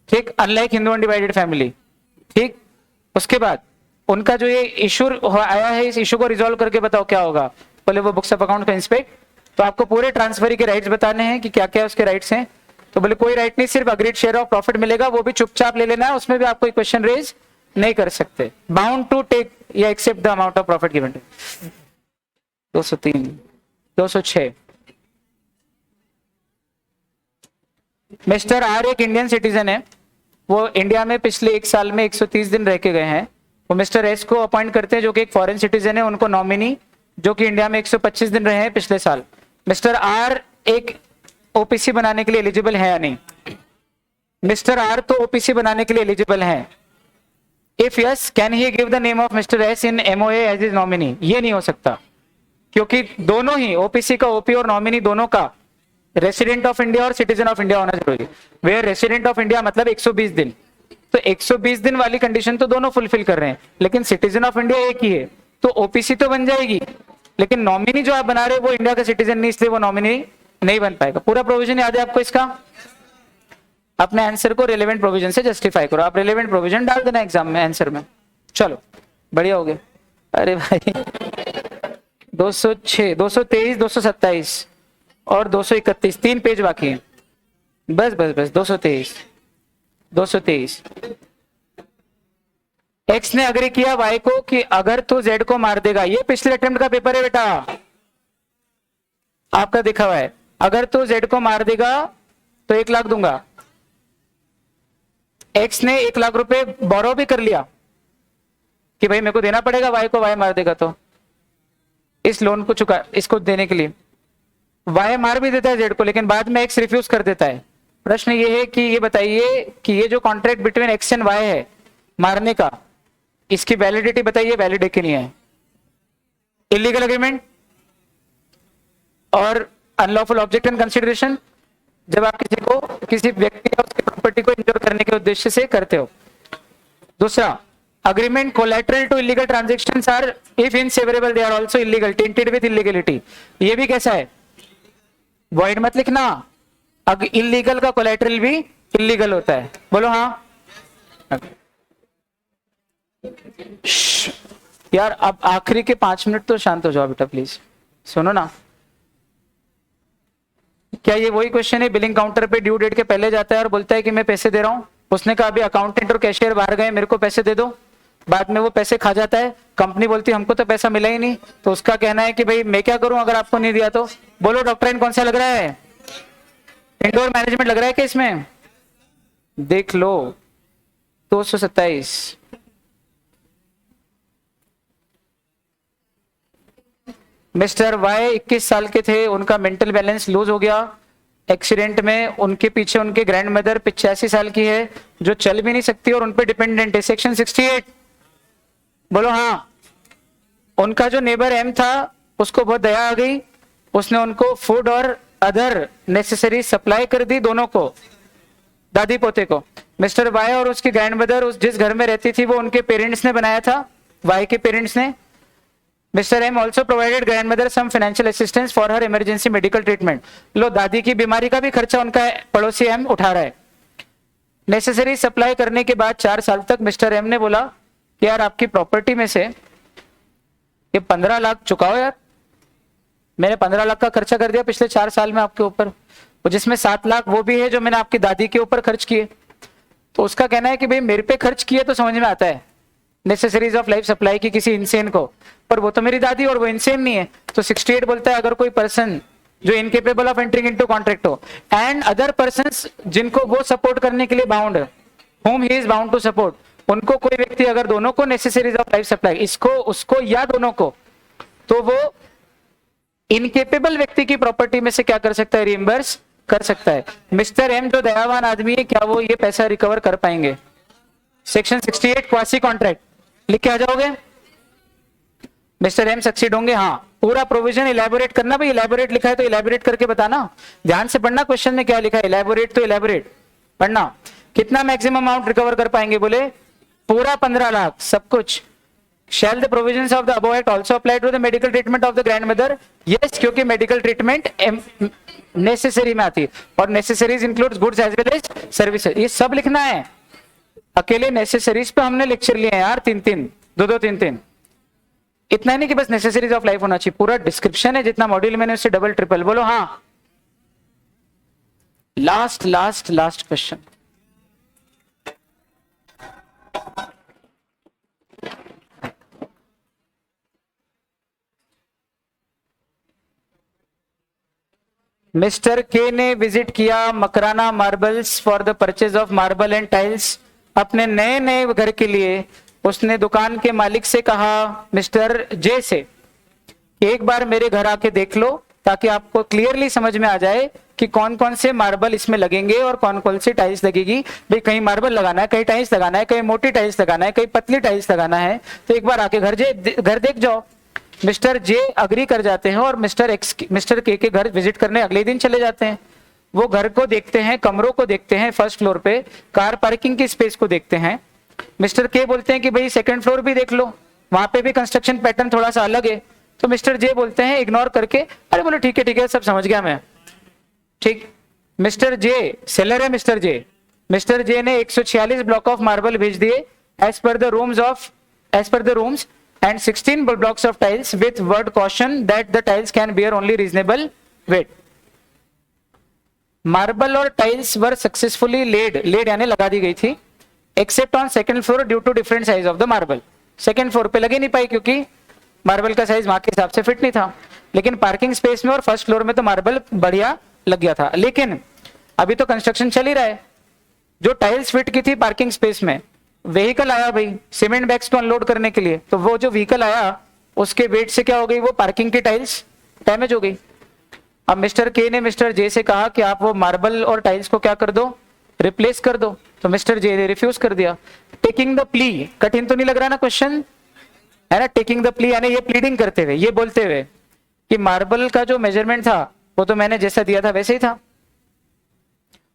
A: ठीक। अनलाइक हिंदू अनडिवाइडेड फैमिली, ठीक। उसके बाद उनका जो ये इशू आया है, इस इशू को रिजॉल्व करके बताओ क्या होगा। पहले वो बुक्स ऑफ अकाउंट का इंस्पेक्ट, तो आपको पूरे ट्रांसफर के राइट्स बताने हैं कि क्या क्या उसके राइट्स हैं। तो बोले कोई राइट नहीं, सिर्फ अग्रीड शेयर ऑफ प्रॉफिट मिलेगा, वो भी चुपचाप ले लेना है, उसमें भी आप कोई क्वेश्चन रेज नहीं कर सकते। बाउंड टू टेक या accept the amount of profit given. 203, 206। Mr R एक इंडियन सिटीजन है, वो इंडिया में पिछले 1 साल में 130 दिन रह के गए हैं। वो मिस्टर एस को अपॉइंट करते हैं जो कि एक फॉरेन सिटीजन है, उनको नॉमिनी, जो कि इंडिया में 125 दिन रहे हैं पिछले साल। मिस्टर आर एक ओपीसी बनाने के लिए एलिजिबल है या नहीं? मिस्टर आर तो ओपीसी बनाने के लिए एलिजिबल है। If yes can he give the name of Mr S in MOA as is nominee? ये नहीं हो सकता, क्योंकि दोनों ही ओपीसी का ओपी और नॉमिनी दोनों का रेसिडेंट ऑफ इंडिया और सिटीजन ऑफ इंडिया होना जरूरी। वे रेसिडेंट ऑफ इंडिया मतलब 120 दिन, तो 120 दिन वाली कंडीशन तो दोनों फुलफिल कर रहे हैं, लेकिन सिटीजन ऑफ इंडिया एक ही है, तो ओपीसी तो बन जाएगी, लेकिन नॉमिनी जो आप बना रहे हो वो इंडिया का सिटीजन नहीं, इसलिए वो नॉमिनी नहीं बन पाएगा। पूरा प्रोविजन याद है आपको इसका? अपने आंसर को रिलेवेंट प्रोविजन से जस्टिफाई करो। आप रिलेवेंट प्रोविजन डाल देना एग्जाम में आंसर में। चलो बढ़िया हो गया। अरे भाई 206, 223, 227 और 231, 3 पेज बाकी है। बस बस बस 223, 223। एक्स ने अग्री किया वाई को कि अगर तू जेड को मार देगा, ये पिछले अटेम्प्ट का पेपर है बेटा, आपका दिखा हुआ है, अगर तू जेड को मार देगा तो 1 लाख दूंगा। एक्स ने 1 लाख रुपए बोरो भी कर लिया कि भाई मेरे को देना पड़ेगा वाई को, वाई मार देगा तो इस लोन को चुका, इसको देने के लिए वाई मार भी देता है जेड को, लेकिन बाद में एक्स रिफ्यूज कर देता है। प्रश्न ये है कि ये बताइए कि ये जो contract between X and Y है मारने का, इसकी वैलिडिटी बताइए, वैलिड है कि नहीं है? इलीगल एग्रीमेंट और अनलॉफुल ऑब्जेक्ट एंड कंसिडरेशन, जब आप किसी को, किसी व्यक्ति या उसकी प्रॉपर्टी को इंजोर करने के उद्देश्य से करते हो। दूसरा, agreement collateral to illegal transactions are if inseverable they are also illegal, tainted with illegality। ये भी कैसा है? void मत लिखना, अब इलीगल का कोलेटरल भी इलीगल होता है। बोलो हाँ। यार अब आखिरी के 5 मिनट तो शांत हो जाओ बेटा प्लीज, सुनो ना। क्या ये वही क्वेश्चन है, बिलिंग काउंटर पे ड्यू डेट के पहले जाता है और बोलता है कि मैं पैसे दे रहा हूं, उसने कहा अभी अकाउंटेंट और कैशियर बाहर गए, मेरे को पैसे दे दो, बाद में वो पैसे खा जाता है, कंपनी बोलती है हमको तो पैसा मिला ही नहीं, तो उसका कहना है कि भाई मैं क्या करूं अगर आपको नहीं दिया तो? बोलो डॉक्ट्राइन कौन सा लग रहा है? इंडोर मैनेजमेंट लग रहा है क्या इसमें? देख लो 227। मिस्टर वाई 21 साल के थे, उनका मेंटल बैलेंस लूज हो गया एक्सीडेंट में, उनके पीछे उनके ग्रैंड मदर 85 साल की है जो चल भी नहीं सकती और उन पे डिपेंडेंट है। सेक्शन 68 बोलो हाँ। उनका जो नेबर एम था उसको बहुत दया आ गई, उसने उनको फूड और अदर नेसेसरी सप्लाई कर दी, दोनों को, दादी पोते को। मिस्टर वाई और उसकी ग्रैंड मदर उस जिस घर में रहती थी वो उनके पेरेंट्स ने बनाया था, वाई के पेरेंट्स ने। Mister M also provided grandmother some financial assistance for her emergency medical treatment. लो दादी की बीमारी का भी खर्चा उनका पड़ोसी एम उठा रहा है। नेसेसरी सप्लाई करने के बाद 4 साल तक मिस्टर एम ने बोला कि यार आपकी प्रॉपर्टी में से ये 15 लाख चुकाओ यार, मैंने 15 लाख का खर्चा कर दिया पिछले 4 साल में आपके ऊपर, और जिसमें 7 लाख वो भी है जो मैंने आपकी दादी के ऊपर खर्च किए। तो उसका कहना है कि भाई मेरे पे खर्च किए तो समझ में आता है नेसेसरीज ऑफ लाइफ सप्लाई की किसी इंसेन को, पर वो तो मेरी दादी और वो इंसेन नहीं है। तो 68 बोलता है अगर कोई पर्सन जो incapable of entering into contract हो एंड अदर पर्संस जिनको वो सपोर्ट करने के लिए bound, whom he is bound to support, उनको कोई व्यक्ति अगर दोनों को नेसेसरीज ऑफ लाइफ सप्लाई, इसको उसको या दोनों को, तो वो इनकेपेबल व्यक्ति की प्रॉपर्टी में से क्या कर सकता है? रिइंबर्स कर सकता है। मिस्टर एम जो दयावान आदमी है, क्या वो ये पैसा रिकवर कर पाएंगे? सेक्शन 68 क्वासी कॉन्ट्रैक्ट लिख के आ जाओगे। मिस्टर एम सक्सीड होंगे, हाँ। पूरा प्रोविजन इलेबोरेट करना, भाई इलेबोरेट लिखा है तो इलेबोरेट करके बताना, ध्यान से पढ़ना क्वेश्चन में क्या लिखा है, इलेबोरेट तो इलेबोरेट पढ़ना। कितना मैक्सिमम अमाउंट रिकवर कर पाएंगे? बोले पूरा 15 लाख, सब कुछ। Shall the provisions of the above act also apply to the medical treatment of the grandmother? Yes, क्योंकि मेडिकल ट्रीटमेंट नेसेसरी में आती है और necessaries includes goods as well as services. ये सब लिखना है। अकेले नेसेसरीज पे हमने लेक्चर लिए हैं यार, 3-3, 2-2, 3-3। इतना नहीं कि बस नेसेसरीज ऑफ लाइफ होना चाहिए, पूरा डिस्क्रिप्शन है, जितना मॉड्यूल मैंने उससे डबल ट्रिपल। बोलो हाँ। Last last last question. Mister के ने विजिट किया Makrana marbles for the purchase of marble and tiles अपने नए नए घर के लिए। उसने दुकान के मालिक से कहा, मिस्टर जे से, एक बार मेरे घर आके देख लो ताकि आपको क्लियरली समझ में आ जाए कि कौन कौन से मार्बल इसमें लगेंगे और कौन कौन सी टाइल्स लगेगी। भाई कहीं मार्बल लगाना है, कहीं टाइल्स लगाना है, कहीं मोटी टाइल्स लगाना है, कहीं पतली टाइल्स लगाना है, तो एक बार आके घर देख जाओ। मिस्टर जे अग्री कर जाते हैं और मिस्टर के घर विजिट करने अगले दिन चले जाते हैं। वो घर को देखते हैं, कमरों को देखते हैं, फर्स्ट फ्लोर पे कार पार्किंग की स्पेस को देखते हैं। मिस्टर के बोलते हैं कि भाई सेकंड फ्लोर भी देख लो, वहां पे भी कंस्ट्रक्शन पैटर्न थोड़ा सा अलग है। तो मिस्टर जे बोलते हैं इग्नोर करके, अरे बोलो ठीक है सब समझ गया मैं, ठीक। मिस्टर जे सेलर है, मिस्टर जे ने 146 ब्लॉक ऑफ मार्बल भेज दिए as per the rooms and 16 blocks of tiles with word caution that the tiles can bear only reasonable weight. Marble और टाइल्स वर सक्सेसफुली लेड यानी लगा दी गई थी, except on second floor due to different size of the marble. Second floor पे लगे नहीं पाई क्योंकि मार्बल का साइज वहां के हिसाब से फिट नहीं था, लेकिन पार्किंग स्पेस में और फर्स्ट फ्लोर में तो मार्बल बढ़िया लग गया था। लेकिन अभी तो कंस्ट्रक्शन चल ही रहा है। जो टाइल्स फिट की थी पार्किंग स्पेस में, व्हीकल आया भाई सीमेंट बैग्स को अनलोड करने के लिए, तो वो जो व्हीकल आया उसके वेट से क्या हो गई, वो पार्किंग की टाइल्स डैमेज हो गई। अब मिस्टर के ने मिस्टर जे से कहा कि आप वो मार्बल और टाइल्स को क्या कर दो, रिप्लेस कर दो। तो मिस्टर जे ने रिफ्यूज कर दिया। टेकिंग द प्ली, कठिन तो नहीं लग रहा ना क्वेश्चन, है ना। टेकिंग द प्ली यानी ये प्लीडिंग करते हुए, ये बोलते हुए कि मार्बल का जो मेजरमेंट था वो तो मैंने जैसा दिया था वैसे ही था,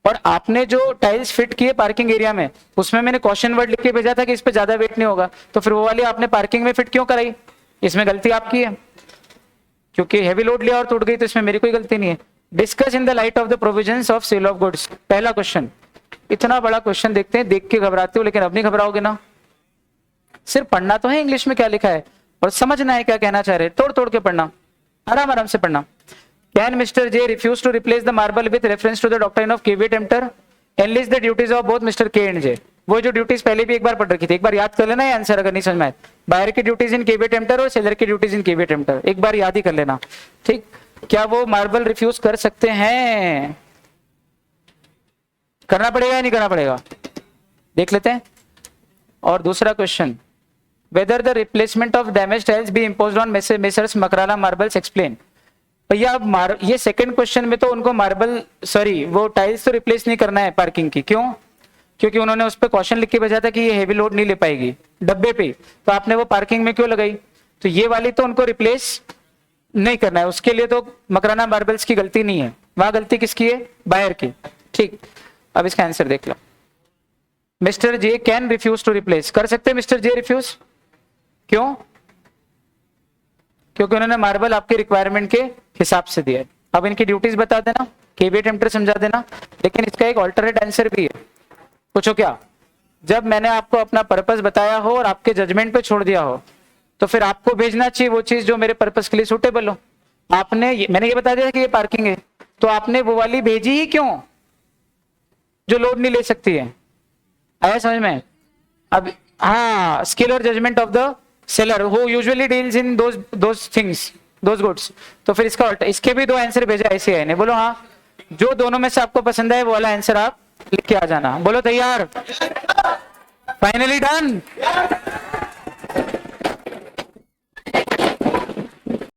A: और आपने जो टाइल्स फिट किए पार्किंग एरिया में उसमें मैंने क्वेश्चन वर्ड लिख के भेजा था कि इस पे ज्यादा वेट नहीं होगा, तो फिर वो वाली आपने पार्किंग में फिट क्यों कराई, इसमें गलती आपकी है, क्योंकि हैवी लोड लिया और टूट गई, तो इसमें मेरी कोई गलती नहीं है। Discuss in the light of the provisions of sale of goods. पहला क्वेश्चन, इतना बड़ा क्वेश्चन देखते हैं, देख के घबराते हो लेकिन अब नहीं घबराओगे ना। सिर्फ पढ़ना तो है इंग्लिश में क्या लिखा है और समझना है क्या कहना चाह रहे, तोड़ तोड़ के पढ़ना, आराम आराम से पढ़ना। Can Mr J refuse to replace the marble with reference to the doctrine of caveat emptor and list the duties of both Mr K and J. वो जो ड्यूटीज पहले भी एक बार पढ़ रखी थी, एक बार याद कर लेना ये आंसर अगर नहीं समझ में आए। बायर की ड्यूटीज इन केवी टेम्पटर और सेलर की ड्यूटीज इन केवी टेम्पटर, एक बार याद ही कर लेना, ठीक। क्या वो मार्बल रिफ्यूज कर सकते हैं, करना पड़ेगा या नहीं करना पड़ेगा, देख लेते हैं। और दूसरा question, whether the replacement of damage tiles B imposed on messrs Makrana marbles explain. भैया अब ये सेकंड क्वेश्चन में तो उनको वो टाइल्स तो रिप्लेस नहीं करना है पार्किंग की, क्यों, क्योंकि उन्होंने उस पर क्वेश्चन लिख के भेजा था कि ये हेवी लोड नहीं ले पाएगी डब्बे पे, तो आपने वो पार्किंग में क्यों लगाई, तो ये वाली तो उनको रिप्लेस नहीं करना है, उसके लिए तो मकराना मार्बल्स की गलती नहीं है, वहां गलती किसकी है, बायर की, ठीक। अब इसका आंसर देख लो। Mister J can refuse to replace, कर सकते हैं मिस्टर जे रिफ्यूज, क्यों, क्योंकि उन्होंने मार्बल आपके रिक्वायरमेंट के हिसाब से दिया है। अब इनकी ड्यूटीज बता देना, केवी टेम्पटर समझा देना, लेकिन इसका एक ऑल्टरनेट आंसर भी है। पूछो क्या, जब मैंने आपको अपना पर्पस बताया हो और आपके जजमेंट पे छोड़ दिया हो, तो फिर आपको भेजना चाहिए वो चीज जो मेरे पर्पस के लिए सूटेबल हो। मैंने ये बता दिया कि ये पार्किंग है, तो आपने वो वाली भेजी ही क्यों जो लोड नहीं ले सकती है, आया समझ में। अब हाँ, स्किल और judgement of the seller who usually deals in those things, those goods. तो फिर इसके भी दो आंसर भेजा ऐसे है, बोलो हाँ, जो दोनों में से आपको पसंद है वो वाला आंसर आप लिख के आ जाना। बोलो तैयार, फाइनली डन।